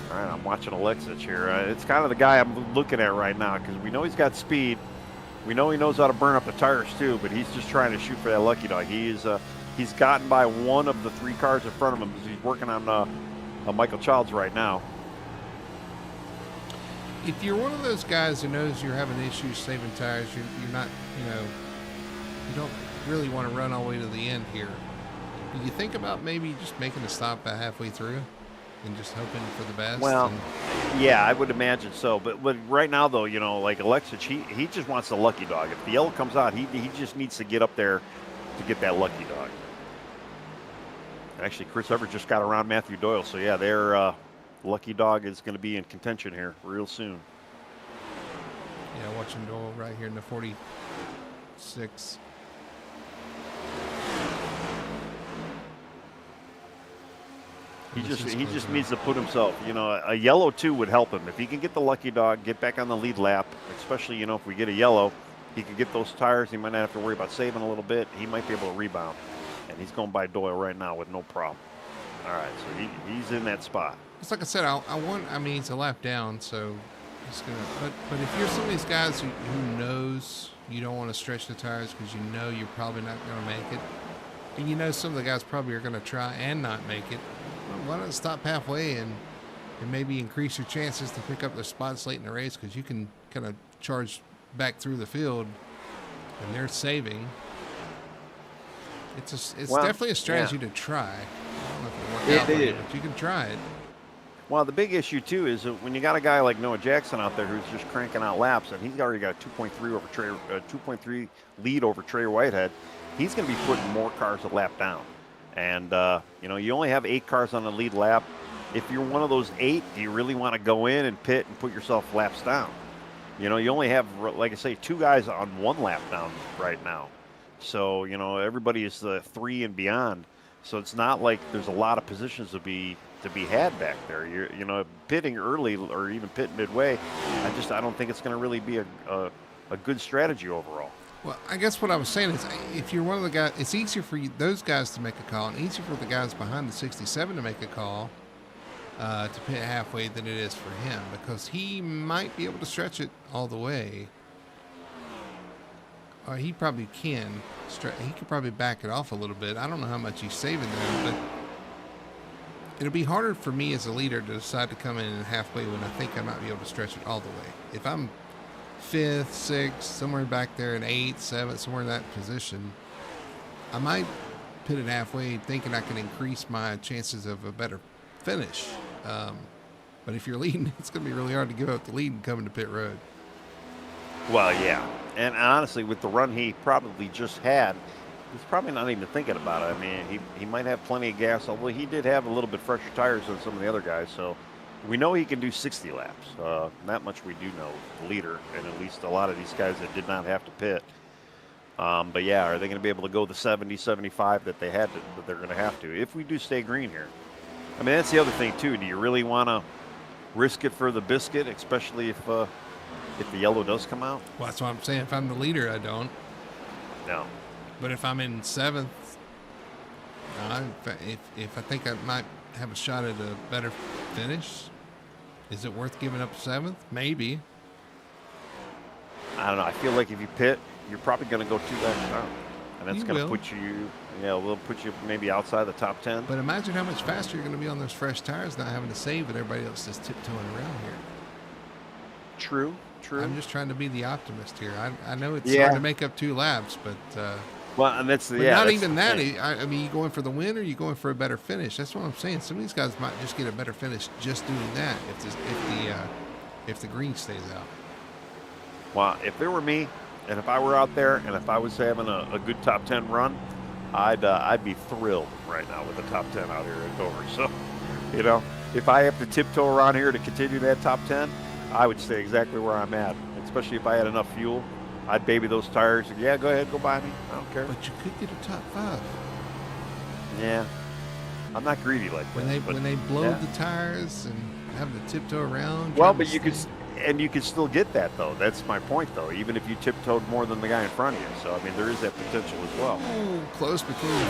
All right, I'm watching Alexic here. It's kind of the guy I'm looking at right now because we know he's got speed. We know he knows how to burn up the tires too, but he's just trying to shoot for that lucky dog. He's gotten by one of the 3 cars in front of him because he's working on Michael Childs right now. If you're one of those guys who knows you're having issues saving tires, you're not, you don't really want to run all the way to the end here. Do you think about maybe just making a stop about halfway through and just hoping for the best? Well, yeah, I would imagine so. But right now, though, like Alexic, he just wants the lucky dog. If the yellow comes out, he just needs to get up there to get that lucky dog. Actually, Chris Evert just got around Matthew Doyle. So, yeah, their lucky dog is going to be in contention here real soon. Yeah, watching Doyle right here in the 46. He just needs to put himself, a yellow too would help him. If he can get the lucky dog, get back on the lead lap, especially, if we get a yellow, he could get those tires. He might not have to worry about saving a little bit. He might be able to rebound. And he's going by Doyle right now with no problem. All right, so he's in that spot. It's like I said, it's a lap down, so he's going to, but if you're some of these guys who knows you don't want to stretch the tires because you know you're probably not going to make it, and some of the guys probably are going to try and not make it, why not stop halfway and maybe increase your chances to pick up the spots late in the race because you can kind of charge back through the field and they're saving. It's definitely a strategy to try. I don't know if it'll work out for you, but you can try it. Well, the big issue too is that when you got a guy like Noah Jackson out there who's just cranking out laps, and he's already got a 2.3 lead over Trey Whitehead, he's going to be putting more cars a lap down. And you only have 8 cars on the lead lap. If you're one of those 8, do you really want to go in and pit and put yourself laps down? You only have, like I say, 2 guys on 1 lap down right now. So, everybody is 3 and beyond. So it's not like there's a lot of positions to be had back there. You're, pitting early or even pitting midway, I don't think it's going to really be a good strategy overall. Well, I guess what I was saying is if you're one of the guys, it's easier for those guys to make a call and easier for the guys behind the 67 to make a call to pit halfway than it is for him, because he might be able to stretch it all the way. Or he probably can. He could probably back it off a little bit. I don't know how much he's saving there, but it'll be harder for me as a leader to decide to come in halfway when I think I might be able to stretch it all the way. If I'm 5th, 6th, somewhere back there in 8th, 7th, somewhere in that position, I might pit it halfway thinking I can increase my chances of a better finish. But if you're leading, it's going to be really hard to give up the lead and come into pit road. Well, yeah. And honestly, with the run he probably just had, he's probably not even thinking about it. I mean, he might have plenty of gas, although he did have a little bit fresher tires than some of the other guys. So we know he can do 60 laps. That much we do know, the leader, and at least a lot of these guys that did not have to pit. But yeah, are they going to be able to go the 70, 75 that they had to, that they're going to have to if we do stay green here? I mean, that's the other thing too. Do you really want to risk it for the biscuit, especially if the yellow does come out? Well, that's what I'm saying. If I'm the leader, I don't. No. But if I'm in 7th, if I think I might have a shot at a better finish, is it worth giving up 7th? Maybe. I don't know. I feel like if you pit, you're probably going to go 2 laps down, and that's going to put you, will put you maybe outside the top 10. But imagine how much faster you're going to be on those fresh tires, not having to save it. Everybody else is tiptoeing around here. True. I'm just trying to be the optimist here. I know it's hard to make up 2 laps, but well, and that's not even that. I mean, you going for the win or you going for a better finish? That's what I'm saying. Some of these guys might just get a better finish just doing that if the green stays out. Well, if it were me, and if I were out there, and if I was having a good top 10 run, I'd be thrilled right now with the top 10 out here at Dover. So, if I have to tiptoe around here to continue that top 10, I would stay exactly where I'm at, especially if I had enough fuel. I'd baby those tires. And, yeah, go ahead, go by me. I don't care. But you could get a top 5. Yeah, I'm not greedy like that. When they blow the tires and have to tiptoe around. Well, but you could still get that though. That's my point though. Even if you tiptoed more than the guy in front of you. So I mean, there is that potential as well. Close between the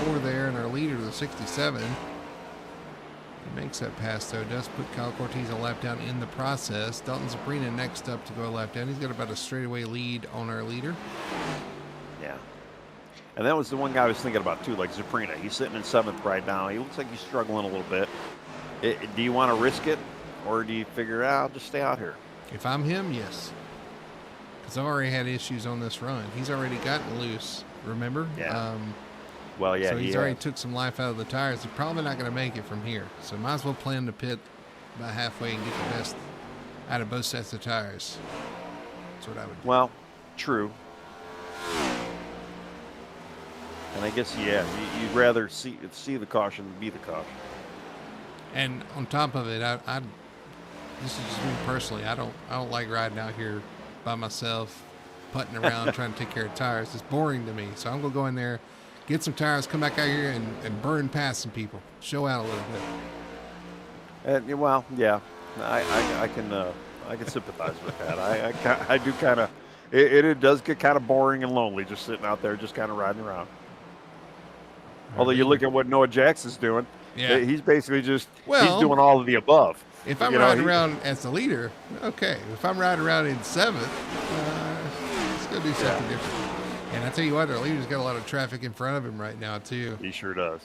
44 there and our leader, the 67. He makes that pass, though. Does put Kyle Cortez a lap down in the process. Dalton Zaprina next up to go a lap down. He's got about a straightaway lead on our leader. Yeah. And that was the one guy I was thinking about, too, like Zaprina. He's sitting in 7th right now. He looks like he's struggling a little bit. Do you want to risk it, or do you figure I'll just stay out here? If I'm him, yes. Because I've already had issues on this run. He's already gotten loose, remember? Yeah. Well, yeah, so he's already took some life out of the tires. He's probably not going to make it from here. So might as well plan to pit about halfway and get the best out of both sets of tires. That's what I would do. Well, true. And I guess, you'd rather see the caution than be the caution. And on top of it, this is just me personally. I don't like riding out here by myself, putting around, trying to take care of tires. It's boring to me. So I'm going to go in there, get some tires, come back out here and burn past some people. Show out a little bit. Well, yeah, I can sympathize with that. I do kind of. It does get kind of boring and lonely just sitting out there, just kind of riding around. Although you look at what Noah Jackson's doing, he's basically just he's doing all of the above. If I'm riding around as the leader, okay. If I'm riding around in 7th, let's go do something different. And I tell you what, our leader's got a lot of traffic in front of him right now, too. He sure does.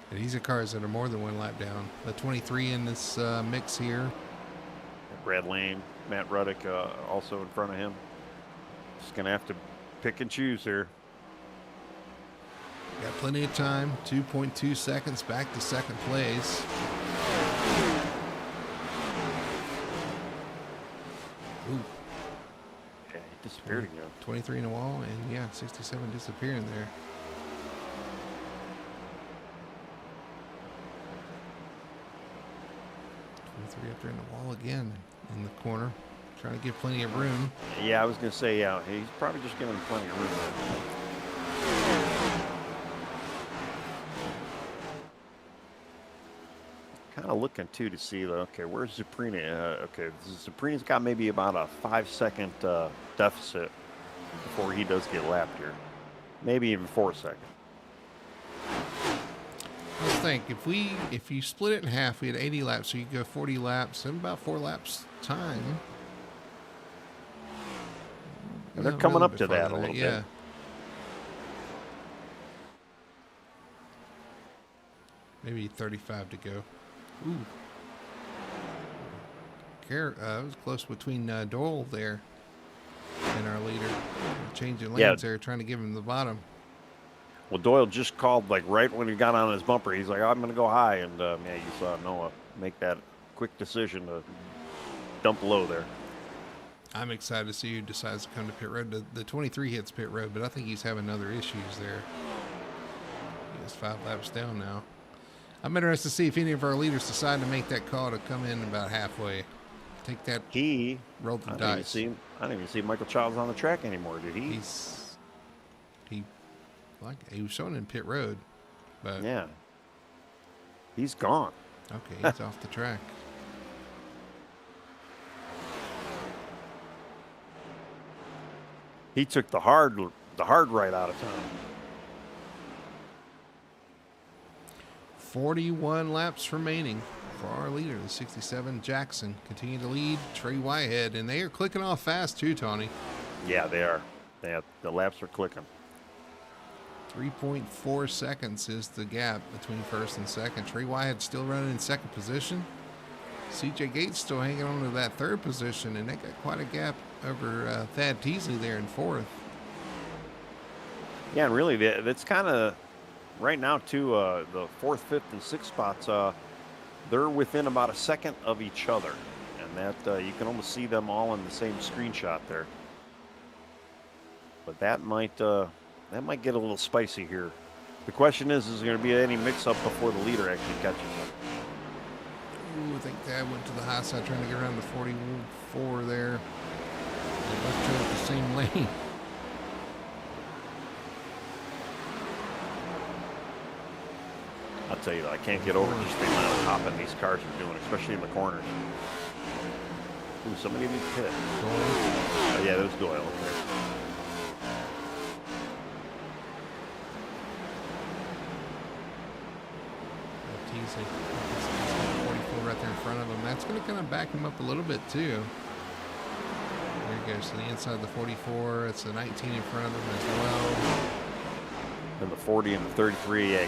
And he's at cars that are more than 1 lap down. The 23 in this mix here. Brad Lane, Matt Ruddick also in front of him. Just going to have to pick and choose here. Got plenty of time. 2.2 seconds back to 2nd place. Ooh. Yeah, he disappeared again. 23 in the wall, and 67 disappearing there. Up there in the wall again in the corner, trying to give plenty of room. Yeah, I was going to say, he's probably just giving plenty of room there. Kind of looking, too, to see, where's Zaprina? Zaprina's got maybe about a 5-second deficit before he does get lapped here. Maybe even 4 seconds. Let's think. If you split it in half, we had 80 laps, so you go 40 laps in about 4 laps time. And they're coming up to that a little yeah. bit. Maybe 35 to go. Ooh. It was close between Doyle there and our leader. Changing lanes there, trying to give him the bottom. Well, Doyle just called, like, right when he got on his bumper. He's like, I'm going to go high. And, yeah, you saw Noah make that quick decision to dump low there. I'm excited to see who decides to come to pit road. The 23 hits pit road, but I think he's having other issues there. He is 5 laps down now. I'm interested to see if any of our leaders decide to make that call to come in about halfway. Take that. Roll the dice. I didn't even see Michael Childs on the track anymore, did he? He was showing in pit road, but yeah, he's gone. Okay, he's off the track. He took the hard right out of town. 41 laps remaining for our leader, the 67 Jackson. Continue to lead Trey Whitehead, and they are clicking off fast too, Tony. Yeah, they are. The laps are clicking. 3.4 seconds is the gap between first and second. Trey Whitehead still running in second position. CJ Gates still hanging on to that third position, and they got quite a gap over Thad Teasley there in fourth. Yeah, and really, that's kind of right now too. The fourth, fifth, and sixth spots, they're within about a second of each other, and that you can almost see them all in the same screenshot there. But that might get a little spicy here. The question is there going to be any mix-up before the leader actually catches up? Ooh, I think Thad went to the high side trying to get around the 44 there. They both chose the same lane. I'll tell you, I can't get over just the amount of hopping these cars are doing, especially in the corners. Ooh, somebody needs to pit. Oh, yeah, there's Doyle up there. Teasley. 44 right there in front of him. That's going to kind of back him up a little bit, too. There he goes to the inside of the 44. It's the 19 in front of him as well. And the 40 and the 33, yeah,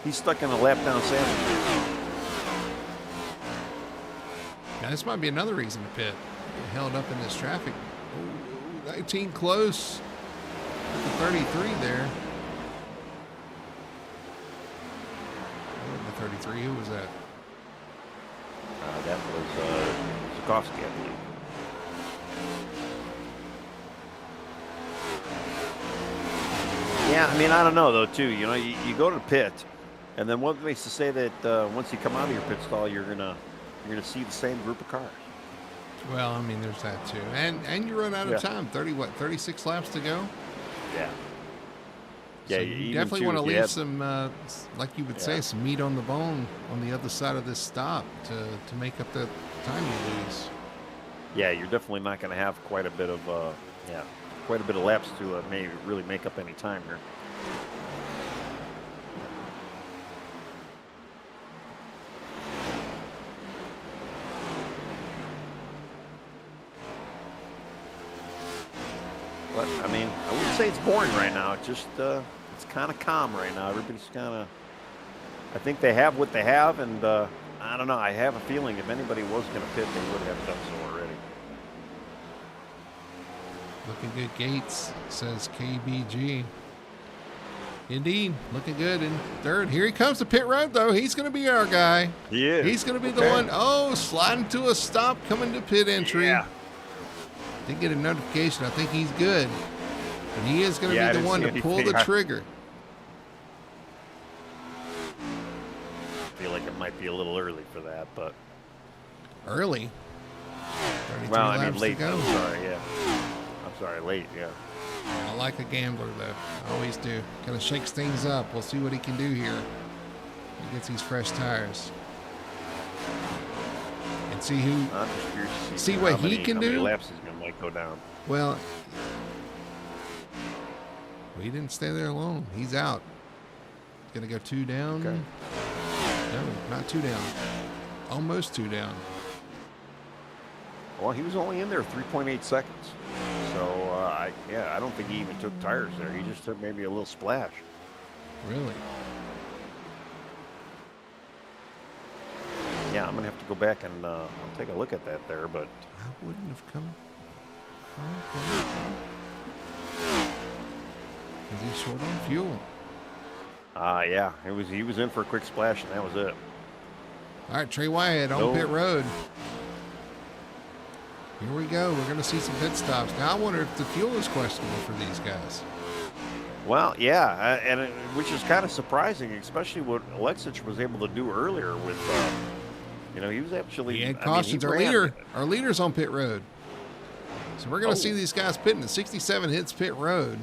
he's stuck in a lap down sandwich. Now, this might be another reason to pit. Get held up in this traffic. Ooh, 19 close. At the 33 there. The 33, who was that? That was Zukovsky, I believe. Yeah, I mean, I don't know, though, too. You know, you go to the pit, and then what makes you say that once you come out of your pit stall, you're gonna see the same group of cars? Well, I mean, there's that, too. And you run out of time. 36 laps to go? Yeah. So Yeah, you definitely want to leave some, like you would say, some meat on the bone on the other side of this stop to make up the time you lose. Yeah, you're definitely not going to have quite a bit of laps to maybe really make up any time here. But I mean, I wouldn't say it's boring right now. It's just it's kind of calm right now. Everybody's kind of. I think they have what they have, and I don't know. I have a feeling if anybody was going to pit, they would have done so already. Looking good, Gates, says KBG. Indeed, looking good in third. Here he comes to pit road, though. He's going to be our guy. He is. He's going to be the one. Oh, sliding to a stop, coming to pit entry. Yeah. Didn't get a notification. I think he's good. But he is going to be the one to pull the trigger. I feel like it might be a little early for that, but. Early? Well, I mean, late. I'm sorry, yeah. I'm sorry, late, yeah. I like a gambler, though. I always do. Kind of shakes things up. We'll see what he can do here. He gets these fresh tires. And see who. I'm just curious to see what he can do. How many laps he's going to might go down. Well, he didn't stay there alone. He's out. Gonna go 2 down. Okay. No, not 2 down. Almost 2 down. Well, he was only in there 3.8 seconds. So, I don't think he even took tires there. He just took maybe a little splash. Really? Yeah, I'm going to have to go back and I'll take a look at that there, but... I wouldn't have come. Is he short on fuel? Yeah, he was in for a quick splash, and that was it. All right, Trey Wyatt on pit road. Here we go. We're going to see some pit stops. Now, I wonder if the fuel is questionable for these guys. Well, yeah, which is kind of surprising, especially what Alexic was able to do earlier with, he was actually... He had cautions. Our leader's on pit road. So we're going to see these guys pitting at 67 hits pit road.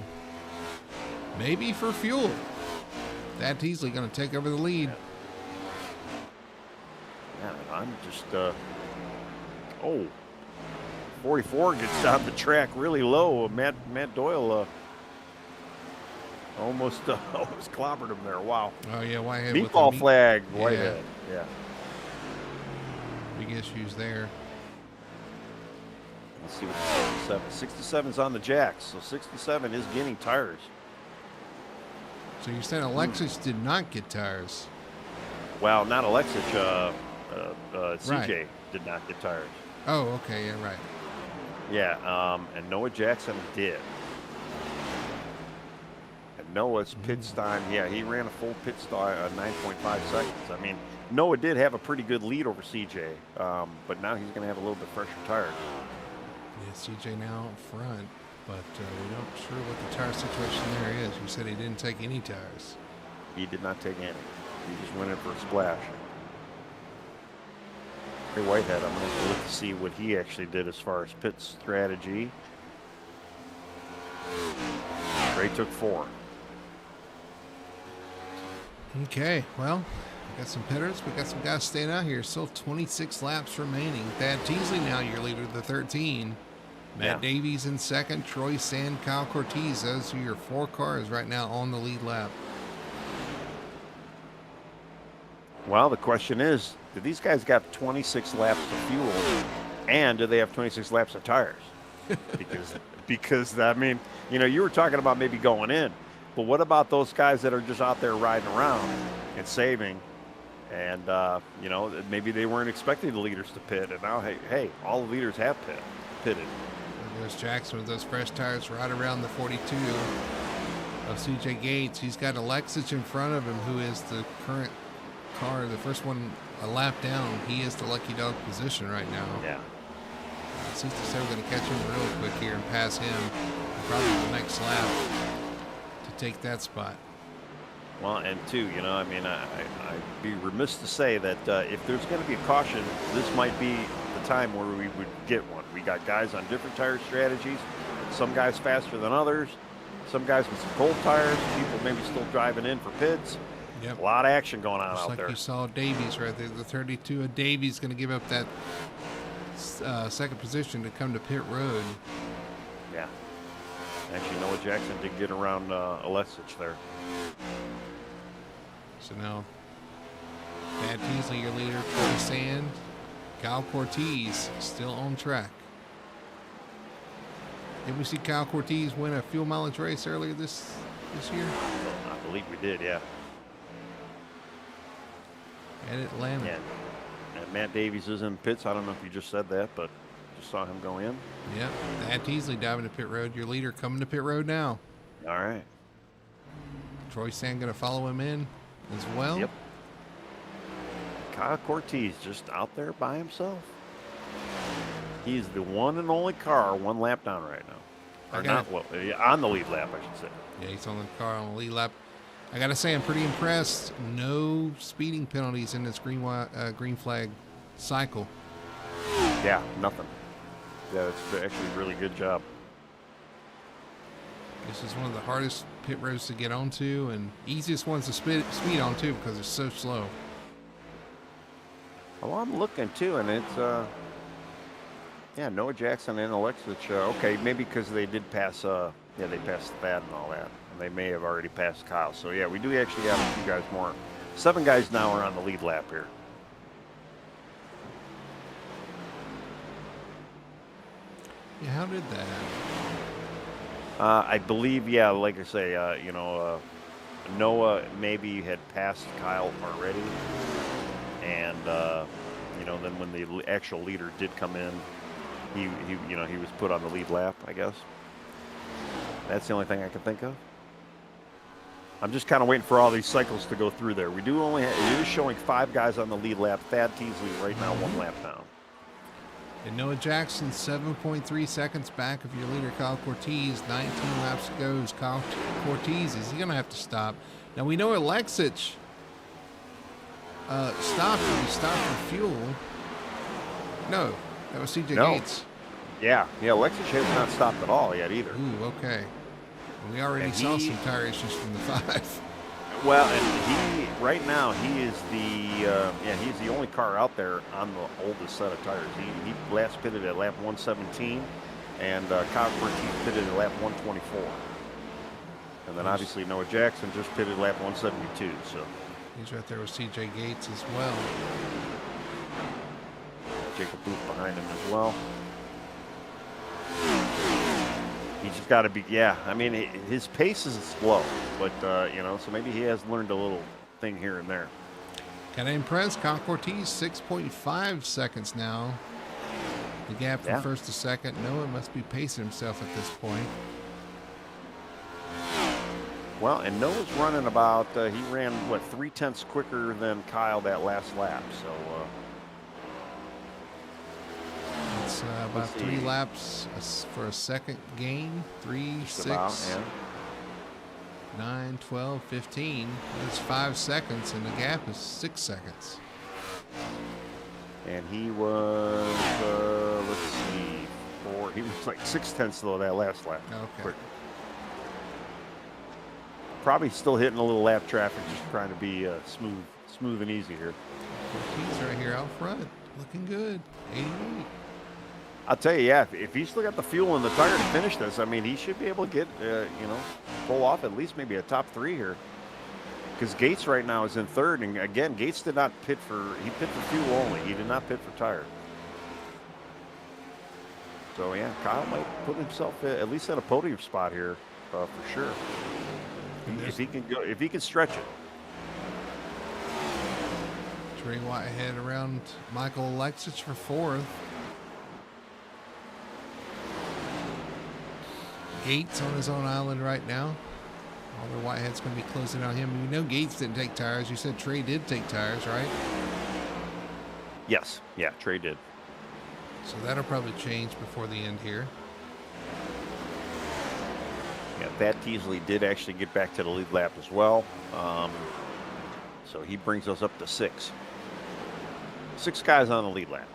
Maybe for fuel. Thad Teasley going to take over the lead. Yeah, I'm just... 44 gets down the track really low. Matt Doyle almost clobbered him there. Wow. Oh, yeah, Whitehead. Meatball flag, Whitehead. Yeah. Big issues there. Let's see what 67. 67's on the jacks, so 67 is getting tires. So you're saying Alexic did not get tires? Well, not Alexic. CJ Right. did not get tires. Oh, okay, yeah, right. Yeah, and Noah Jackson did. And Noah's pit time, he ran a full pit stop 9.5 seconds. I mean, Noah did have a pretty good lead over CJ, but now he's going to have a little bit fresher tires. Yeah, CJ now up front, but we're not sure what the tire situation there is. You said he didn't take any tires. He did not take any. He just went in for a splash. Trey Whitehead, I'm going to look to see what he actually did as far as pit strategy. Trey took 4. Okay, well, we got some pitters. We got some guys staying out here. Still 26 laps remaining. Thad Teasley now your leader, the 13. Matt Davies in second. Troy Sand, Kyle Cortez. Those are your 4 cars right now on the lead lap. Well, the question is, do these guys got 26 laps of fuel, and do they have 26 laps of tires? Because I mean, you were talking about maybe going in, but what about those guys that are just out there riding around and saving, and maybe they weren't expecting the leaders to pit, and now hey, all the leaders have pitted. There's Jackson with those fresh tires right around the 42 of CJ Gates. He's got Alexic in front of him, who is the current car, the first one a lap down. He is the lucky dog position right now. Yeah. 67 going to catch him real quick here and pass him probably the next lap to take that spot. Well, and two, I'd be remiss to say that if there's going to be a caution, this might be the time where we would get one. We got guys on different tire strategies. Some guys faster than others. Some guys with some cold tires. People maybe still driving in for pits. Yep. A lot of action going on out there. You saw Davies right there. The 32 of Davies going to give up that second position to come to pit road. Yeah. Actually, Noah Jackson did get around Alexic there. So now, Thad Teasley, your leader, Troy Sand, Kyle Cortez still on track. Did we see Kyle Cortez win a fuel mileage race earlier this year? I believe we did, yeah. At Atlanta. Yeah. And Matt Davies is in pits. I don't know if you just said that, but just saw him go in. Yep. Thad Teasley diving to pit road. Your leader coming to pit road now. All right. Troy Sand going to follow him in as well. Yep. Kyle Cortez just out there by himself. He's the one and only car 1 lap down right now. Or not, on the lead lap, I should say. Yeah, he's on the car on the lead lap. I got to say, I'm pretty impressed. No speeding penalties in this green flag cycle. Yeah, nothing. Yeah, it's actually a really good job. This is one of the hardest pit roads to get onto and easiest ones to speed on too because it's so slow. Well, I'm looking too, and it's Noah Jackson and Alexic. Okay, maybe because they did pass Yeah, they passed Thad and all that, and they may have already passed Kyle. So yeah, we do actually have a few guys more. 7 guys now are on the lead lap here. Yeah, how did that happen? I believe, yeah, like I say, Noah maybe had passed Kyle already, and then when the actual leader did come in, he was put on the lead lap, I guess. That's the only thing I can think of. I'm just kind of waiting for all these cycles to go through there. It is showing 5 guys on the lead lap. Thad Teasley right now 1 lap down. And Noah Jackson, 7.3 seconds back of your leader, Kyle Cortez. 19 laps to go. Kyle Cortez, is he going to have to stop? Now, we know Alexic stopped. He stopped for fuel. No, that was CJ Gates. Yeah, Alexic has not stopped at all yet either. Ooh, okay. Well, we already saw some tire issues from the 5. Well, and right now he's the only car out there on the oldest set of tires. He last pitted at lap 117, and Kyle Cortez pitted at lap 124. And then obviously Noah Jackson just pitted lap 172. So he's right there with CJ Gates as well. Jacob Booth behind him as well. He just got to be, I mean, his pace is slow, but, so maybe he has learned a little thing here and there. Kind of impressed. Kyle Cortez, 6.5 seconds now. The gap from first to second. Noah must be pacing himself at this point. Well, and Noah's running about, he ran, 3/10 quicker than Kyle that last lap, so. It's about 3 laps for a second gain. 3, 6, 9, 12, 15. That's 5 seconds, and the gap is 6 seconds. And he was, he was like 6/10 though that last lap. Okay. Quick. Probably still hitting a little lap traffic, just trying to be smooth and easy here. He's right here out front, looking good. 88. I'll tell you, if he's still got the fuel in the tire to finish this, I mean, he should be able to get, pull off at least maybe a top 3 here. Because Gates right now is in 3rd, and again, Gates did not pit he pit for fuel only. He did not pit for tire. So yeah, Kyle might put himself at least at a podium spot here for sure. If he can stretch it. Trey Whitehead around Michael Alexic for 4th. Gates on his own island right now. Although Whitehead's going to be closing on him. You know Gates didn't take tires. You said Trey did take tires, right? Yes. Yeah, Trey did. So that'll probably change before the end here. Yeah, Thad Teasley did actually get back to the lead lap as well. So he brings us up to 6. 6 guys on the lead lap.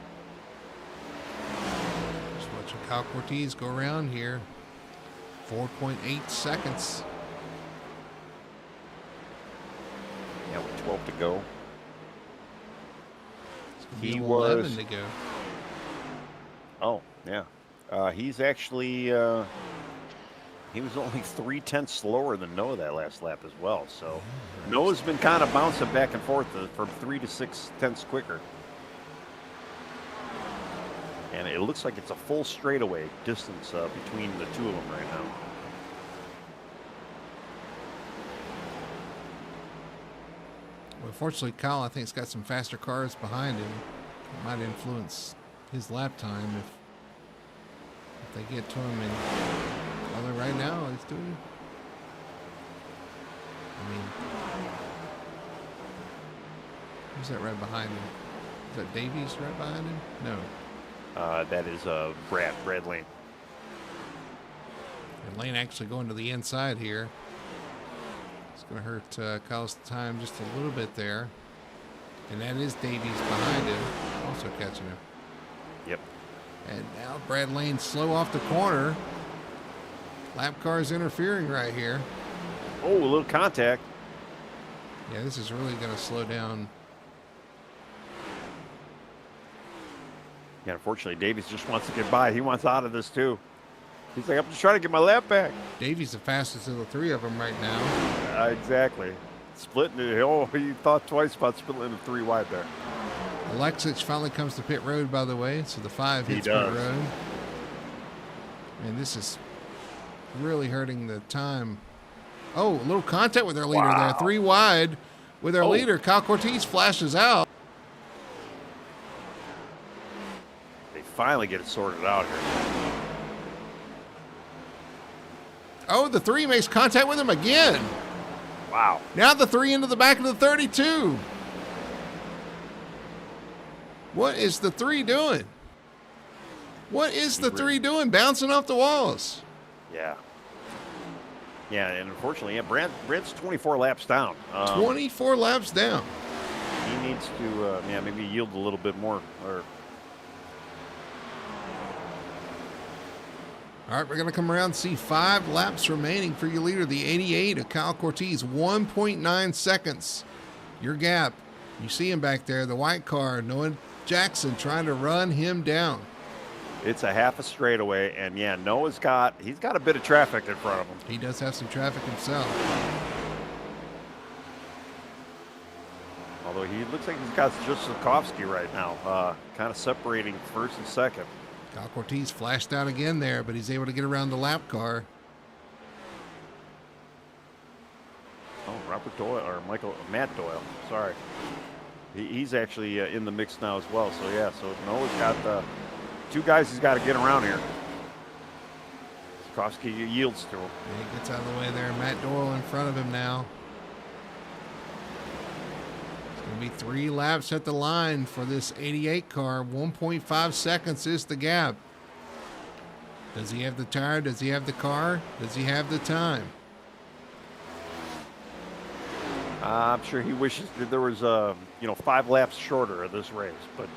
Just watching Kyle Cortez go around here. 4.8 seconds. Yeah, with 12 to go. He was 11 to go. Oh, yeah. He's actually he was only 3/10 slower than Noah that last lap as well. So Noah's been kind of bouncing back and forth from 3 to 6/10 quicker. And it looks like it's a full straightaway distance between the two of them right now. Well, fortunately, Kyle, I think, has got some faster cars behind him. It might influence his lap time if they get to him. And although right now he's doing, who's that right behind him? Is that Davies right behind him? No. That is Brad Lane. And Lane actually going to the inside here. It's going to hurt Kyle's time just a little bit there. And that is Davies behind him, also catching him. Yep. And now Brad Lane slow off the corner. Lap car's interfering right here. Oh, a little contact. Yeah, this is really going to slow down. Yeah, unfortunately, Davies just wants to get by. He wants out of this too. He's like, I'm just trying to get my lap back. Davy's the fastest of the three of them right now. Exactly. Splitting it. Oh, he thought twice about splitting into 3 wide there. Alexich finally comes to pit road, by the way, so the 5 hits pit road. And this is really hurting the time. Oh, a little contact with our leader there. 3 wide with our leader. Kyle Cortez flashes out. They finally get it sorted out here. Oh, the 3 makes contact with him again. Wow. Now the 3 into the back of the 32. What is the 3 doing? What is the 3 doing? Bouncing off the walls. Yeah. Yeah, and unfortunately, Brad's 24 laps down. 24 laps down. He needs to, maybe yield a little bit more. All right, we're going to come around and see 5 laps remaining for your leader, the 88 of Kyle Cortez. 1.9 seconds. Your gap. You see him back there, the white car, Noah Jackson trying to run him down. It's a half a straightaway, and yeah, Noah's got a bit of traffic in front of him. He does have some traffic himself. Although he looks like he's got just Sikorsky right now, kind of separating first and second. Kyle Cortez flashed out again there, but he's able to get around the lap car. Oh, Robert Doyle, or Matt Doyle, sorry. He's actually in the mix now as well, so yeah, so Noah's got 2 guys he's got to get around here. Sikorsky yields to him. And he gets out of the way there. Matt Doyle in front of him now. It's going to be 3 laps at the line for this 88 car. 1.5 seconds is the gap. Does he have the tire? Does he have the car? Does he have the time? I'm sure he wishes that there was 5 laps shorter of this race, but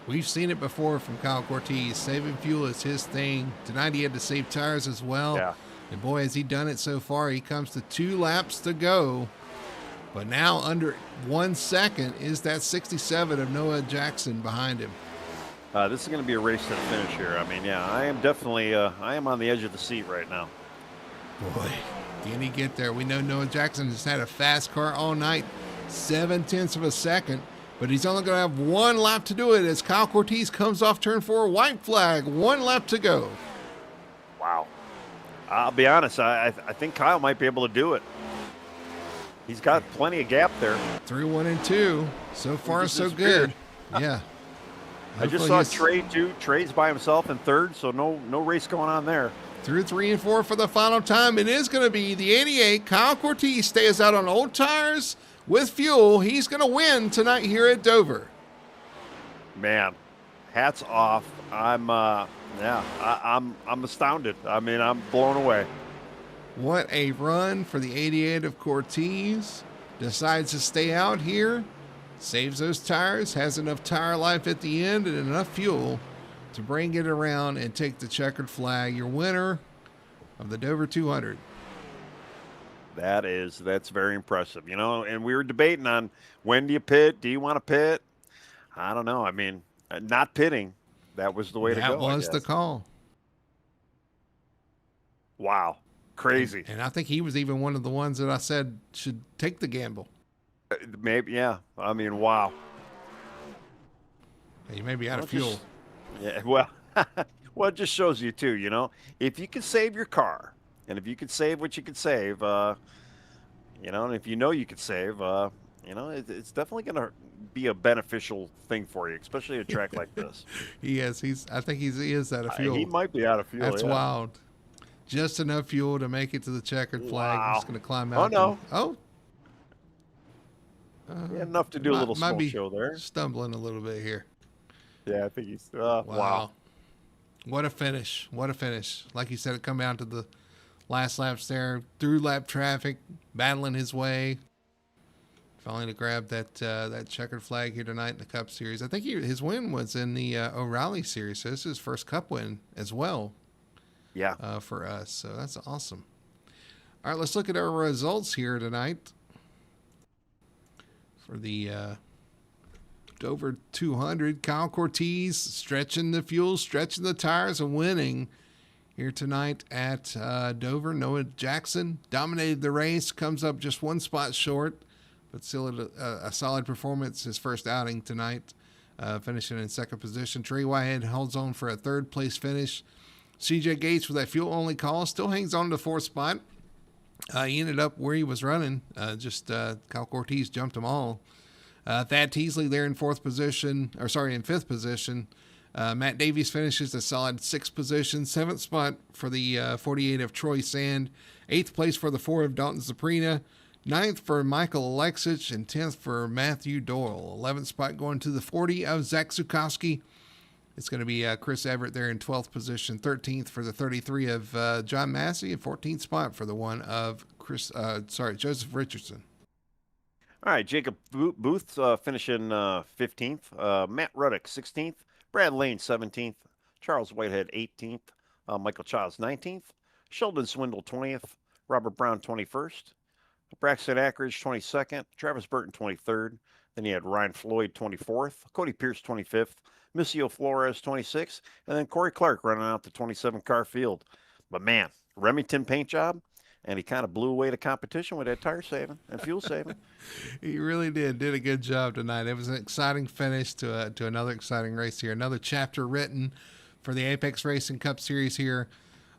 we've seen it before from Kyle Cortez. Saving fuel is his thing. Tonight he had to save tires as well. Yeah. And boy, has he done it so far. He comes to 2 laps to go. But now under 1 second is that 67 of Noah Jackson behind him. This is going to be a race to the finish here. I mean, yeah, I am definitely I am on the edge of the seat right now. Boy, can he get there? We know Noah Jackson has had a fast car all night, 0.7 of a second. But he's only going to have 1 lap to do it as Kyle Cortez comes off turn 4. White flag, 1 lap to go. Wow. I'll be honest, I think Kyle might be able to do it. He's got plenty of gap there. 3, 1, and 2. So far, so good. Yeah. I just saw Trey, too. Trey's by himself in 3rd, so no race going on there. Through 3 and 4 for the final time. It is going to be the 88. Kyle Cortez stays out on old tires with fuel. He's going to win tonight here at Dover. Man, hats off. I'm astounded. I mean, I'm blown away. What a run for the 88 of Cortez. Decides to stay out here. Saves those tires. Has enough tire life at the end and enough fuel to bring it around and take the checkered flag. Your winner of the Dover 200. That's very impressive, and we were debating on when do you pit? Do you want to pit? I don't know. I mean, not pitting, that was the way to go. That was the call. Wow. Crazy. And I think he was even one of the ones that I said should take the gamble. Maybe, yeah. I mean, wow. He may be out of fuel. Yeah, well, it just shows you too, if you can save your car, and if you can save what you can save, and if you could save, it's definitely going to be a beneficial thing for you, especially at a track like this. He is. I think he is out of fuel. He might be out of fuel. That's wild. Just enough fuel to make it to the checkered flag. Wow. He's going to climb out. Enough to do a little smoke show there. Stumbling a little bit here. Yeah, I think he's. Wow. What a finish. What a finish. Like you said, it come down to the last laps there. Through lap traffic, battling his way. Finally to grab that checkered flag here tonight in the Cup Series. I think his win was in the O'Reilly Series, so this is his first Cup win as well. Yeah. For us, so that's awesome. All right, let's look at our results here tonight for the Dover 200. Kyle Cortez stretching the fuel, stretching the tires, and winning here tonight at Dover. Noah Jackson dominated the race, comes up just one spot short, but still a solid performance his first outing tonight, finishing in second position. Trey Whitehead holds on for a third place finish. CJ Gates, with that fuel-only call, still hangs on to the fourth spot. He ended up where he was running. Kyle Cortez jumped them all. Thad Teasley there in fifth position. Matt Davies finishes a solid sixth position. Seventh spot for the 48 of Troy Sand. Eighth place for the 4 of Dalton Zaprina. Ninth for Michael Alexich. And 10th for Matthew Doyle. 11th spot going to the 40 of Zach Zukowski. It's going to be Chris Everett there in 12th position. 13th for the 33 of John Massey. And 14th spot for the one of Joseph Richardson. All right, Jacob Booth finishing 15th. Matt Ruddick 16th. Brad Lane 17th. Charles Whitehead 18th. Michael Childs 19th. Sheldon Swindle 20th. Robert Brown 21st. Braxton Ackridge 22nd. Travis Burton 23rd. Then you had Ryan Floyd 24th. Cody Pierce 25th. Missio Flores 26th. And then Corey Clark running out the 27-car field. But man, Remington paint job. And he kind of blew away the competition with that tire saving and fuel saving. He really did a good job tonight. It was an exciting finish to another exciting race here. Another chapter written for the Apex Racing Cup Series here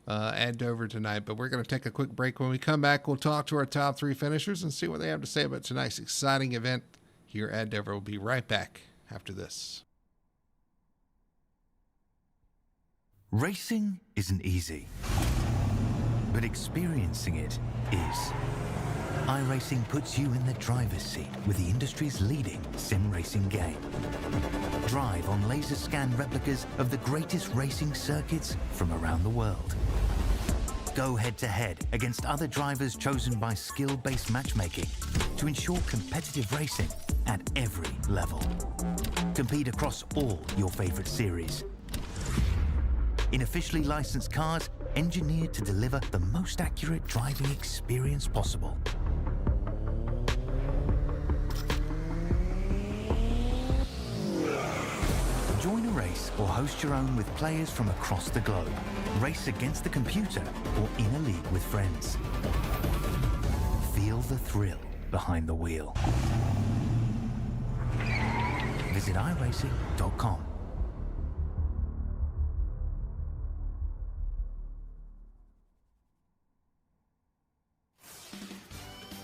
at Dover tonight. But we're going to take a quick break. When we come back, we'll talk to our top 3 finishers and see what they have to say about tonight's exciting event here at Dover. We'll be right back after this. Racing isn't easy, but experiencing it is. iRacing puts you in the driver's seat with the industry's leading sim racing game. Drive on laser scan replicas of the greatest racing circuits from around the world. Go head to head against other drivers chosen by skill-based matchmaking to ensure competitive racing at every level. Compete across all your favorite series in officially licensed cars engineered to deliver the most accurate driving experience possible. Join a race or host your own with players from across the globe. Race against the computer or in a league with friends. Feel the thrill behind the wheel. Visit iRacing.com.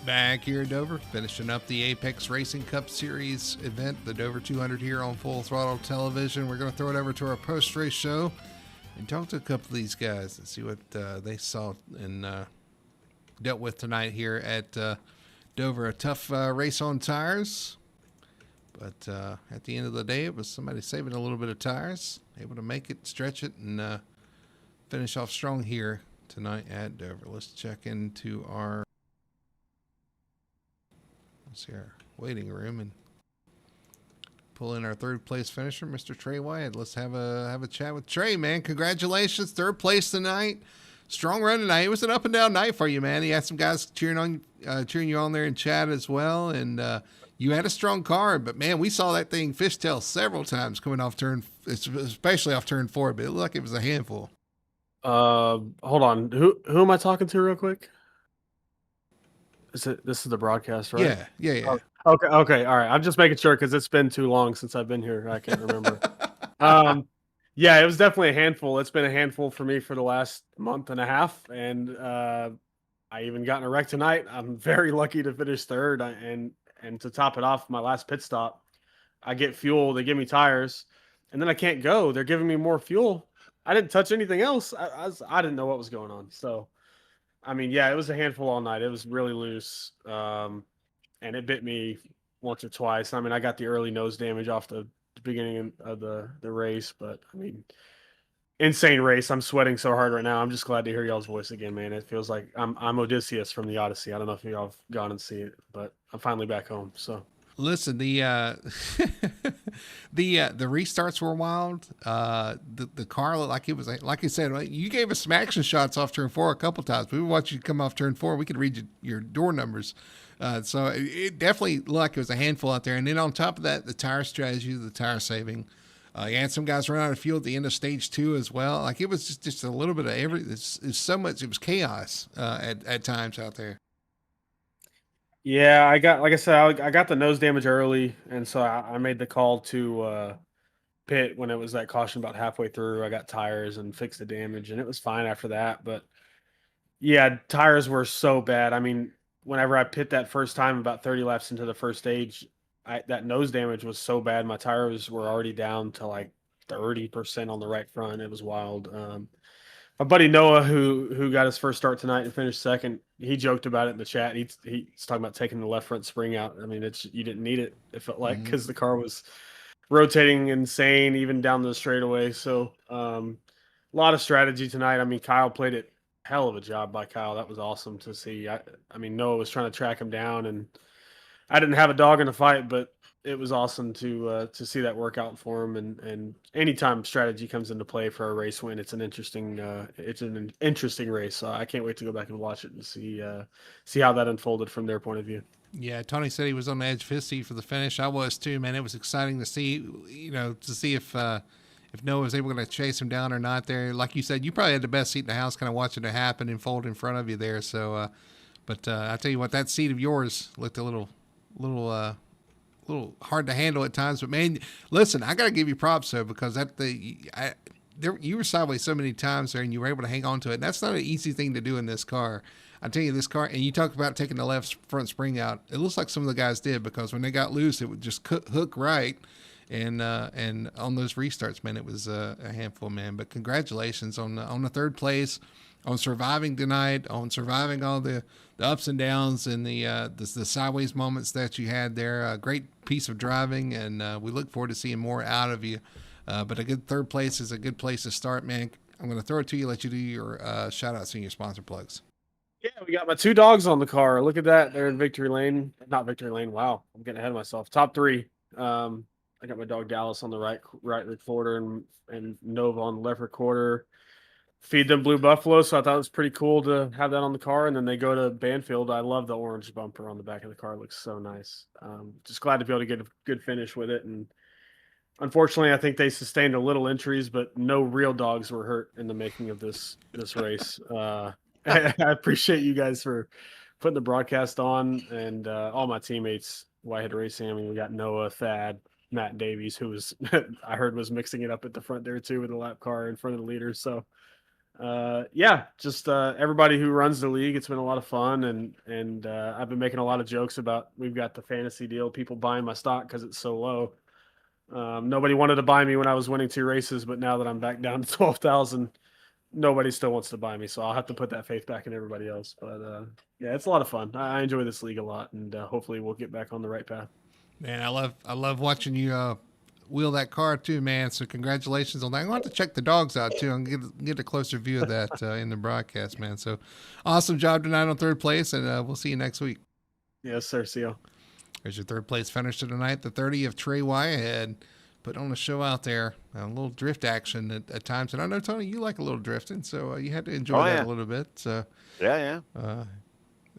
Back here at Dover, finishing up the Apex Racing Cup Series event, the Dover 200 here on Full Throttle Television. We're going to throw it over to our post-race show and talk to a couple of these guys and see what they saw and dealt with tonight here at Dover. A tough race on tires, but at the end of the day, it was somebody saving a little bit of tires, able to make it, stretch it, and finish off strong here tonight at Dover. Let's check into our waiting room and pull in our third place finisher, Mr. Trey Whitehead. Let's have a chat with Trey, man. Congratulations, third place tonight. Strong run tonight. It was an up and down night for you, man. You had some guys cheering you on there in chat as well, and you had a strong car. But man, we saw that thing fishtail several times coming off especially off turn 4. But it looked like it was a handful. Hold on. Who am I talking to real quick? This is the broadcast, right? Yeah. Oh, okay. All right. I'm just making sure because it's been too long since I've been here. I can't remember. Yeah, it was definitely a handful. It's been a handful for me for the last month and a half, and I even got in a wreck tonight. I'm very lucky to finish third, and to top it off, my last pit stop, I get fuel. They give me tires, and then I can't go. They're giving me more fuel. I didn't touch anything else. I didn't know what was going on. So, I mean, yeah, it was a handful all night. It was really loose, and it bit me once or twice. I mean, I got the early nose damage off the beginning of the race, but I mean, insane race. I'm sweating so hard right now. I'm just glad to hear y'all's voice again, man. It feels like I'm Odysseus from the Odyssey. I don't know if y'all have gone and seen it, but I'm finally back home. So listen, The restarts were wild. The car looked like it was like you said. You gave us some action shots off turn 4 a couple times. We watched you come off turn 4. We could read your door numbers. So it definitely looked like it was a handful out there. And then on top of that, the tire strategy, the tire saving. You had some guys run out of fuel at the end of stage 2 as well. Like it was just a little bit of every. It's so much. It was chaos at times out there. Yeah, I got like I said, I got the nose damage early, and so I made the call to pit when it was that caution about halfway through. I got tires and fixed the damage, and it was fine after that. But yeah, tires were so bad. I mean, whenever I pit that first time, about 30 laps into the first stage, that nose damage was so bad. My tires were already down to like 30% on the right front. It was wild. My buddy Noah, who got his first start tonight and finished second, he joked about it in the chat. He's talking about taking the left front spring out. I mean, you didn't need it. It felt like because the car was rotating insane even down the straightaway. So a lot of strategy tonight. I mean, Kyle played it hell of a job by Kyle. That was awesome to see. I mean, Noah was trying to track him down, and I didn't have a dog in the fight, but it was awesome to see that work out for him. And anytime strategy comes into play for a race win, it's an interesting race. So I can't wait to go back and watch it and see how that unfolded from their point of view. Yeah, Tony said he was on the edge of his seat for the finish. I was too, man. It was exciting to see, if Noah was able to chase him down or not there. Like you said, you probably had the best seat in the house, kind of watching it happen and fold in front of you there. So, but I tell you what, that seat of yours looked a little hard to handle at times. But man, listen, I got to give you props though, because you were sideways so many times there, and you were able to hang on to it. And that's not an easy thing to do in this car. I tell you, this car, and you talked about taking the left front spring out. It looks like some of the guys did, because when they got loose, it would just hook right. And on those restarts, man, it was a handful, man. But congratulations on the third place, on surviving tonight, on surviving all the ups and downs and the sideways moments that you had there. A great piece of driving, and we look forward to seeing more out of you. But a good third place is a good place to start, man. I'm going to throw it to you, let you do your shout-outs and your sponsor plugs. Yeah, we got my 2 dogs on the car. Look at that. They're in Victory Lane. Not Victory Lane. Wow, I'm getting ahead of myself. Top 3. I got my dog Dallas on the right rear quarter and Nova on the left rear quarter. Feed them Blue Buffalo, so I thought it was pretty cool to have that on the car. And then they go to Banfield. I love the orange bumper on the back of the car. It looks so nice. Just glad to be able to get a good finish with it. And unfortunately, I think they sustained a little injuries, but no real dogs were hurt in the making of this race. I appreciate you guys for putting the broadcast on, and all my teammates, Whitehead Racing. I mean, we got Noah, Thad, Matt Davies, who was I heard was mixing it up at the front there too with the lap car in front of the leaders. So just everybody who runs the league. It's been a lot of fun, and I've been making a lot of jokes about we've got the fantasy deal, people buying my stock because it's so low. Nobody wanted to buy me when I was winning 2 races, but now that I'm back down to 12,000, nobody still wants to buy me. So I'll have to put that faith back in everybody else. But yeah, it's a lot of fun. I enjoy this league a lot, and hopefully we'll get back on the right path. Man, I love watching you wheel that car too, man. So congratulations on that. I'm going to have to check the dogs out too and get a closer view of that in the broadcast, man. So awesome job tonight on third place, and we'll see you next week. Yes, sir. See you. There's your third place finisher tonight, the 30 of Trey Whitehead. Put on a show out there, a little drift action at times. And I know, Tony, you like a little drifting, so you had to enjoy that a little bit. So yeah.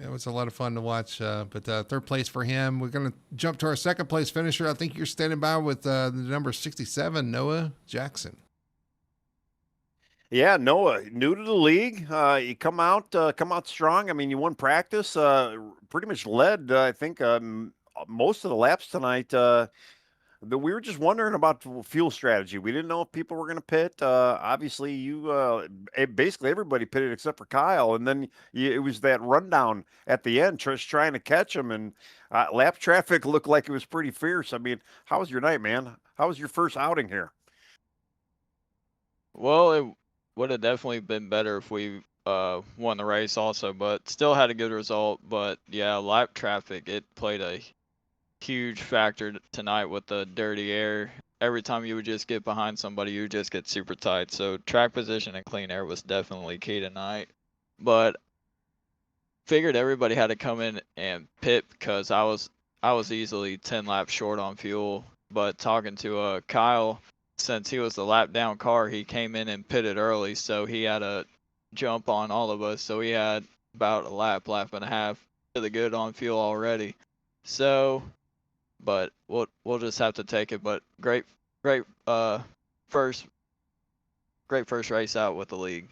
It was a lot of fun to watch. But third place for him. We're going to jump to our second place finisher. I think you're standing by with the number 67, Noah Jackson. Yeah, Noah, new to the league. You come out strong. I mean, you won practice. Pretty much led. I think most of the laps tonight. We were just wondering about fuel strategy. We didn't know if people were going to pit. Obviously, basically everybody pitted except for Kyle, and then it was that rundown at the end, just trying to catch him. And lap traffic looked like it was pretty fierce. I mean, how was your night, man? How was your first outing here? Well, it would have definitely been better if we won the race also, but still had a good result. But yeah, lap traffic, it played a huge factor tonight with the dirty air. Every time you would just get behind somebody, you would just get super tight. So track position and clean air was definitely key tonight. But figured everybody had to come in and pit because I was easily 10 laps short on fuel. but talking to Kyle, since he was the lap down car, he came in and pitted early, so he had a jump on all of us. So he had about a lap and a half to the good on fuel already. So, but we'll just have to take it. But great first race out with the league.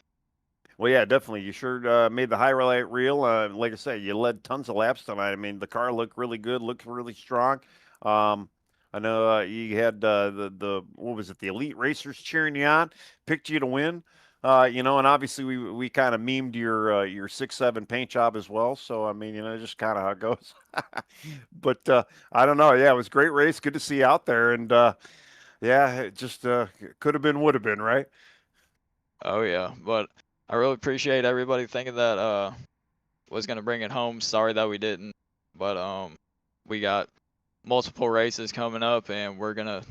Well, yeah, definitely. You sure made the highlight reel. Like I said, you led tons of laps tonight. I mean, the car looked really good, looked really strong. I know you had the what was it? The Elite Racers cheering you on, picked you to win. And obviously we kind of memed your 6-7 paint job as well. So I mean, just kind of how it goes. But I don't know. Yeah, it was a great race. Good to see you out there. And yeah, it just could have been, would have been, right? Oh yeah, but I really appreciate everybody thinking that was gonna bring it home. Sorry that we didn't, but we got multiple races coming up, and we're gonna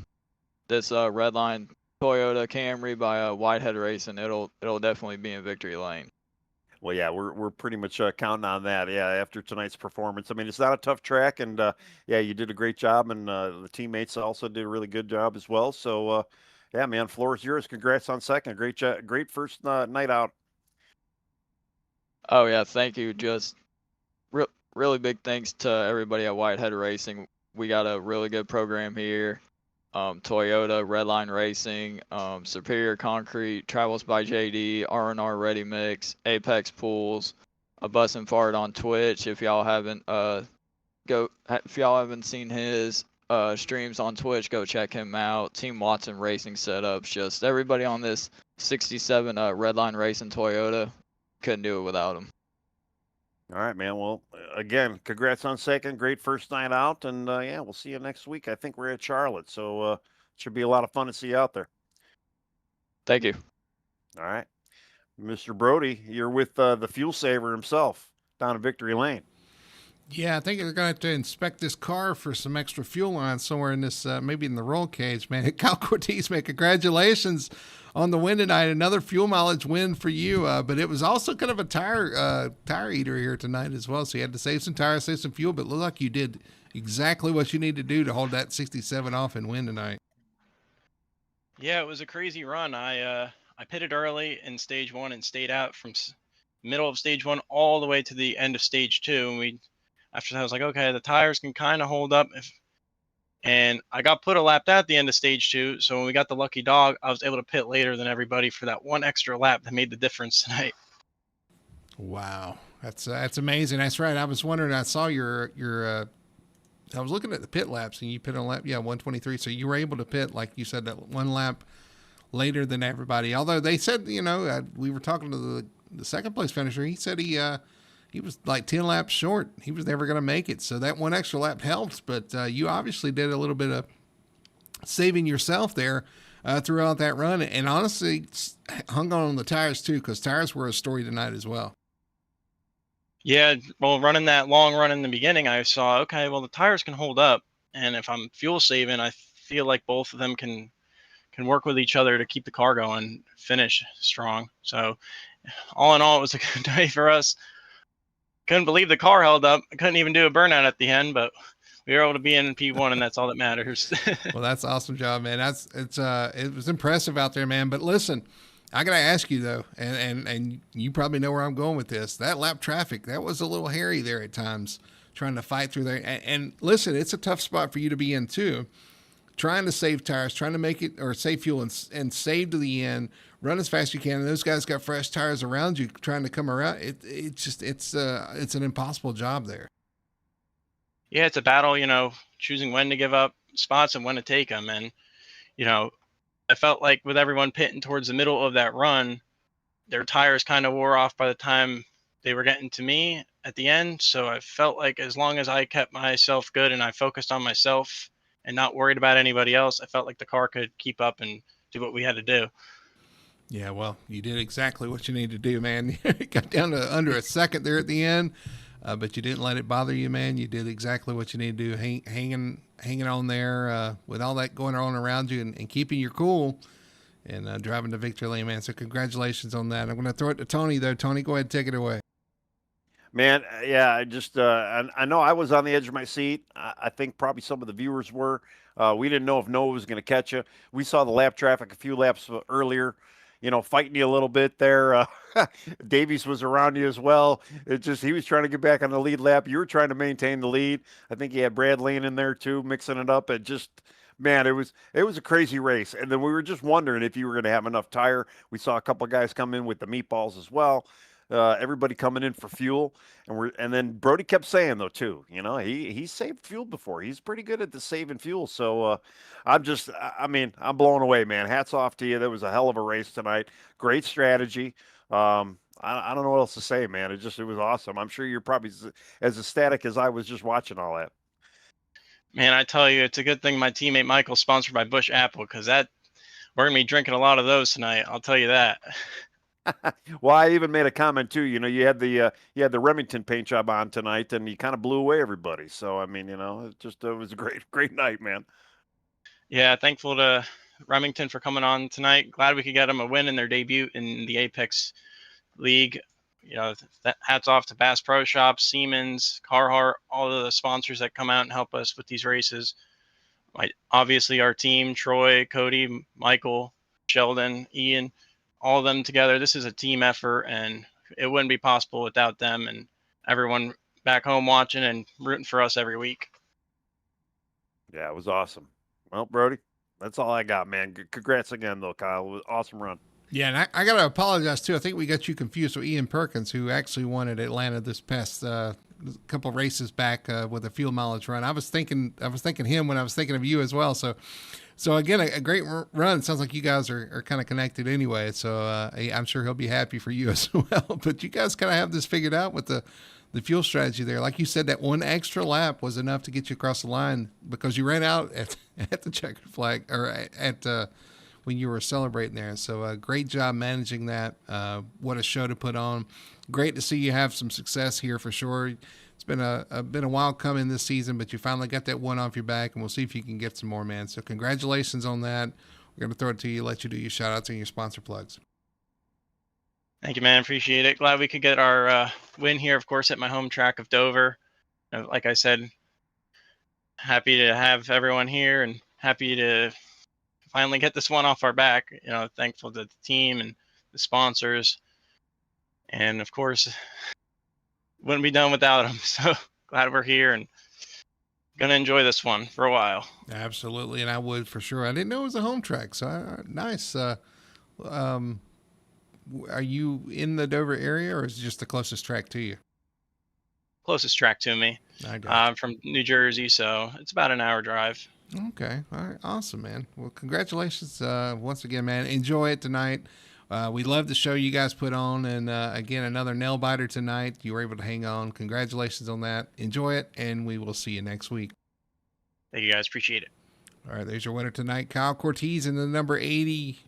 this Redline Toyota Camry by Whitehead Racing. It'll definitely be in victory lane. Well, yeah, we're pretty much counting on that. Yeah, after tonight's performance, I mean, it's not a tough track, and yeah, you did a great job, and the teammates also did a really good job as well. So, yeah, man, floor is yours. Congrats on second. Great first night out. Oh yeah, thank you. Just really big thanks to everybody at Whitehead Racing. We got a really good program here. Toyota, Redline Racing, Superior Concrete, Travels by JD, R&R Ready Mix, Apex Pools, a Bus and Fart on Twitch. If y'all haven't seen his streams on Twitch, go check him out. Team Watson Racing Setups. Just everybody on this 67 Redline Racing Toyota. Couldn't do it without him. All right, man. Well, again, congrats on second. Great first night out. And yeah, we'll see you next week. I think we're at Charlotte. So it should be a lot of fun to see you out there. Thank you. All right. Mr. Brody, you're with the fuel saver himself down at Victory Lane. Yeah, I think they're going to have to inspect this car for some extra fuel lines somewhere in this, maybe in the roll cage, man. Kyle Cortez, man, congratulations on the win tonight. Another fuel mileage win for you, but it was also kind of a tire eater here tonight as well. So you had to save some tires, save some fuel, but look like you did exactly what you need to do to hold that 67 off and win tonight. Yeah, it was a crazy run. I pitted early in stage one and stayed out from middle of stage one all the way to the end of stage two, and after that, I was like, okay, the tires can kind of hold up. And I got put a lap at the end of stage two. So when we got the lucky dog, I was able to pit later than everybody for that one extra lap that made the difference tonight. Wow. That's amazing. That's right. I was wondering, I saw your I was looking at the pit laps and you pit on lap, 123. So you were able to pit, like you said, that one lap later than everybody. Although they said, we were talking to the second place finisher. He said he was like 10 laps short. He was never going to make it. So that one extra lap helps, but you obviously did a little bit of saving yourself there throughout that run. And honestly, hung on the tires too, because tires were a story tonight as well. Yeah, well, running that long run in the beginning, I saw, okay, well, the tires can hold up. And if I'm fuel saving, I feel like both of them can work with each other to keep the car going, finish strong. So all in all, it was a good day for us. Couldn't believe the car held up. I couldn't even do a burnout at the end, but we were able to be in P1, and that's all that matters. Well, that's an awesome job, man. It was impressive out there, man. But listen, I got to ask you though, and you probably know where I'm going with this. That lap traffic, that was a little hairy there at times, trying to fight through there. And listen, it's a tough spot for you to be in too. Trying to save tires, trying to make it or save fuel and save to the end, run as fast as you can. And those guys got fresh tires around you trying to come around. It's an impossible job there. Yeah, it's a battle, choosing when to give up spots and when to take them. And, I felt like with everyone pitting towards the middle of that run, their tires kind of wore off by the time they were getting to me at the end. So I felt like as long as I kept myself good and I focused on myself and not worried about anybody else, I felt like the car could keep up and do what we had to do. Yeah, well, you did exactly what you needed to do, man. You got down to under a second there at the end, but you didn't let it bother you, man. You did exactly what you needed to do, hanging on there with all that going on around you and keeping your cool and driving to victory lane, man. So congratulations on that. I'm going to throw it to Tony, though. Tony, go ahead and take it away. Man, yeah, I just I know I was on the edge of my seat. I think probably some of the viewers were. We didn't know if Noah was going to catch you. We saw the lap traffic a few laps earlier, fighting you a little bit there. Davies was around you as well. He was trying to get back on the lead lap. You were trying to maintain the lead. I think you had Brad Lane in there too, mixing it up. Man, it was a crazy race. And then we were just wondering if you were going to have enough tire. We saw a couple of guys come in with the meatballs as well. Everybody coming in for fuel, and then Brody kept saying though too, he saved fuel before. He's pretty good at the saving fuel. So I'm blown away, man. Hats off to you. That was a hell of a race tonight. Great strategy. I don't know what else to say, man. It was awesome. I'm sure you're probably as ecstatic as I was just watching all that. Man, I tell you, it's a good thing my teammate Michael's sponsored by Busch Apple, because we're gonna be drinking a lot of those tonight. I'll tell you that. Well, I even made a comment too. You had the Remington paint job on tonight, and you kind of blew away everybody. So it was a great night, man. Yeah, thankful to Remington for coming on tonight. Glad we could get them a win in their debut in the Apex League. Hats off to Bass Pro Shops, Siemens, Carhartt, all of the sponsors that come out and help us with these races. Obviously, our team: Troy, Cody, Michael, Sheldon, Ian. All of them together. This is a team effort, and it wouldn't be possible without them and everyone back home watching and rooting for us every week. Yeah, it was awesome. Well, Brody, that's all I got, man. Congrats again, though, Kyle. It was an awesome run. Yeah, and I got to apologize, too. I think we got you confused with Ian Perkins, who actually won at Atlanta this past couple of races back with a fuel mileage run. I was thinking him when I was thinking of you as well. So again, a great run. It sounds like you guys are kind of connected anyway. So I'm sure he'll be happy for you as well. But you guys kind of have this figured out with the fuel strategy there. Like you said, that one extra lap was enough to get you across the line because you ran out at the checkered flag, or at when you were celebrating there. So great job managing that. What a show to put on. Great to see you have some success here for sure. It's been a while coming this season, but you finally got that one off your back, and we'll see if you can get some more, man. So congratulations on that. We're going to throw it to you, let you do your shout-outs and your sponsor plugs. Thank you, man. Appreciate it. Glad we could get our win here, of course, at my home track of Dover. Like I said, happy to have everyone here and happy to finally get this one off our back. Thankful to the team and the sponsors. And, of course, wouldn't be done without them. So glad we're here and going to enjoy this one for a while. Absolutely. And I would for sure. I didn't know it was a home track. So nice. Are you in the Dover area, or is it just the closest track to you? Closest track to me. I'm from New Jersey, so it's about an hour drive. Okay. All right. Awesome, man. Well, congratulations once again, man. Enjoy it tonight. We love the show you guys put on, and again, another nail biter tonight. You were able to hang on. Congratulations on that. Enjoy it, and we will see you next week. Thank you, guys. Appreciate it. All right, there's your winner tonight, Kyle Cortez, in the number 80.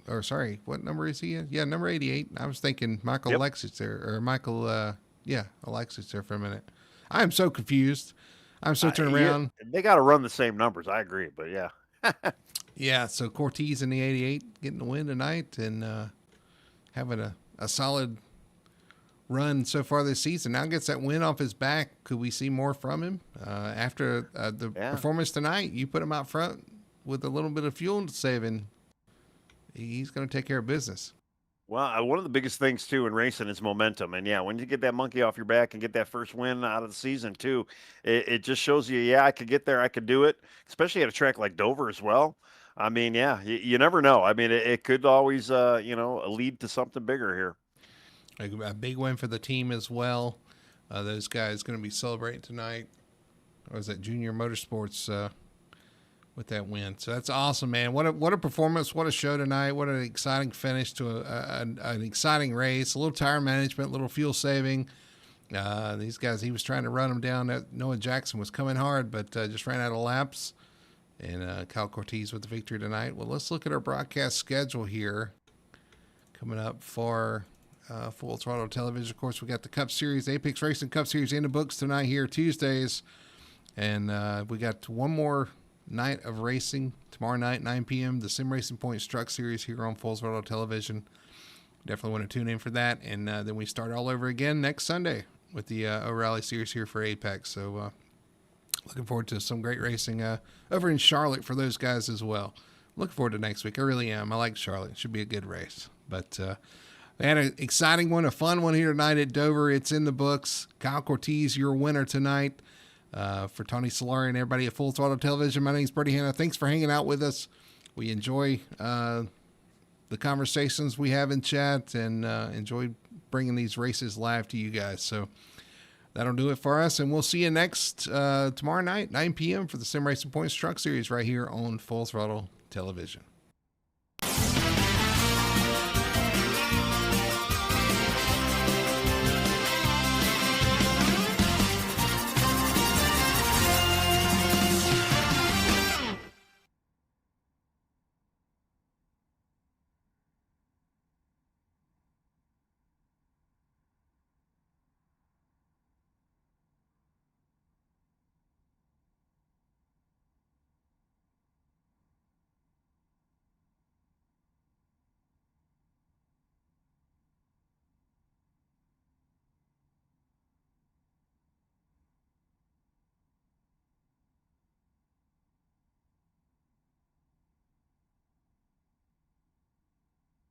Or sorry, what number is he in? Yeah, number 88. I was thinking Michael Alexis there, or Michael. Alexis there for a minute. I am so confused. I'm so turned around. They got to run the same numbers. I agree, but yeah. Yeah, so Cortez in the 88 getting the win tonight and having a solid run so far this season. Now gets that win off his back. Could we see more from him after the performance tonight? You put him out front with a little bit of fuel saving. He's going to take care of business. Well, one of the biggest things, too, in racing is momentum. And, yeah, when you get that monkey off your back and get that first win out of the season, too, it just shows you, I could get there, I could do it, especially at a track like Dover as well. I mean, you never know. I mean, it could always, lead to something bigger here. A big win for the team as well. Those guys going to be celebrating tonight. Or is that Junior Motorsports with that win? So that's awesome, man. What a performance. What a show tonight. What an exciting finish to an exciting race. A little tire management, a little fuel saving. These guys, he was trying to run them down. Noah Jackson was coming hard, but just ran out of laps. And Kyle Cortez with the victory tonight. Well, let's look at our broadcast schedule here. Coming up for Full Throttle Television. Of course, we got the Cup Series, Apex Racing Cup Series in the books tonight here, Tuesdays. And we got one more night of racing tomorrow night, 9 p.m. The Sim Racing Points Truck Series here on Full Throttle Television. Definitely want to tune in for that. And then we start all over again next Sunday with the O'Reilly Series here for Apex. So Looking forward to some great racing over in Charlotte for those guys as well. Looking forward to next week. I really am. I like Charlotte. It should be a good race. But we had an exciting one, a fun one here tonight at Dover. It's in the books. Kyle Cortez, your winner tonight. For Tony Solari and everybody at Full Throttle Television, my name is Bertie Hanna. Thanks for hanging out with us. We enjoy the conversations we have in chat and enjoy bringing these races live to you guys. So that'll do it for us, and we'll see you next tomorrow night, 9 p.m. for the Sim Racing Points Truck Series right here on Full Throttle Television.